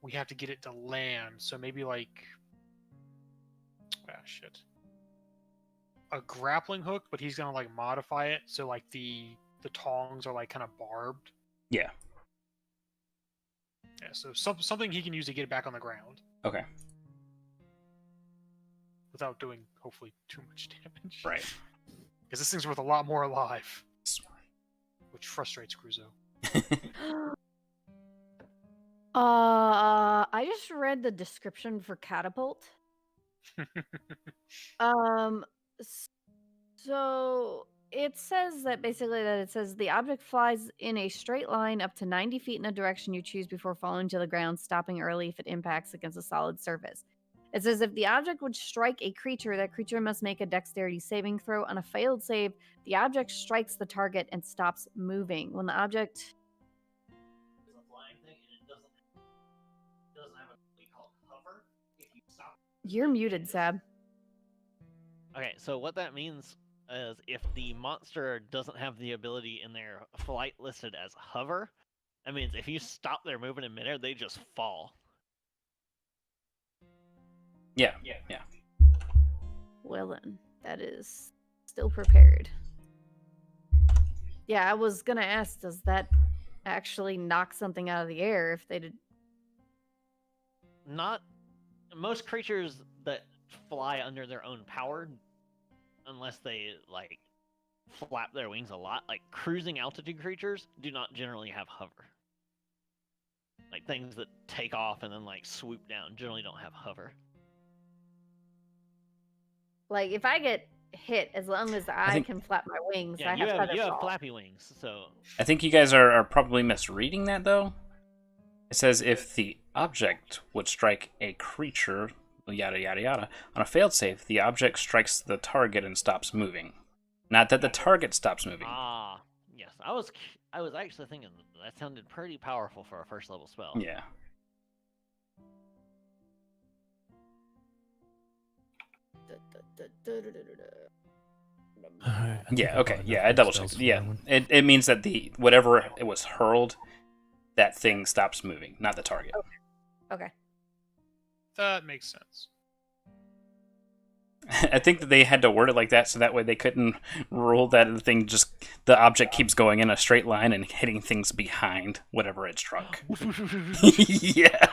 we have to get it to land. So maybe like, shit, a grappling hook, but he's gonna like modify it so like the tongs are like kind of barbed. Yeah. Yeah, so something he can use to get it back on the ground Okay. without doing hopefully too much damage. Right. Because this thing's worth a lot more alive, Smart. which frustrates Crusoe. I just read the description for catapult. So it says that basically that it says the object flies in a straight line up to 90 feet in a direction you choose before falling to the ground, stopping early if it impacts against a solid surface. It says if the object would strike a creature, that creature must make a dexterity saving throw. On a failed save, the object strikes the target and stops moving. When the object... It's a flying thing, and it doesn't have a thing called hover. If you stop. You're muted, Sab. Okay, so what that means is if the monster doesn't have the ability in their flight listed as hover, that means if you stop their movement in midair, they just fall. Yeah. Well then, that is still prepared. Yeah, I was gonna ask, does that actually knock something out of the air if they did? Not most creatures that fly under their own power, unless they like flap their wings a lot. Like cruising altitude creatures do not generally have hover. Like things that take off and then like swoop down generally don't have hover. Like, if I get hit, as long as I think- can flap my wings, Yeah, I you have have feather fall. flappy wings, so I think you guys are probably misreading that, though. It says if the object would strike a creature, yada yada yada, on a failed save, the object strikes the target and stops moving. Not that the target stops moving. yes, I was actually thinking that sounded pretty powerful for a first level spell. Yeah. Alright, I think Yeah, I've okay. got Yeah, enough I double spells checked. for Yeah. that one. It means that the whatever it was hurled, that thing stops moving, not the target. Okay. That makes sense. I think that they had to word it like that so that way they couldn't rule that the object keeps going in a straight line and hitting things behind whatever it struck. Yeah.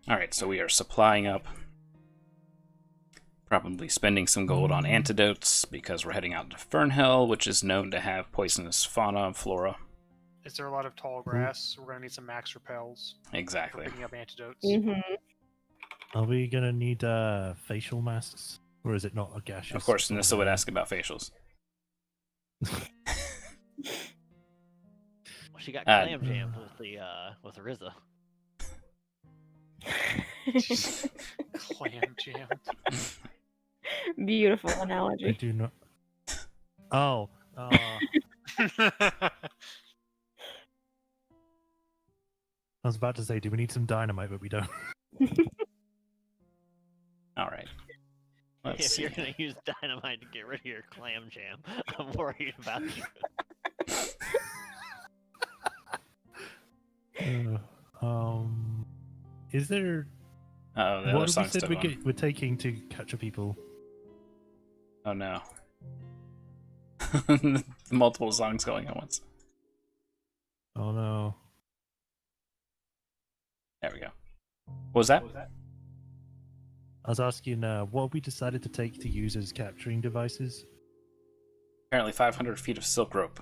Alright, so we are supplying up. Probably spending some gold on antidotes because we're heading out to Fernhill, which is known to have poisonous fauna and flora. Is there a lot of tall grass? We're gonna need some max repels for Exactly. picking up antidotes. Are we gonna need facial masks, or is it not a gaseous? Of course, Nissa would ask about facials. Well, she got clam jammed with Rizza. Clam jammed. Beautiful I analogy. do not. Oh. I was about to say, do we need some dynamite, but we don't. Alright. Let's If see. you're gonna use dynamite to get rid of your clam jam, I'm worried about you. Is there? Oh, the other What have we song's said still on. we're taking to capture people? Oh no. Multiple songs going at once. Oh no. There we go. What was that? I was asking, what have we decided to take to use as capturing devices? Apparently 500 feet of silk rope.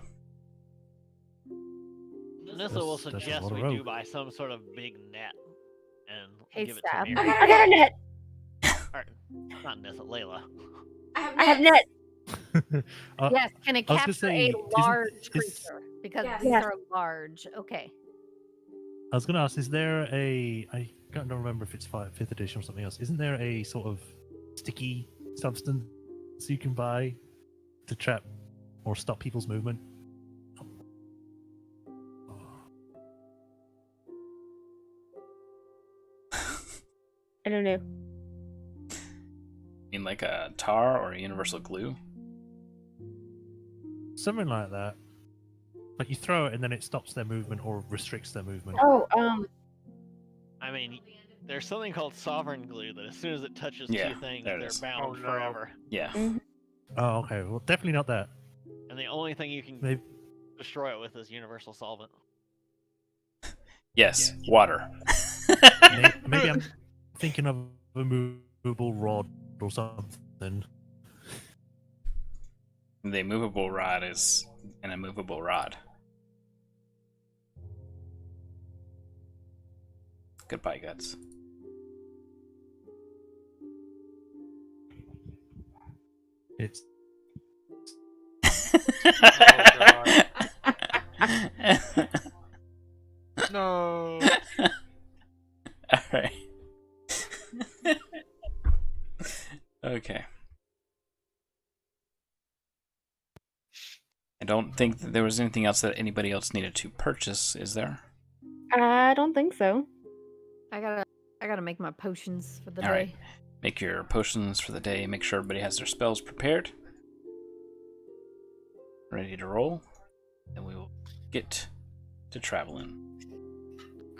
Nissa will That's a suggest lot of we do rope. buy some sort of big net and Hey, give it Stab. to Mary. I got a net. Or, not Nissa, Layla. I have net. Yes, can it I was gonna capture say, a large is- creature? Because Yes. these Yes. are large. Okay. I was going to ask, is there I can't remember if it's 5th edition or something else. Isn't there a sort of sticky substance you can buy to trap or stop people's movement? I don't know. In like a tar or a universal glue? Something like that. Like you throw it and then it stops their movement or restricts their movement. Oh, I mean, there's something called sovereign glue that as soon as it touches Yeah, two things, there it they're is. bound Oh, no. forever. Yeah. Oh, okay. Well, definitely not that. And the only thing you can Maybe, destroy it with is universal solvent. Yes, water. maybe I'm thinking of a movable rod or something. The movable rod is an immovable rod. Goodbye, Guts. It's No. Alright. Okay. I don't think that there was anything else that anybody else needed to purchase, is there? I don't think so. I gotta make my potions for the All day. right. Make your potions for the day. Make sure everybody has their spells prepared. Ready to roll. And we will get to traveling.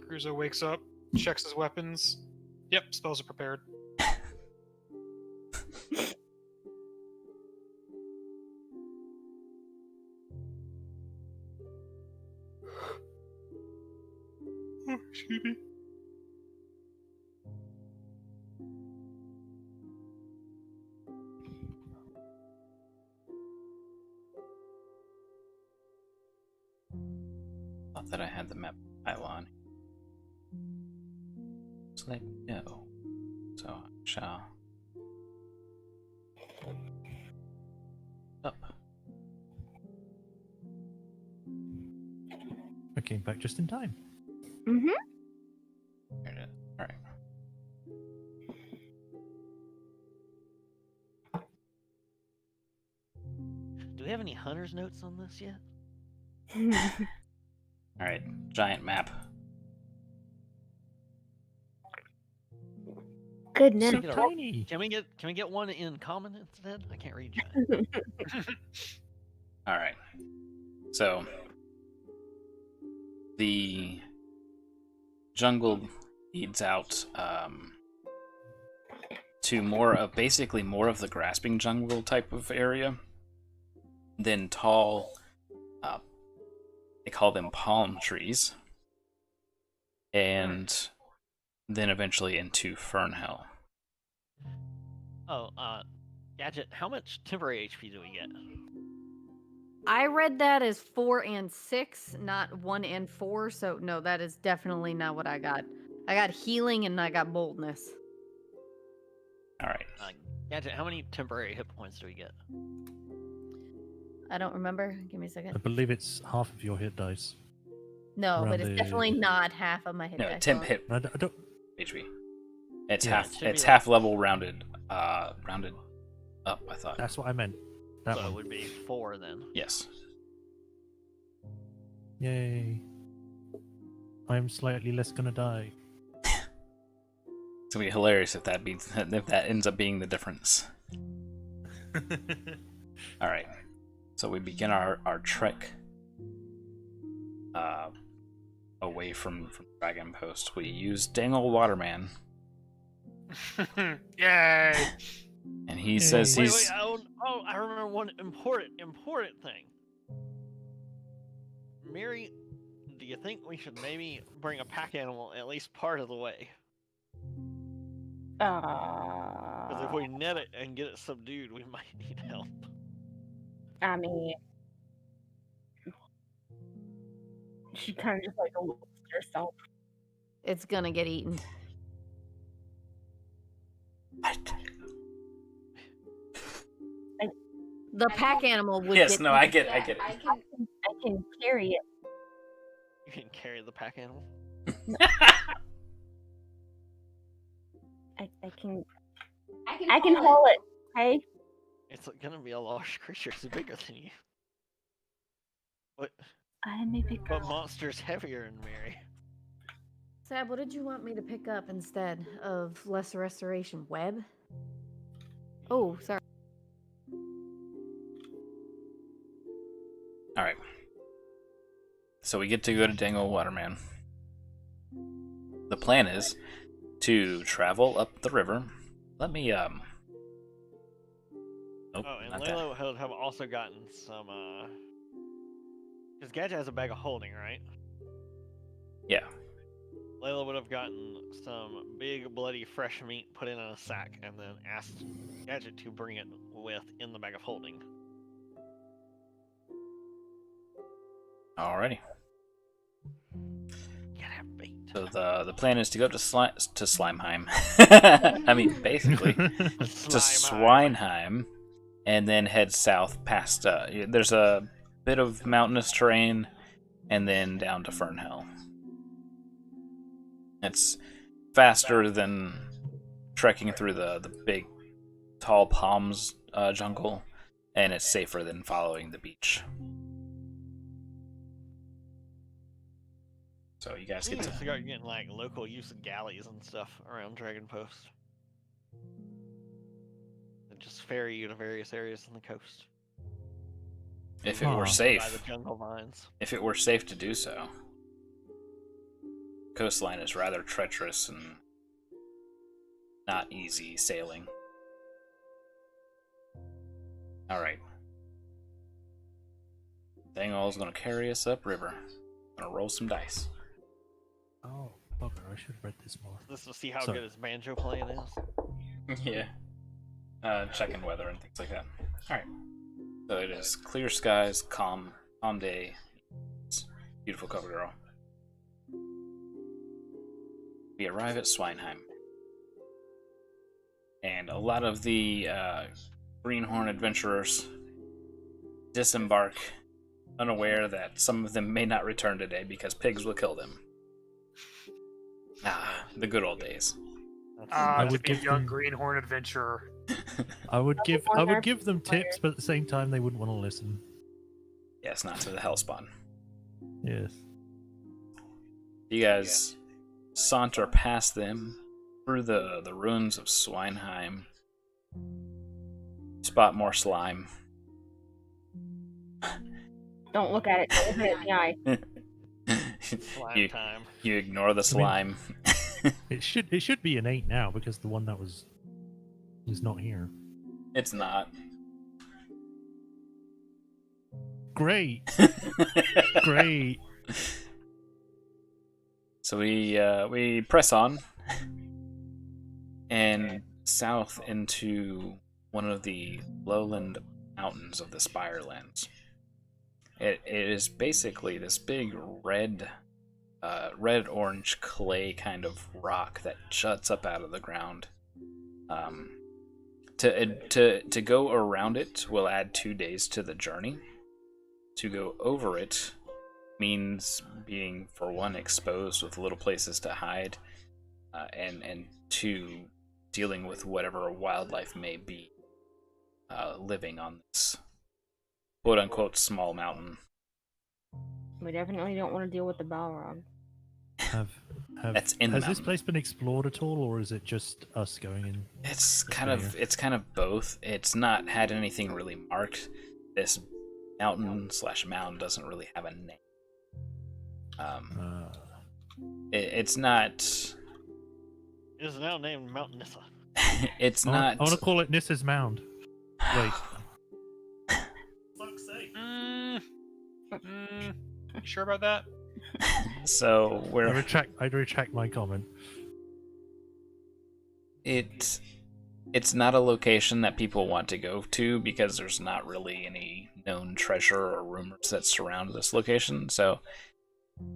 Cruzo wakes up, checks his weapons. Yep, spells are prepared. Oh, excuse me. Thought that I had the map file on. Select no. So I shall up. I came back just in time. Mm-hmm. There it is. Alright. Do we have any hunter's notes on this yet? Alright. Giant map. Goodness. So Get a- tiny. Can we get one in common instead? I can't read giant. Alright. So the jungle leads out to more of the grasping jungle type of area. Then tall, they call them palm trees, and then eventually into Fernhell. Oh, Gadget, how much temporary HP do we get? I read that as 4 and 6, not 1 and 4. So no, that is definitely not what I got. I got healing and I got boldness. All right. Gadget, how many temporary hit points do we get? I don't remember. Give me a I second. believe it's half of your hit dice. No, but around it's the- definitely not half of my hit No, dice. temp hit I don't. HP. It's Yeah, half. it should be It's like- half level rounded. Rounded up. I thought. That's what I meant. That So it one. would be 4 then. Yes. Yay! I'm slightly less gonna die. It's gonna be hilarious if that ends up being the difference. All right. So we begin our trek away from Dragon Post. We use Dangle Waterman, Yay! and he says Wait, he's. I remember one important thing. Mary, do you think we should maybe bring a pack animal at least part of the way? Because if we net it and get it subdued, we might need help. I mean, she kind of just like looks at herself. It's gonna get eaten. The pack animal would Yes, get no, I eaten. get it. I can carry it. You can carry the pack animal. I can haul it. Okay. It's gonna be a large creature. It's bigger than you. What? I may pick What up. monster's heavier than Mary? Sab, what did you want me to pick up instead of lesser restoration? Web? Oh, sorry. All right. So we get to go to Dangle Waterman. The plan is to travel up the river. Let me Nope, Oh, and not that. Layla would have also gotten some. Because Gadget has a bag of holding, right? Yeah. Layla would have gotten some big, bloody, fresh meat put in a sack, and then asked Gadget to bring it with in the bag of holding. Alrighty. You gotta have bait. So the plan is to go to Slimeheim. I mean, basically to Swineheim, and then head south past. There's a bit of mountainous terrain, and then down to Fernhell. It's faster than trekking through the big, tall palms jungle, and it's safer than following the beach. So you guys You get need to. to start getting like local use of galleys and stuff around Dragon Post. That just ferry you to various areas on the coast. If it Huh. were By the safe, jungle vines. if it were safe to do so. Coastline is rather treacherous and not easy sailing. Alright. Dangle's gonna carry us upriver. Gonna roll some dice. Oh, bugger! I should have read this more. This to see how Sorry. good his banjo playing is. Yeah. Checking weather and things like that. Alright. So it is clear skies, calm day. It's beautiful cover girl. We arrive at Swineheim. And a lot of the Greenhorn adventurers disembark, unaware that some of them may not return today because pigs will kill them. Ah, the good old days. I To would be a give young them- greenhorn adventurer. I would Wonder- give them tips, but at the same time, they wouldn't want to listen. Yes, not to the Hellspawn. Yes. You guys saunter past them through the ruins of Swineheim. Spot more slime. Don't look at it. Don't look at it in the eye. Slime you, time. you ignore the slime. It should be an 8 now because the one that was is not here. It's not. Great, great. So we press on and south into one of the lowland mountains of the Spirelands. It is basically this big red orange clay kind of rock that juts up out of the ground. To go around it will add 2 days to the journey. To go over it means being, for one, exposed with little places to hide, and two, dealing with whatever wildlife may be living on this quote-unquote small mountain. We definitely don't want to deal with the Balrog. That's in the Has this mountain. place been explored at all, or is it just us going in? It's Just kind there. of both. It's not had anything really marked. This mountain / mound doesn't really have a name. It's not. It is now named Mount Nissa. It's I not. want to call it Nissa's Mound. Wait. Fuck's sake. You sure about that? So I we're retract my comment. it's not a location that people want to go to because there's not really any known treasure or rumors that surround this location. So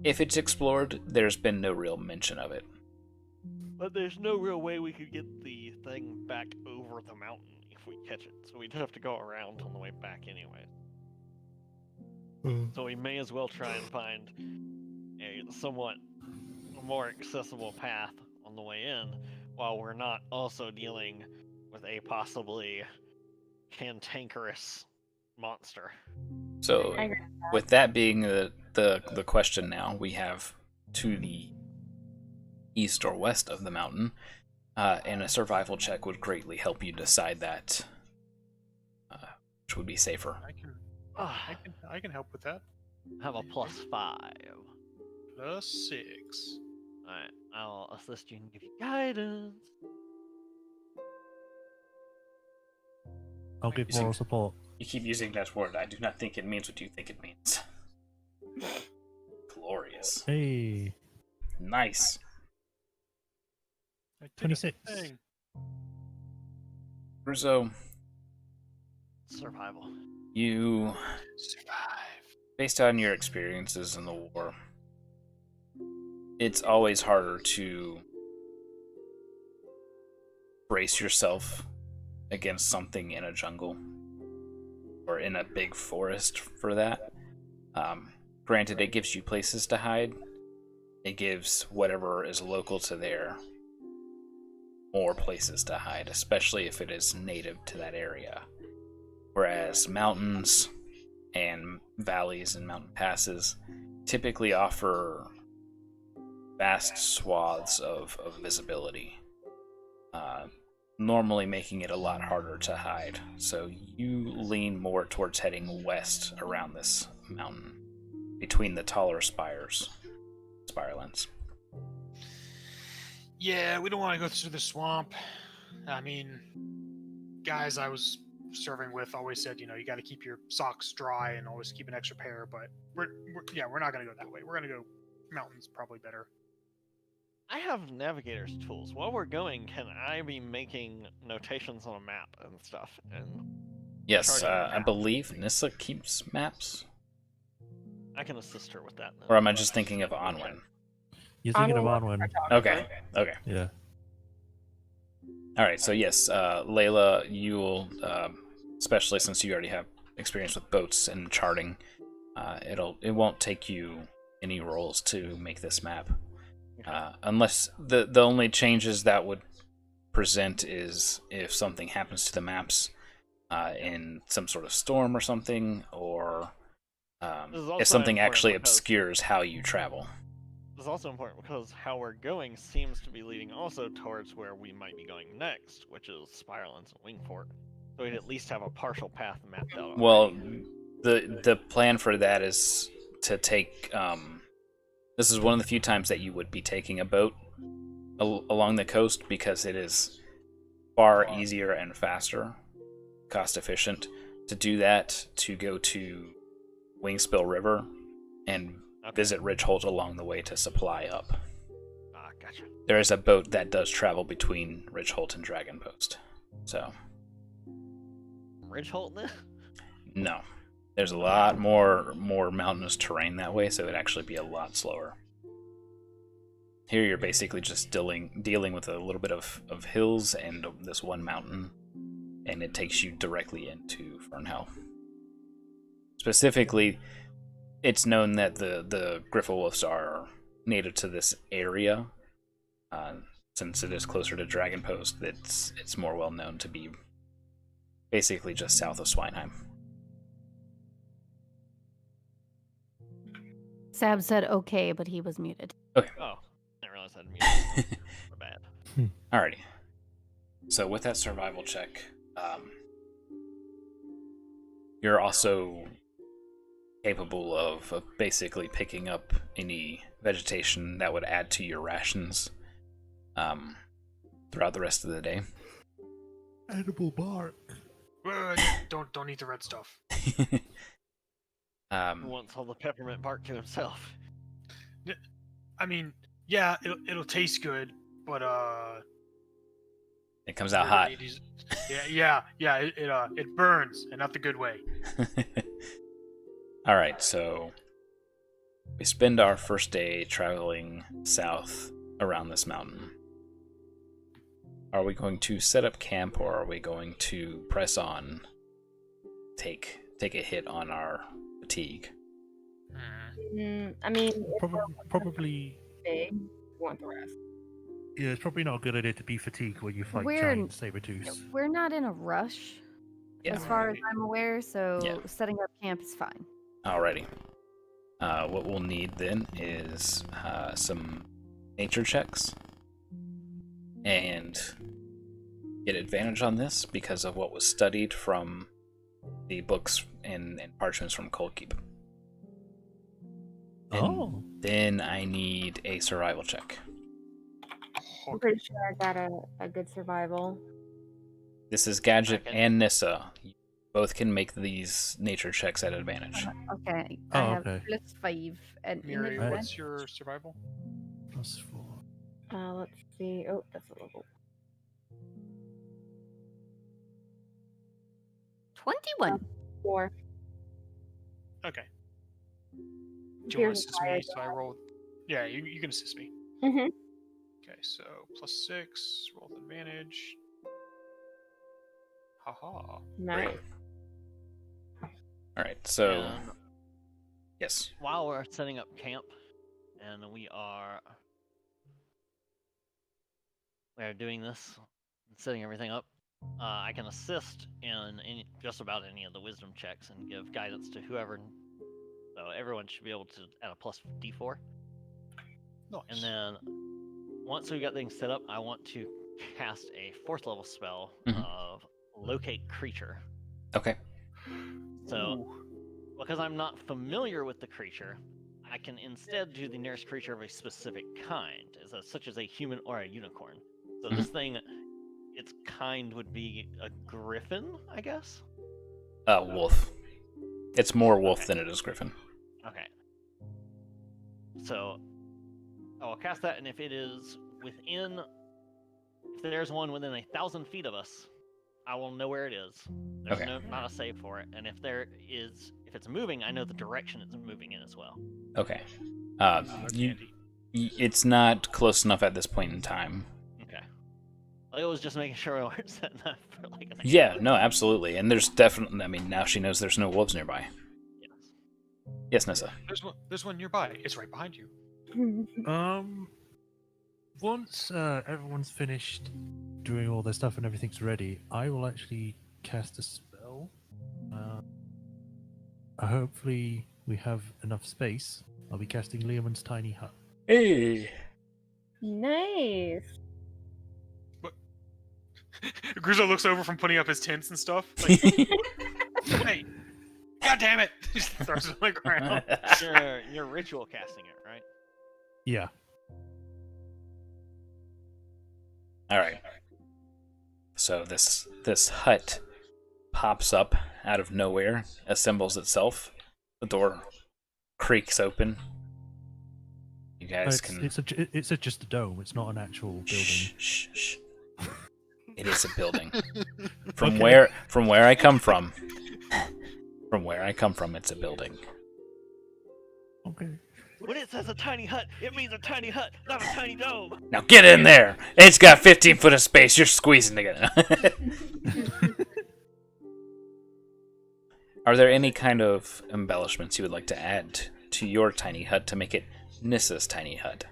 if it's explored, there's been no real mention of it. But there's no real way we could get the thing back over the mountain if we catch it. So we'd have to go around on the way back anyway. So we may as well try and find a somewhat more accessible path on the way in, while we're not also dealing with a possibly cantankerous monster. So I agree. with that being the question now, we have to the east or west of the mountain, and a survival check would greatly help you decide that, which would be safer. I can help with that. Have a +5. +6. Alright, I'll assist you and give you guidance. I'll give moral support. You keep using that word. I do not think it means what you think it means. Glorious. Hey, Nice. I did a 26. thing. Russo, Survival. you, Survive. based on your experiences in the war, it's always harder to brace yourself against something in a jungle or in a big forest for that. Granted, it gives you places to hide. It gives whatever is local to there more places to hide, especially if it is native to that area. Whereas mountains and valleys and mountain passes typically offer vast swaths of visibility, normally making it a lot harder to hide. So you lean more towards heading west around this mountain, between the taller Spirelands. Yeah, we don't want to go through the swamp. I mean, guys I was serving with always said, you got to keep your socks dry and always keep an extra pair. But we're not going to go that way. We're going to go mountains, probably better. I have navigator's tools. While we're going, can I be making notations on a map and stuff? And Yes, Charting I believe Nissa keeps maps. I can assist her with that. Or am I just thinking of Onwin? You're thinking of Onwin. Onwin. Okay. Yeah. All right. So yes, Layla, you will, especially since you already have experience with boats and charting, it won't take you any rolls to make this map, unless the only changes that would present is if something happens to the maps in some sort of storm or something, or This is also if something important actually because- obscures how you travel. This is also important because how we're going seems to be leading also towards where we might be going next, which is Spirelands and Wingfort. So we'd at least have a partial path mapped out. Well, already. the plan for that is to take. This is one of the few times that you would be taking a boat, along the coast because it is far easier and faster, cost efficient to do that, to go to Wingspill River and visit Ridgeholt along the way to supply up. Ah, gotcha. There is a boat that does travel between Ridgeholt and Dragon Post. So, Ridgeholt then? no. There's a lot more mountainous terrain that way, so it'd actually be a lot slower. Here you're basically just dealing with a little bit of hills and this one mountain, and it takes you directly into Fernhell. Specifically, it's known that the Griffowolves are native to this area. Since it is closer to Dragon Post, it's more well known to be basically just south of Swinheim. Sab said okay, but he was muted. Okay. Oh, I didn't realize I had muted. My bad. Alrighty. So with that survival check, you're also capable of basically picking up any vegetation that would add to your rations throughout the rest of the day. Edible bark. Don't eat the red stuff. He wants all the peppermint bark to himself. I mean, yeah, it'll taste good, but it comes out hot. Yeah. It burns, and not the good way. All right, so we spend our first day traveling south around this mountain. Are we going to set up camp, or are we going to press on, take a hit on our fatigue? I mean, Probably. big. Want the rest. Yeah, it's probably not a good idea to be fatigued when you fight We're- giant saber-tooths. We're not in a rush, Yeah. as far as I'm aware, so Yeah. setting up camp is fine. Alrighty. What we'll need then is some nature checks, and get advantage on this because of what was studied from the books and parchments from Coldkeep. Oh. Then I need a survival check. I'm pretty sure I got a good survival. This is Gadget Okay. and Nissa. You both can make these nature checks at advantage. Okay, Oh, I have okay. +5 and Miri, Right. what's your survival? +4. Let's see. Oh, that's a level. 21. 4. Okay. Do you want Here's to assist my me? So I roll. Yeah, you can assist me. Mm-hmm. Okay, so +6, roll with advantage. Haha. Nice. Alright, so And yes. while we're setting up camp, and we are doing this, and setting everything up, I can assist in just about any of the wisdom checks and give guidance to whoever. So everyone should be able to add a +D4. Nice. And then once we got things set up, I want to cast a 4th level spell Mhm. of Locate Creature. Okay. So, because I'm not familiar with the creature, I can instead do the nearest creature of a specific kind, such as a human or a unicorn. So this thing, its kind would be a griffin, I guess? Wolf. It's more wolf than it is griffin. Okay. So, I will cast that, and if it is within... If there's one within 1,000 feet of us, I will know where it is. There's Okay. not a save for it. And if it's moving, I know the direction it's moving in as well. Okay. That's You, handy. it's not close enough at this point in time. Okay. I was just making sure we weren't setting up for like an Yeah, no, absolutely. And there's definitely, I mean, now she knows there's no wolves nearby. Yes. Yes, Nissa. There's one nearby. It's right behind you. Once everyone's finished doing all their stuff and everything's ready, I will actually cast a spell. Hopefully we have enough space. I'll be casting Leomund's Tiny Hut. Hey! Nice. Grizzle looks over from putting up his tents and stuff. Like, hey, god damn it! Just throws it on the ground. You're ritual casting it, right? Yeah. All right. So this hut pops up out of nowhere, assembles itself. The door creaks open. You guys can. It's just a dome. It's not an actual building. Shh. It is a building. From where I come from. From where I come from, it's a building. Okay. When it says a tiny hut, it means a tiny hut, not a tiny dome. Now get in there! It's got 15 foot of space. You're squeezing together. Are there any kind of embellishments you would like to add to your tiny hut to make it Nissa's tiny hut?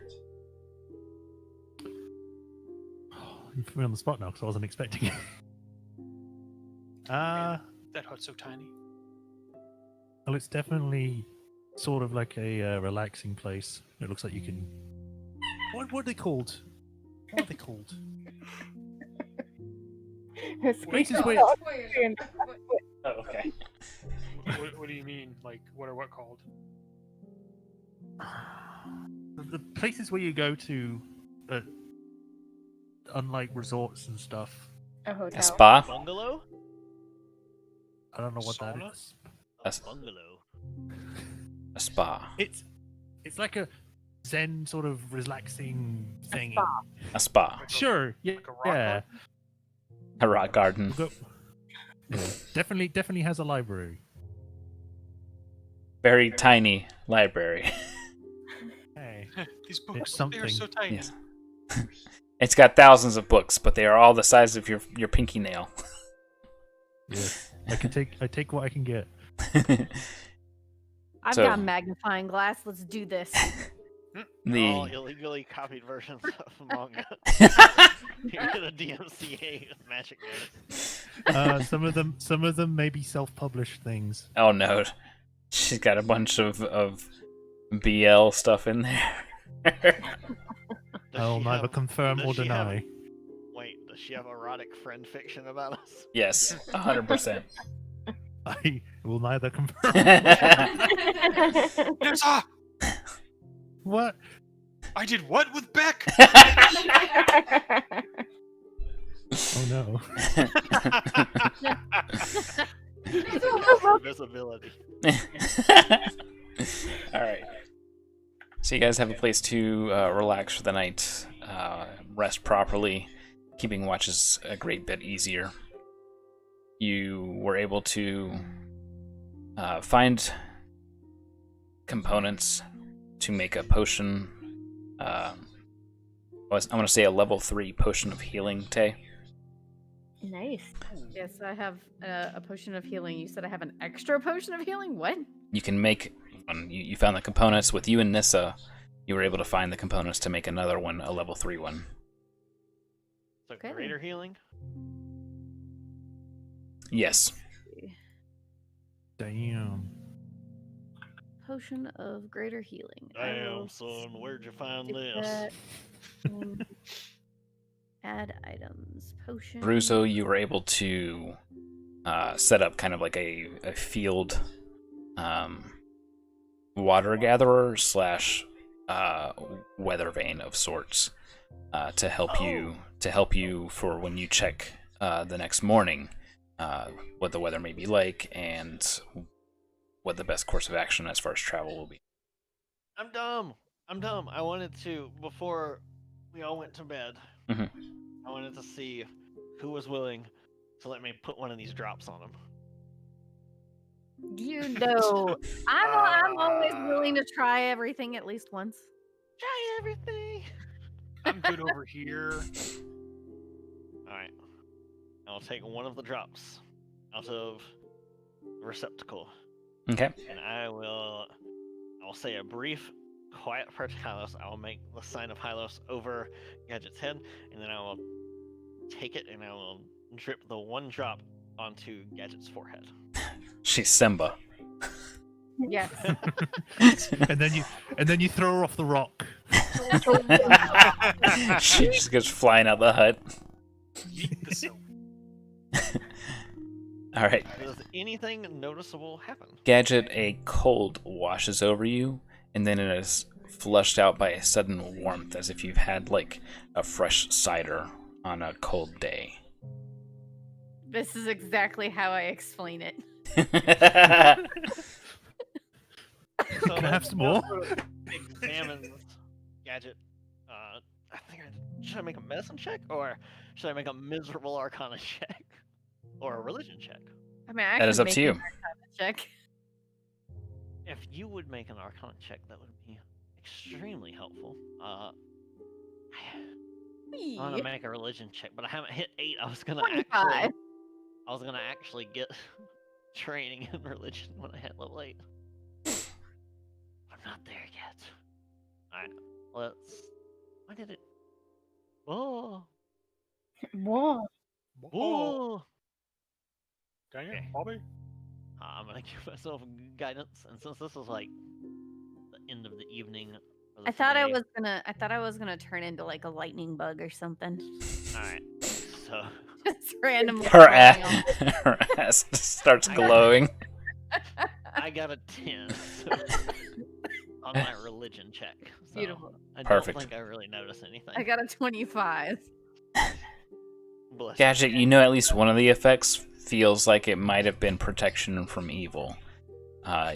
You put me on the spot now because I wasn't expecting it. That hut's so tiny. Well, it's definitely sort of like a relaxing place. It looks like you can. What are they called? What are they called? Places where. Oh, okay. What do you mean? Like, what are what called? The places where you go to, unlike resorts and stuff. A hotel. A spa? Bungalow? I don't know what that Sauna? is. A Bungalow. spa. It's like a Zen sort of relaxing thing. A spa. Sure. Yeah. Like a rock Yeah. A rock garden. We'll go- yeah. Definitely has a library. Very tiny library. Hey. These books, It's they something. are so tiny. Yes. It's got thousands of books, but they are all the size of your pinky nail. Yes. I take what I can get. I've So- got a magnifying glass. Let's do this. All The illegally copied versions of manga. You're gonna DMCA magic notes. Some of them may be self-published things. oh no, she's got a bunch of BL stuff in there. Does I'll she neither have- confirm does or she have- deny. Wait, does she have erotic friend fiction about us? Yes, 100%. I will neither confirm. Nissa! What? I did what with Beck? Oh no. Visibility. All right. So you guys have a place to relax for the night, rest properly. Keeping watch is a great bit easier. You were able to find components to make a potion. I want to say a level 3 potion of healing, Tay. Nice. Yes, I have a potion of healing. You said I have an extra potion of healing? What? You can make one. You found the components with you and Nissa. You were able to find the components to make another one, a level 3 one. So Okay. greater healing? Yes. Damn. Potion of greater healing. I Damn, will son, where'd you find stick this? that in add items. Potion. Russo, you were able to set up kind of like a field water gatherer slash weather vane of sorts to help you for when you check the next morning what the weather may be like and what the best course of action as far as travel will be. I'm dumb. I wanted to, before we all went to bed, Mhm. I wanted to see who was willing to let me put one of these drops on him. You know, I'm always willing to try everything at least once. Try everything. I'm good over here. Alright. I'll take one of the drops out of the receptacle. Okay. And I'll say a brief, quiet prayer to Hylos. I will make the sign of Hylos over Gadget's head, and then I will take it and I will drip the one drop onto Gadget's forehead. She's Simba. Yes. and then you throw her off the rock. She just goes flying out the hut. Eat the silk. All right. Does anything noticeable happen? Gadget, a cold washes over you, and then it is flushed out by a sudden warmth, as if you've had like a fresh cider on a cold day. This is exactly how I explain it. So Can I have some more? Examines Gadget. I think should I make a medicine check or should I make a miserable Arcana check or a religion check? I mean, I That can is up make to you. an Arcana check. If you would make an Arcana check, that would be extremely helpful. I want to make a religion check, but I haven't hit 8. I was gonna 25. actually get training in religion when I hit level 8. I'm not there yet. Alright, let's. Why did it? Oh, Whoa. oh. Dang it, Okay. Bobby. I'm gonna give myself guidance, and since this is like the end of the evening. For I the thought I day- was gonna turn into like a lightning bug or something. Alright, so Just randomly. Her falling off. ass, her ass starts glowing. I got a 10 so, on my religion check. So Beautiful. I Perfect. don't think I really notice anything. I got a 25. Bless you. Gadget, you know at least one of the effects feels like it might have been protection from evil.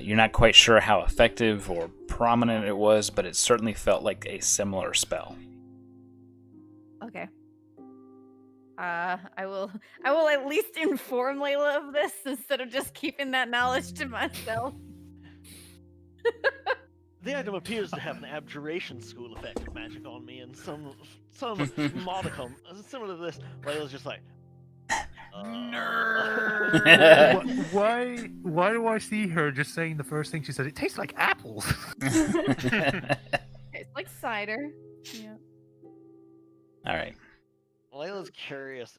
You're not quite sure how effective or prominent it was, but it certainly felt like a similar spell. Okay. I will at least inform Layla of this instead of just keeping that knowledge to myself. The item appears to have an abjuration school effect of magic on me, and some modicum similar to this. Layla's just like, Why do I see her just saying the first thing she said? It tastes like apples. It's like cider. Yeah. All right. Layla's curious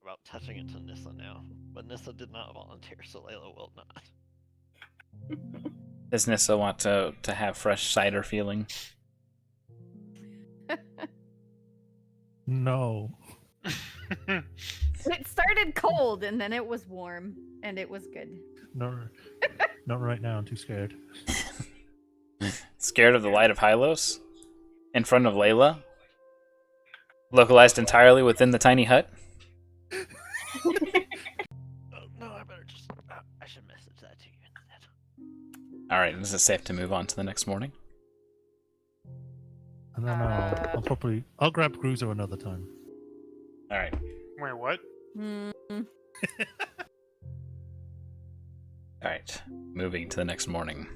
about touching it to Nissa now, but Nissa did not volunteer, so Layla will not. Does Nissa want to have fresh cider feeling? No. It started cold and then it was warm and it was good. No. Not right now. I'm too scared. Scared of the light of Hylos? In front of Layla? Localized entirely within the tiny hut? No, I better just. I should message that to you instead. Alright, is it safe to move on to the next morning? And then I'll grab Cruiser another time. Alright. Wait, what? Mm. Alright. Moving to the next morning.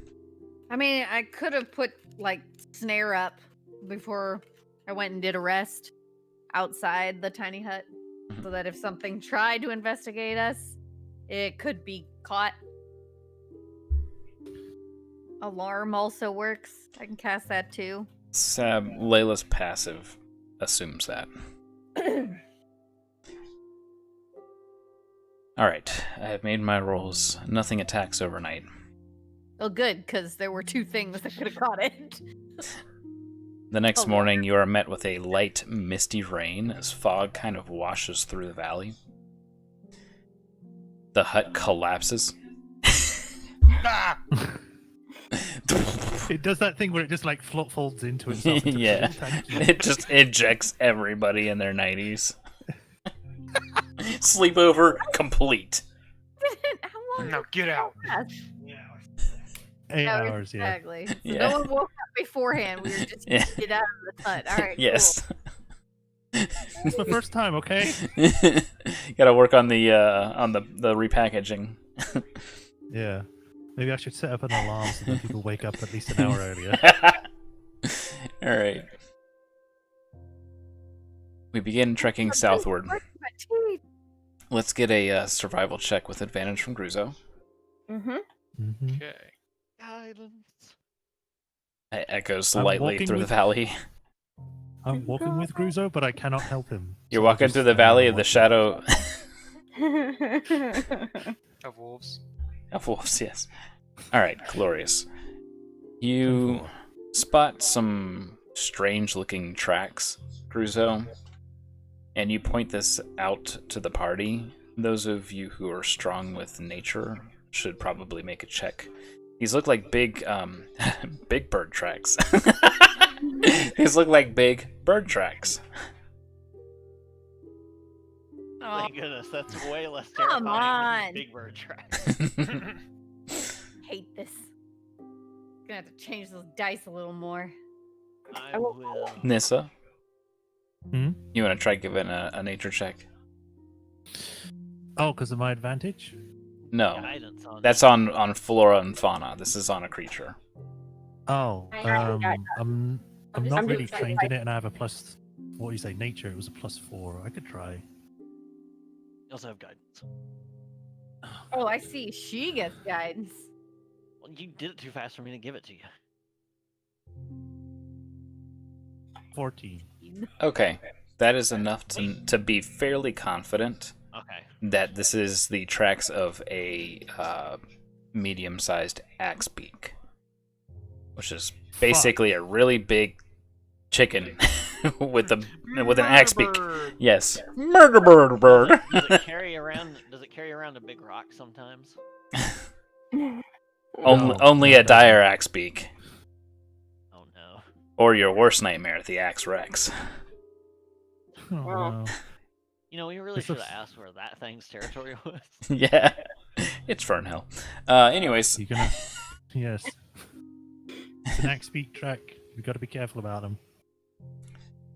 I mean, I could have put like snare up before I went and did a rest outside the tiny hut so that if something tried to investigate us, it could be caught. Alarm also works. I can cast that too. Layla's passive assumes that. Alright, I have made my rolls. Nothing attacks overnight. Oh, good, because there were 2 things that could have caught it. The next Oh, morning, you are met with a light, misty rain as fog kind of washes through the valley. The hut collapses. Ah! It does that thing where it just like folds into itself. Into Yeah. tiny- It just ejects everybody in their 90s. Sleepover complete. How long No, get out. did that last? 8 Yeah, hours, yeah. Exactly. So Yeah. no one woke up beforehand. We were just Yeah. get out of the hut. All right. Yes. It's the first time, okay? Gotta work on the repackaging. Yeah. Maybe I should set up an alarm so that people wake up at least an hour earlier. Alright. We begin trekking southward. Cool. My teeth. Let's get a survival check with advantage from Gruzo. Mm-hmm. Mhm. Okay. Guidance. It echoes I'm lightly walking through the with- valley. I'm walking with Gruzo, but I cannot help him. You're So I walking just through the stand valley and of the watch shadow Of wolves. of wolves, yes. Alright, glorious. You spot some strange looking tracks, Gruzo, and you point this out to the party. Those of you who are strong with nature should probably make a check. These look like big big bird tracks. These look like big bird tracks. Oh, Thank goodness, that's way less Come terrifying on. than Big Bird track. hate this. Gonna have to change those dice a little more. I will. Nissa, Hmm? you want to try giving a nature check? Oh, because of my advantage? No, Guidance on that's on flora and fauna. This is on a creature. Oh, I haven't got I'm I'm not just really excited. trained in it, and I have a plus. What do you say? Nature. It was a +4. I could try. You also have guidance. Oh, I see. She gets guidance. Well, you did it too fast for me to give it to you. 14. Okay, that is enough to be fairly confident Okay. that this is the tracks of a medium-sized axe beak, which is basically a really big chicken with an axe beak. Bird. Yes, murder bird. Does it carry around? Does it carry around a big rock sometimes? Only No, a it dire axe beak, Oh no. or your worst nightmare, the axe rex. Oh, Wow. no. You know, we really This should have looks- asked where that thing's territory was. Yeah, it's Fernhill. Anyways, You're gonna. Yes. It's an axe beak track. We got to be careful about them.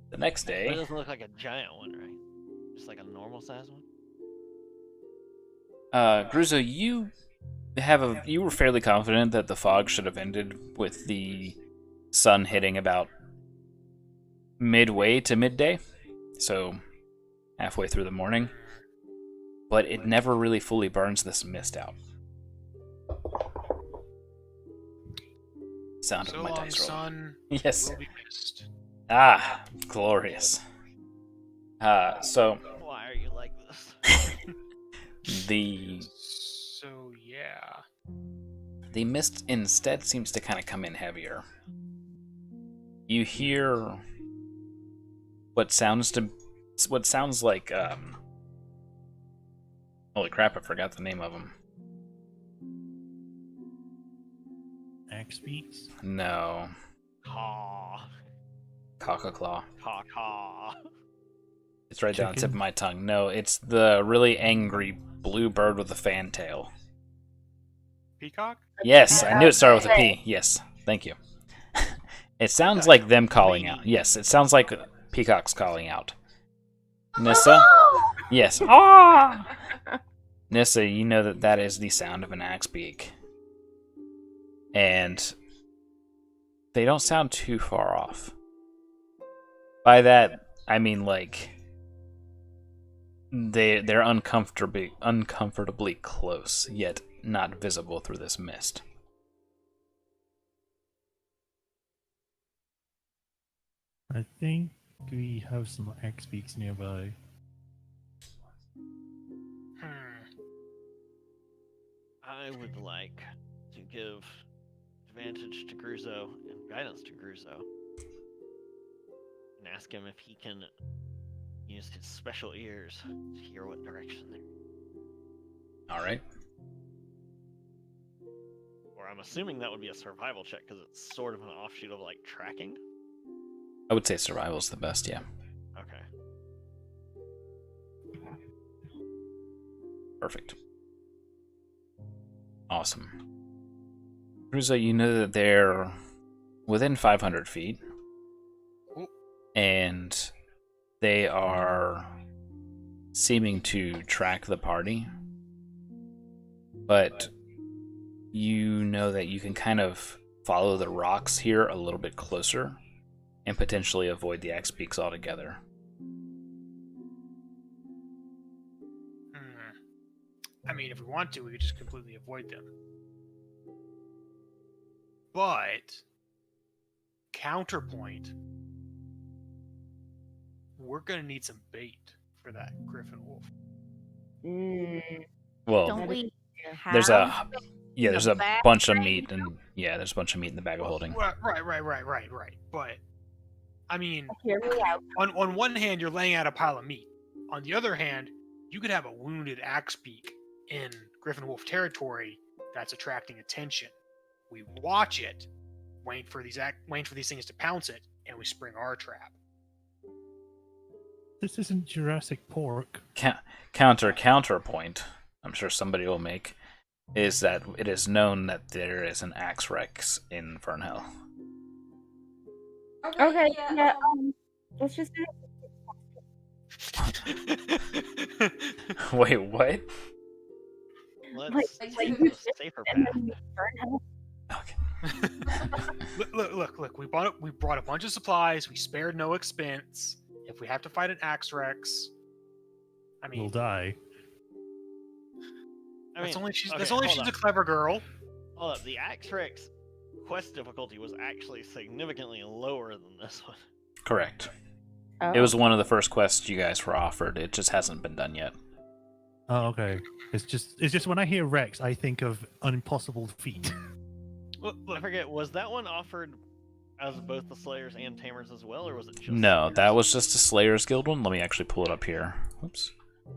the next But it day, doesn't look like a giant one, right? Just like a normal sized one. Gruzo, you were fairly confident that the fog should have ended with the sun hitting about midway to midday, so halfway through the morning. But it never really fully burns this mist out. Sound So of my long, dice roll. son. Yes. Will be missed. Ah, glorious. So Why are you like this? the So yeah. the mist instead seems to kind of come in heavier. You hear what sounds like holy crap, I forgot the name of them. Axe beaks. No, Caw. Cockaclaw. Caw caw. It's right down the tip of Chicken? my tongue. No, it's the really angry blue bird with a fan tail. Peacock? Yes, I knew it started with a P. Yes, thank you. It sounds like them calling out. Yes, it sounds like peacocks calling out. Nissa? Yes. Ah! Nissa, you know that is the sound of an axe beak. And they don't sound too far off. By that, I mean like they're uncomfortably close, yet not visible through this mist. I think we have some axe beaks nearby. I would like to give advantage to Gruzo and guidance to Gruzo. And ask him if he can use his special ears to hear what direction they're. Alright. Or I'm assuming that would be a survival check because it's sort of an offshoot of like tracking. I would say survival's the best, yeah. Okay. Perfect. Awesome. Gruzo, you know that they're within 500 feet. And they are seeming to track the party. But you know that you can kind of follow the rocks here a little bit closer and potentially avoid the axe beaks altogether. I mean, if we want to, we could just completely avoid them. But, counterpoint, we're gonna need some bait for that griffin wolf. Well, Don't we have there's a the bag bunch of right meat, and there's a bunch of meat in the bag of holding. Right. But, I mean, Hear me out. on one hand, you're laying out a pile of meat. On the other hand, you could have a wounded axe beak in griffin wolf territory that's attracting attention. We watch it, wait for these things to pounce it, and we spring our trap. This isn't Jurassic Pork. Counterpoint, I'm sure somebody will make, is that it is known that there is an Axe Rex in Fernhill. Okay, yeah, let's just do Wait, what? Let's Like, take you the safer and path. then we burn hell. Okay. Look! We brought a bunch of supplies. We spared no expense. If we have to fight an Axe Rex, I mean, We'll die. I mean, that's only she's a clever girl. Hold up. The Axe Rex quest difficulty was actually significantly lower than this one. Correct. Oh. It was one of the first quests you guys were offered. It just hasn't been done yet. Oh, okay. It's just when I hear Rex, I think of an impossible feat. I forget, was that one offered as both the Slayers and Tamers as well, or was it just No, Slayers? that was just a Slayers Guild one. Let me actually pull it up here. Oops.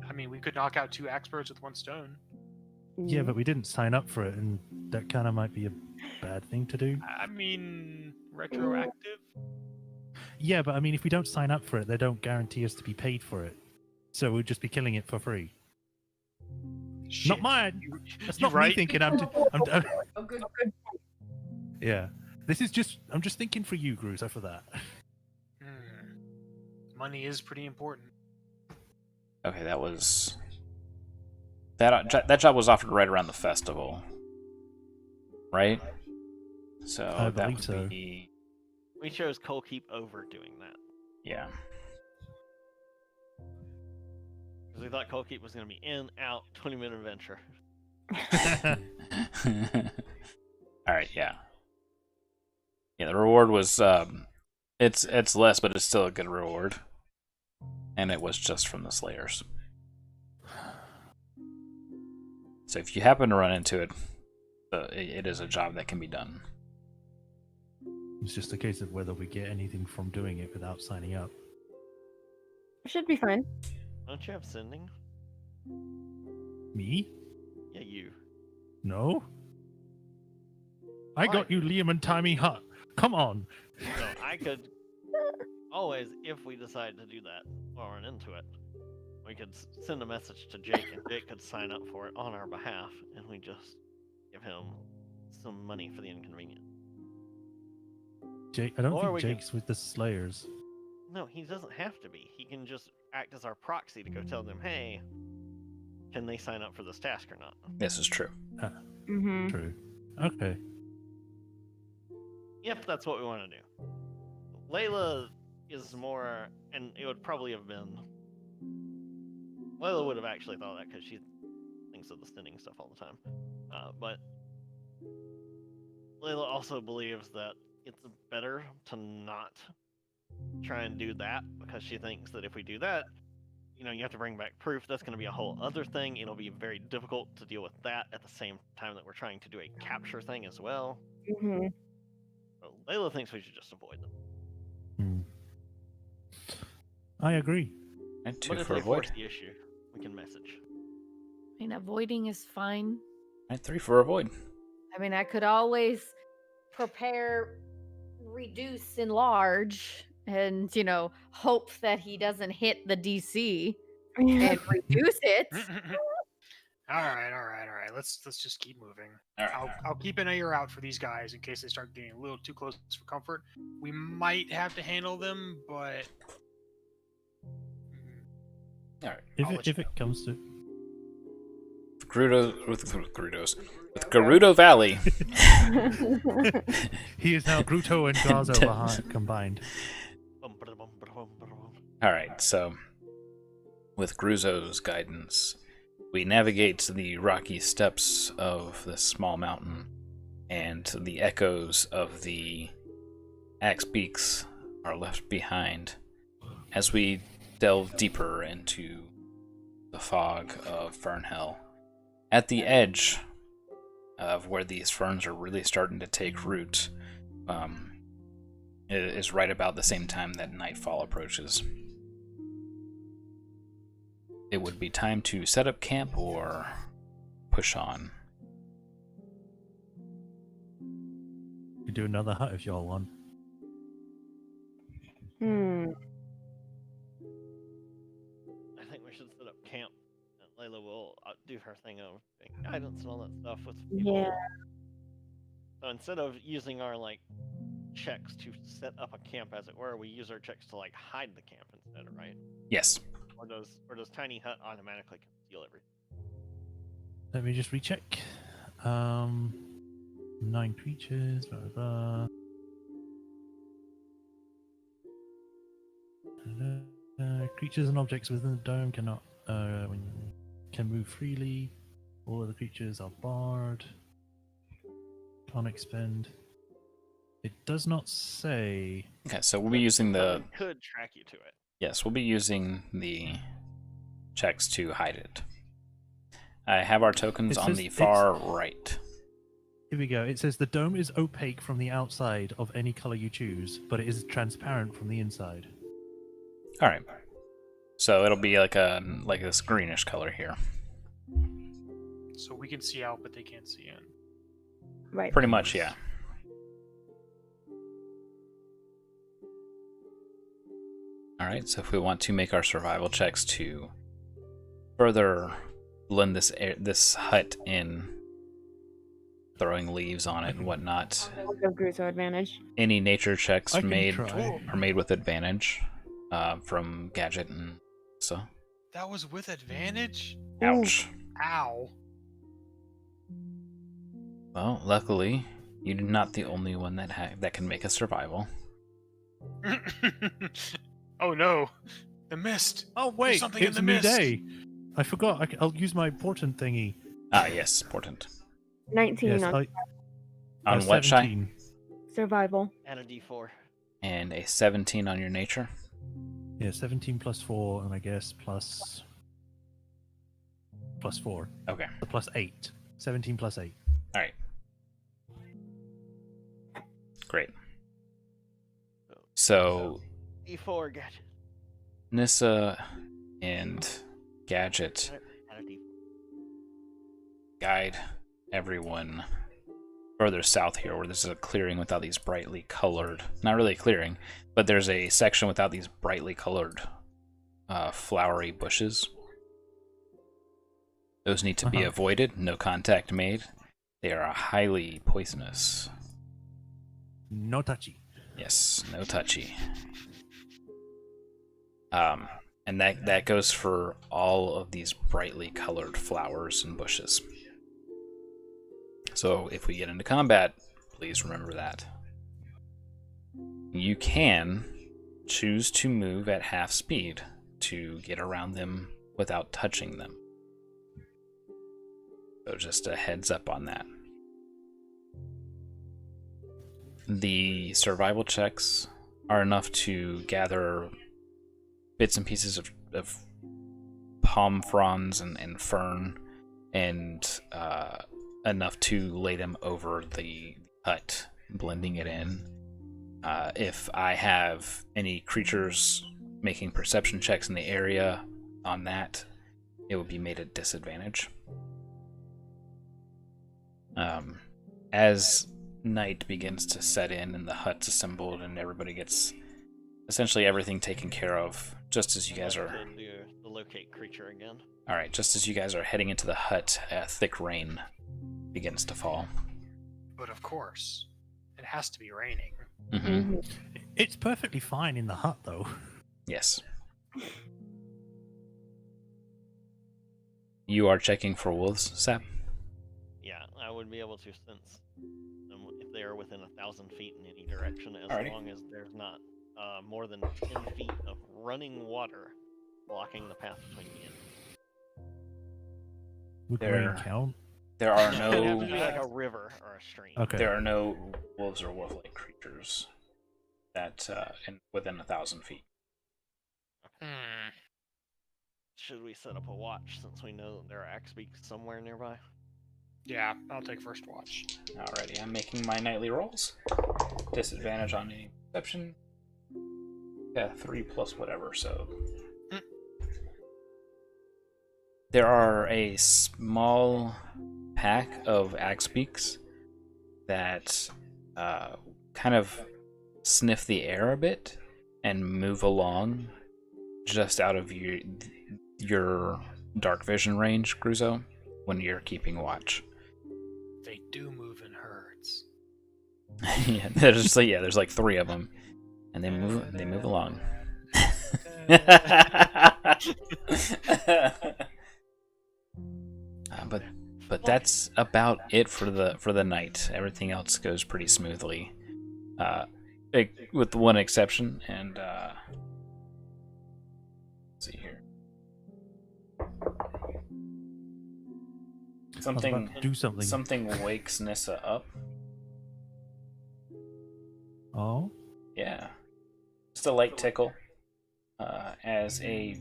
I mean, we could knock out 2 axe birds with 1 stone. Yeah, but we didn't sign up for it, and that kind of might be a bad thing to do. I mean, retroactive. Yeah, but I mean, if we don't sign up for it, they don't guarantee us to be paid for it. So we'd just be killing it for free. Shit. Not mine. You- That's you're not me right. thinking. Oh, good. Yeah. I'm just thinking for you, Gruza, for that. Money is pretty important. Okay, that was... That job was offered right around the festival. Right? So I that believe would so. be... We chose Coalkeep over doing that. Yeah. Because we thought Coalkeep was going to be in, out, 20-minute adventure. Alright, yeah. Yeah, the reward was... It's less, but it's still a good reward. And it was just from the Slayers. So if you happen to run into it, it is a job that can be done. It's just a case of whether we get anything from doing it without signing up. Should be fine. Don't you have sending? Me? Yeah, you. No? I got you Liam and Timmy Hut. Come on. So I could always, if we decide to do that or run into it, we could send a message to Jake, and Jake could sign up for it on our behalf, and we just give him some money for the inconvenience. Jake, I don't Or think we can- Jake's with the Slayers. No, he doesn't have to be. He can just act as our proxy to go tell them, hey, can they sign up for this task or not? This is true. Mm-hmm. True. Okay. If that's what we want to do. Layla is more, and it would probably have been. Layla would have actually thought that because she thinks of the stinning stuff all the time. But Layla also believes that it's better to not try and do that because she thinks that if we do that, you have to bring back proof. That's going to be a whole other thing. It'll be very difficult to deal with that at the same time that we're trying to do a capture thing as well. Mm-hmm. So Layla thinks we should just avoid them. I agree. And 2 But if for they avoid. force the issue, we can message. I mean, avoiding is fine. And 3 for avoid. I mean, I could always prepare, reduce, enlarge, and, hope that he doesn't hit the DC and reduce it. All right. Let's just keep moving. All right. I'll keep an ear out for these guys in case they start getting a little too close for comfort. We might have to handle them, but All right. If it comes to With Gerudo Valley. he is now Gruto and Gazo combined. Alright, so with Gruzo's guidance, we navigate the rocky steps of this small mountain, and the echoes of the axe beaks are left behind as we delve deeper into the fog of Fernhill. At the edge of where these ferns are really starting to take root, it is right about the same time that nightfall approaches. It would be time to set up camp or push on. You do another hut if y'all want. we should set up camp. And Layla will do her thing of guidance and all that stuff with people. Yeah. So instead of using our like checks to set up a camp, as it were, we use our checks to like hide the camp instead, right? Yes. Or does Tiny Hut automatically conceal everything? Let me just recheck. 9 creatures, blah, blah, blah. Creatures and objects within the dome cannot can move freely. All of the creatures are barred. Can't expend. It does not say. Okay, so we'll be using the It could track you to it. yes, we'll be using the checks to hide it. I have our tokens It on says the it's- far right. Here we go. It says the dome is opaque from the outside of any color you choose, but it is transparent from the inside. All right. So it'll be like this greenish color here. So we can see out, but they can't see in. Right. Pretty much, yeah. All right. So if we want to make our survival checks to further blend this hut in, throwing leaves on it and whatnot, I'll give Gruzo advantage. any nature checks I can made try. are made with advantage from Gadget and so. That was with advantage? Ouch. Ow. Well, luckily, you're not the only one that can make a survival. Oh no. The mist. Oh wait, something in it's the a new mist. day. I forgot. I'll use my portent thingy. Ah, yes, important. 19 Yes, on On what, Shy? 17. survival. And a D4. And a 17 on your nature. Yeah, 17 plus 4, and I guess plus 4. Okay. So plus 8. 17 plus 8. All right. Great. So D4 gadget. Nissa and Gadget And a D4. guide everyone further south here, where there's a clearing without these brightly colored, not really a clearing, but there's a section without these brightly colored flowery bushes. Those need to be avoided, no contact made. They are highly poisonous. No touchy. Yes, no touchy. And that goes for all of these brightly colored flowers and bushes. So if we get into combat, please remember that. You can choose to move at half speed to get around them without touching them. So just a heads up on that. The survival checks are enough to gather bits and pieces of palm fronds and fern, and enough to lay them over the hut, blending it in. If I have any creatures making perception checks in the area on that, it will be made at disadvantage. As night begins to set in and the hut's assembled and everybody gets essentially everything taken care of, just as you guys are... To do the locate creature again. Alright, just as you guys are heading into the hut, thick rain begins to fall. But of course, it has to be raining. Mm-hmm. It's perfectly fine in the hut, though. Yes. You are checking for wolves, Sap? Yeah, I would be able to sense them if they are within 1,000 feet in any direction, as Alrighty. long as there's not more than 10 feet of running water blocking the path between me and Would There- rain count? There are It would have to be no like a river or a stream. Okay. there are no wolves or wolf-like creatures that within 1,000 feet. Hmm. Should we set up a watch since we know that there are axe beaks somewhere nearby? Yeah, I'll take first watch. Alrighty, I'm making my nightly rolls. Disadvantage on any perception. Yeah, 3 plus whatever, so... There are a small pack of axe beaks that kind of sniff the air a bit and move along just out of your dark vision range, Gruzo, when you're keeping watch. They do move in herds. Yeah, there's like 3 of them, and they move along. But that's about it for the night. Everything else goes pretty smoothly, with one exception. And let's see here. Do something. Something wakes Nissa up. Oh. Yeah, just a light tickle. As a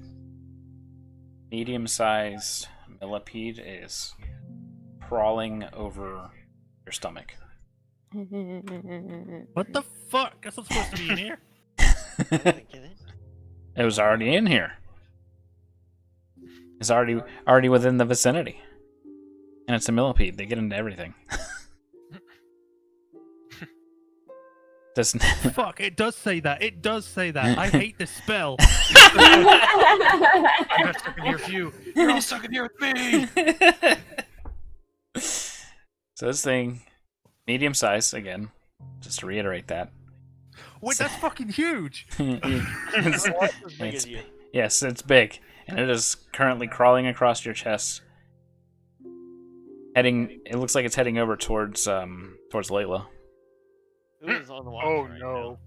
medium-sized millipede is crawling over your stomach. What the fuck? That's not supposed to be in here. I didn't get it. It was already in here. It's already within the vicinity. And it's a millipede. They get into everything. Doesn't Fuck, it does say that. It does say that. I hate this spell. I'm not stuck in here with you. You're all stuck in here with me. So this thing, medium size again, just to reiterate that. Wait, that's fucking huge. It's- Twice as big it's- as you. yes, it's big, and it is currently crawling across your chest. It looks like it's heading over towards Layla. Who is on the watch Oh right no.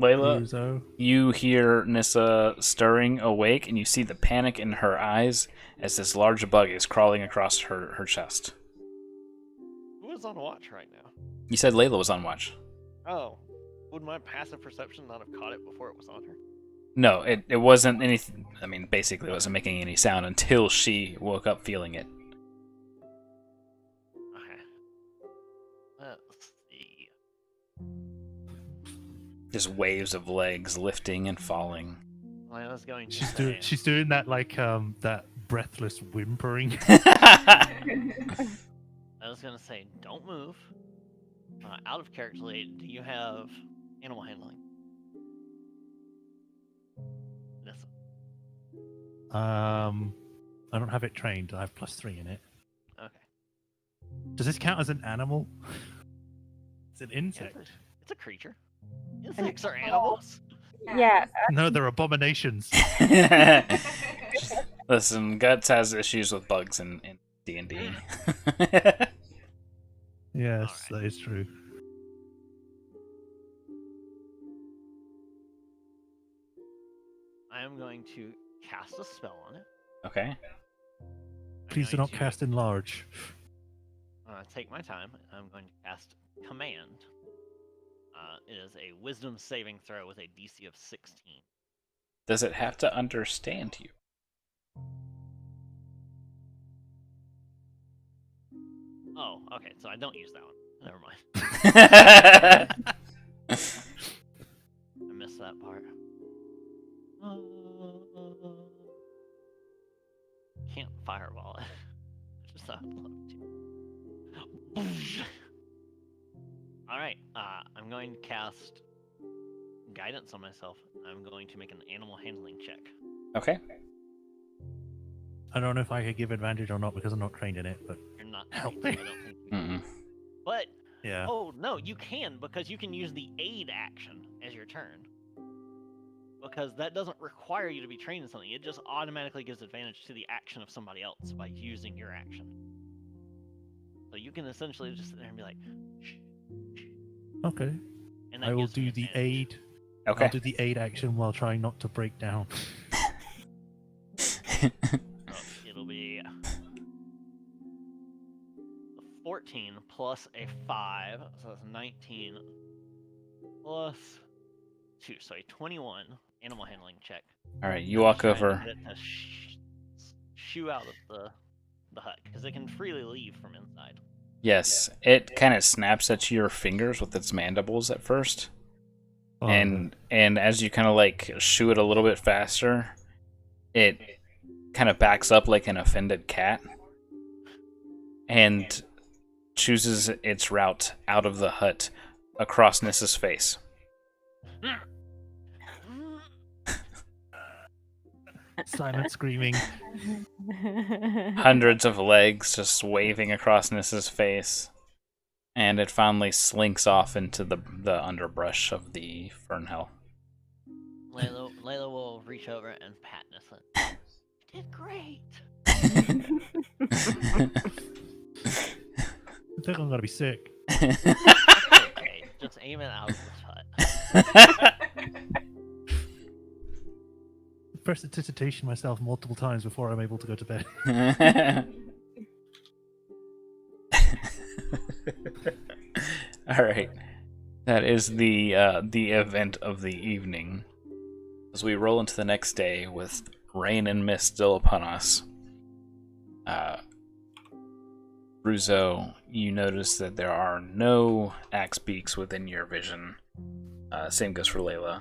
Layla, Gruzo. you hear Nissa stirring awake, and you see the panic in her eyes as this large bug is crawling across her chest. Who is on watch right now? You said Layla was on watch. Oh, would my passive perception not have caught it before it was on her? No, it wasn't anything. I mean, basically, it wasn't making any sound until she woke up feeling it. Okay. Let's see. Just waves of legs lifting and falling. I was going to say, She's doing that like that breathless whimpering. I was going to say, don't move. Out of character, do you have animal handling? Nissa. I don't have it trained. I have +3 in it. Okay. Does this count as an animal? It's an Yeah, insect. it's a creature. Insects are animals. Yeah. No, they're abominations. Listen, Guts has issues with bugs in D&D. Yes, Alright. that is true. I am going to cast a spell on it. Okay. I'm Please do going not to, cast enlarge. Take my time. I'm going to cast command. It is a wisdom saving throw with a DC of 16. Does it have to understand you? Oh, okay. So I don't use that one. Never mind. I missed that part. Can't fireball it. Just thought I'd love to. Alright, I'm going to cast guidance on myself. I'm going to make an animal handling check. Okay. I don't know if I could give advantage or not because I'm not trained in it, but You're not Help trained, me. so I don't think you can. Mm-mm. But yeah. oh no, you can because you can use the aid action as your turn. Because that doesn't require you to be trained in something. It just automatically gives advantage to the action of somebody else by using your action. So you can essentially just sit there and be like, shh, shh, Okay. and that I will gives me do the advantage. aid. Okay. I'll do the aid action while trying not to break down. So it'll be 14 plus a 5, so that's 19 plus 2, so a 21 animal handling check. All right, you walk Trying to over. get it to shoo out of the hut because it can freely leave from inside. Yes, it kind of snaps at your fingers with its mandibles at first, Oh, and as you kind of like shoo it a little bit faster, it kind of backs up like an offended cat, and chooses its route out of the hut across Nissa's face. Silent screaming. Hundreds of legs just waving across Nissa's face. And it finally slinks off into the underbrush of the Fernhell. Layla will reach over and pat Nissa. You did great. I think I'm gonna be sick. Okay, just aim it out of the hut. First dissertation myself multiple times before I'm able to go to bed. All right, that is the event of the evening. As we roll into the next day with rain and mist still upon us, Ruzo, you notice that there are no axe beaks within your vision. Same goes for Layla.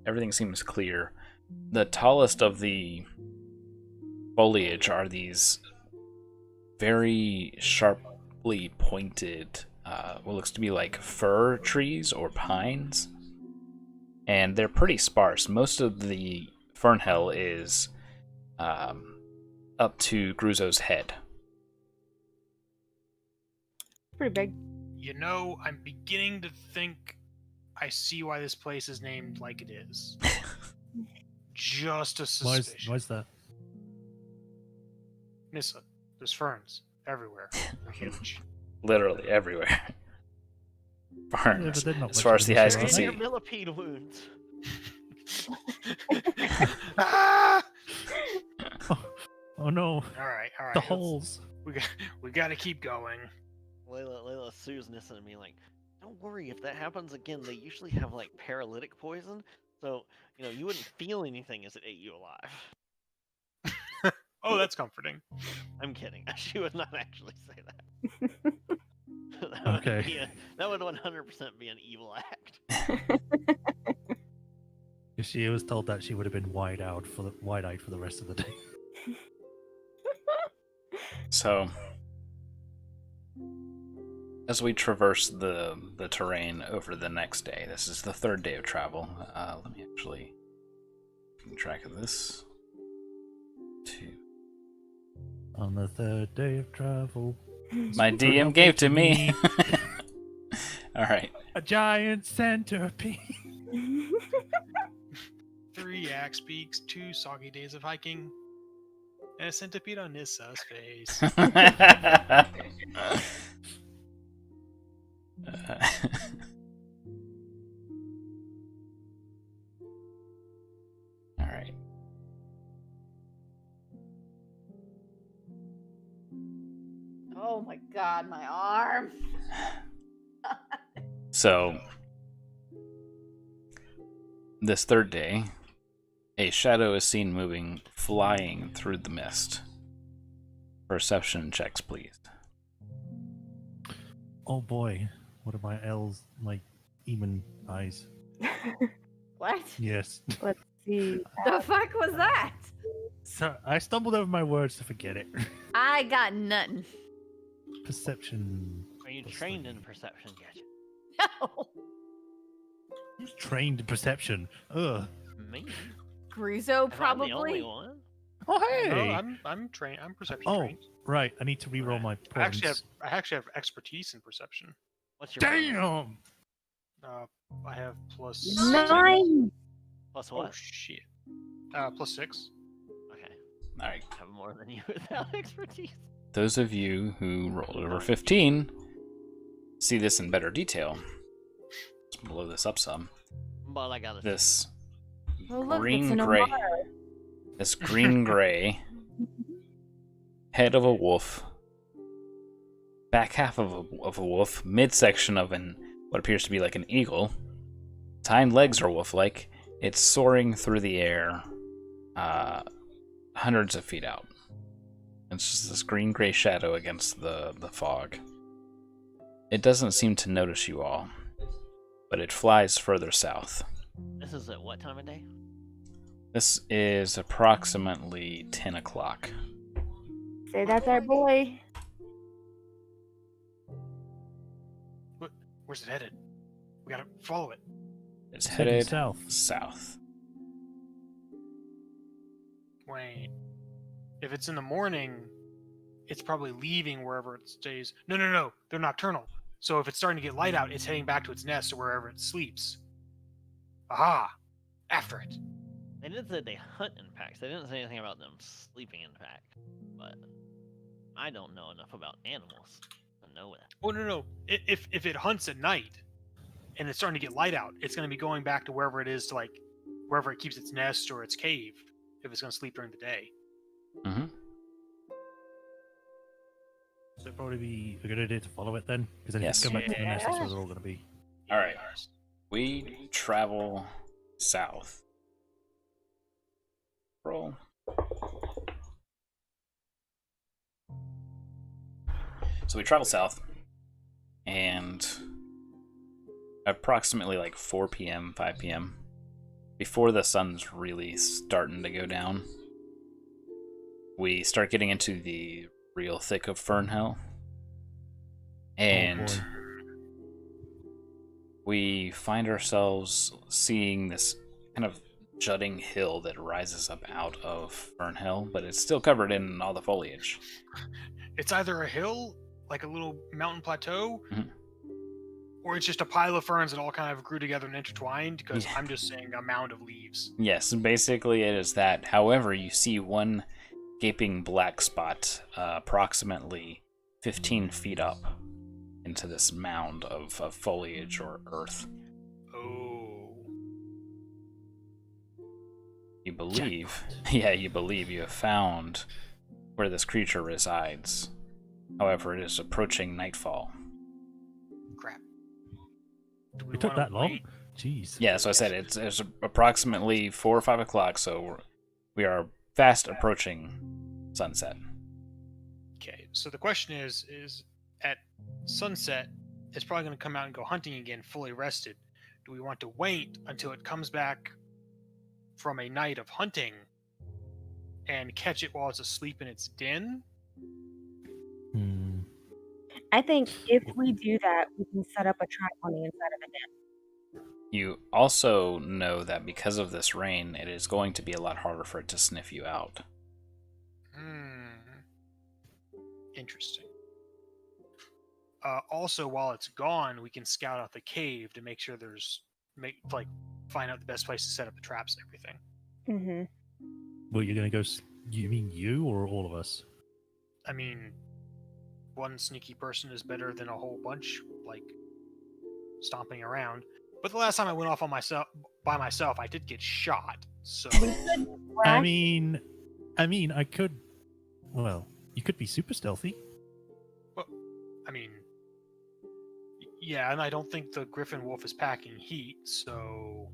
Everything seems clear. The tallest of the foliage are these very sharply pointed, what looks to be like fir trees or pines. And they're pretty sparse. Most of the Fernhell is up to Gruzo's head. Pretty big. You know, I'm beginning to think I see why this place is named like it is. Just a suspicion. Why is that? Nissa, there's ferns everywhere. They're huge. Literally everywhere. Yeah, Ferns, but they're not as much far of as a the eyes can mystery. see. Your millipede wounds. Ah! Oh no, All right. the holes. We got to keep going. Layla soothes Nissa and me like, don't worry, if that happens again, they usually have like paralytic poison, so you wouldn't feel anything as it ate you alive. Oh, that's comforting. I'm kidding. She would not actually say that. Okay. That would 100% be an evil act. If she was told that, she would have been wide-eyed for the rest of the day. So, as we traverse the terrain over the next day, this is the third day of travel. Let me actually keep track of this. 2. On the third day of travel, My DM gave to me. All right. a giant centipede. 3 axe beaks, 2 soggy days of hiking, and a centipede on Nissa's face. All right. Oh my god, my arm. So, this third day, a shadow is seen moving, flying through the mist. Perception checks, please. Oh boy, what are my L's, my Eamon eyes? What? Yes. Let's see. The fuck was that? So I stumbled over my words to forget it. I got nothing. Perception. Are you plus trained 3. in perception yet? No. Who's trained in perception? Ugh. Me? Gruzo, Am I the only probably. one? Oh hey. No, I'm trained. I'm perception Oh, trained. right. I need to re-roll my I actually points. have expertise in perception. What's your bonus? Damn. I have plus 9. Plus Oh what? shit. Plus 6. Okay, All right. I have more than you without expertise. Those of you who rolled over 15 see this in better detail. Let's blow this up some. But I got it. This Oh, look, it's green an gray. Amara. This green gray head of a wolf, back half of a wolf, midsection of what appears to be like an eagle. Its hind legs are wolf-like. It's soaring through the air, hundreds of feet out. It's just this green gray shadow against the fog. It doesn't seem to notice you all, but it flies further south. This is at what time of day? This is approximately 10 o'clock. Say that's our boy. Where's it headed? We gotta follow it. It's Heading headed south. south. Wait. If it's in the morning, it's probably leaving wherever it stays. No. They're nocturnal. So if it's starting to get light out, it's heading back to its nest or wherever it sleeps. Aha! After it. They did say they hunt in packs. They didn't say anything about them sleeping in pack. But I don't know enough about animals to know that. Oh no. If it hunts at night and it's starting to get light out, it's going to be going back to wherever it is to like wherever it keeps its nest or its cave. If it's going to sleep during the day. Mm-hmm. So it'd probably be a good idea to follow it then, because then Yes. if you come back to the nest, that's where they're all going to be. All right. We travel south. Roll. So we travel south, and approximately like 4 p.m., 5 p.m., before the sun's really starting to go down, we start getting into the real thick of Fernhill. And we find ourselves seeing this kind of jutting hill that rises up out of Fernhill, but it's still covered in all the foliage. It's either a hill, like a little mountain plateau, Mhm. or it's just a pile of ferns that all kind of grew together and intertwined, because Yeah. I'm just seeing a mound of leaves. Yes, basically it is that. However, you see one gaping black spot approximately 15 feet up into this mound of foliage or earth. Oh. You believe, you believe you have found where this creature resides. However, it is approaching nightfall. Crap. Do It took wanna that long? wait? Jeez. Yeah, so I said it's approximately 4 or 5 o'clock, so we are fast approaching sunset. Okay, so the question is at sunset, it's probably going to come out and go hunting again, fully rested. Do we want to wait until it comes back from a night of hunting and catch it while it's asleep in its den? Hmm. I think if we do that, we can set up a trap on the inside of the den. You also know that because of this rain, it is going to be a lot harder for it to sniff you out. Interesting. Also, while it's gone, we can scout out the cave to make sure find out the best place to set up the traps and everything. Mm-hmm. Well, you're going to go... You mean you or all of us? I mean, one sneaky person is better than a whole bunch, like, stomping around. But the last time I went off by myself, I did get shot, so... I mean, I could... Well, you could be super stealthy. I mean... Yeah, and I don't think the Griffin Wolf is packing heat, so...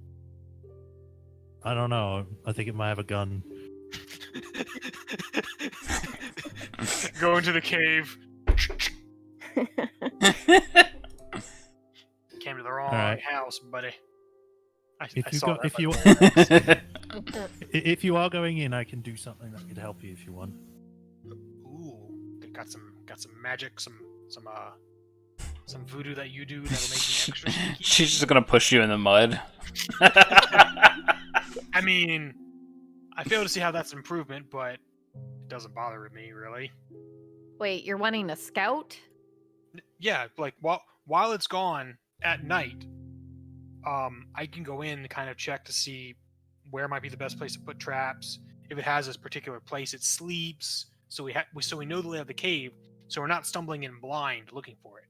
I don't know. I think it might have a gun. Go into the cave. Came to the wrong Alright. house, buddy. If you are going in, I can do something that could help you if you want. Ooh, they got some magic, some voodoo that you do that'll make me extra sneaky. She's just gonna push you in the mud. I mean, I fail to see how that's an improvement, but it doesn't bother me really. Wait, you're wanting to scout? Yeah, like while it's gone at night, I can go in and kind of check to see where might be the best place to put traps. If it has this particular place it sleeps, so we know the layout of the cave, so we're not stumbling in blind looking for it.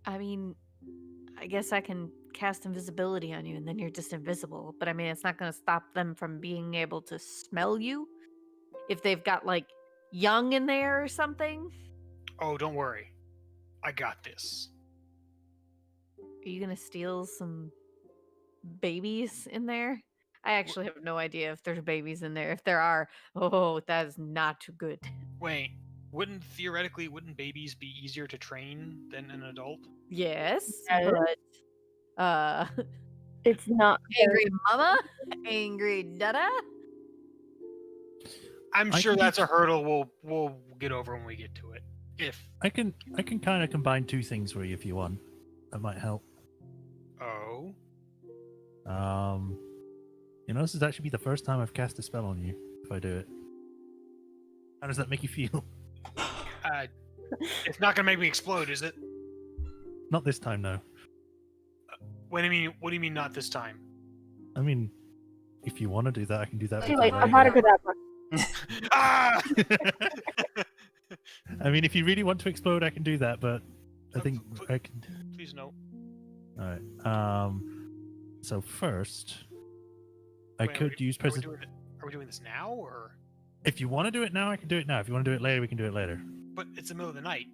I mean, I guess I can cast invisibility on you and then you're just invisible. But I mean, it's not going to stop them from being able to smell you. If they've got like young in there or something. Oh, don't worry. I got this. Are you going to steal some babies in there? I actually have no idea if there's babies in there. If there are, oh, that is not too good. Wait, wouldn't babies be easier to train than an adult? Yes, Yes. but It's not angry mama, angry dada. I'm I sure can that's a hurdle we'll get over when we get to it. If I can kind of combine two things for you if you want. That might help. oh, You know, this is actually be the first time I've cast a spell on you. If I do it, how does that make you feel? It's not gonna make me explode, is it? Not this time, no. What do you mean not this time? I mean, if you want to do that, I can do that. Too with late. the I'm not a good apple. Ah! I mean, if you really want to explode, I can do that, but I think I can. Please no. All right. So first, I Wait, could use present. Are we doing this now, or? If you want to do it now, I can do it now. If you want to do it later, we can do it later. But it's the middle of the night.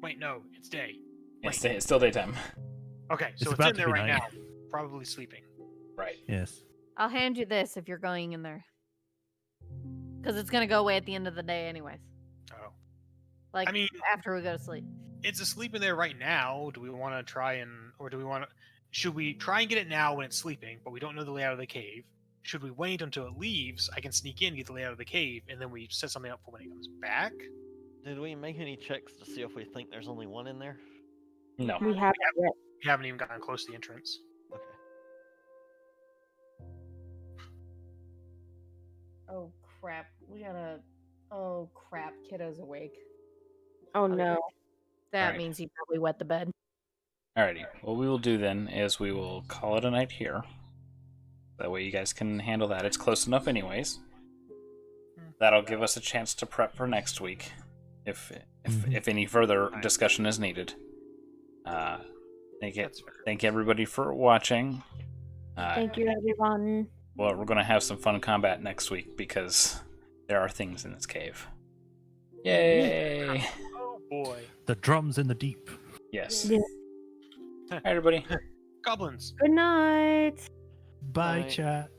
Wait, no, it's day. It's still daytime. Okay, so it's about in to there be right night. now. Probably sleeping. Right. Yes. I'll hand you this if you're going in there. Because it's going to go away at the end of the day, anyways. Oh. Like, I mean, after we go to sleep. it's asleep in there right now. Do we want to try and, or do we want to? Should we try and get it now when it's sleeping, but we don't know the layout of the cave? Should we wait until it leaves? I can sneak in, get the layout of the cave, and then we set something up for when he comes back. Did we make any checks to see if we think there's only one in there? No. We haven't yet. We haven't even gotten close to the entrance. Okay. Oh crap. We gotta. Oh crap. Kiddo's awake. Oh no. That Alright. means you probably wet the bed. Alrighty. What we will do then is we will call it a night here. That way you guys can handle that. It's close enough anyways. That'll give us a chance to prep for next week. If any further discussion is needed. Thank everybody for watching. Thank you, everyone. Well, we're going to have some fun combat next week because there are things in this cave. Yay! Oh boy. The drums in the deep. Yes. Yeah. Hi, everybody. Goblins. Good night. Bye, Bye. chat.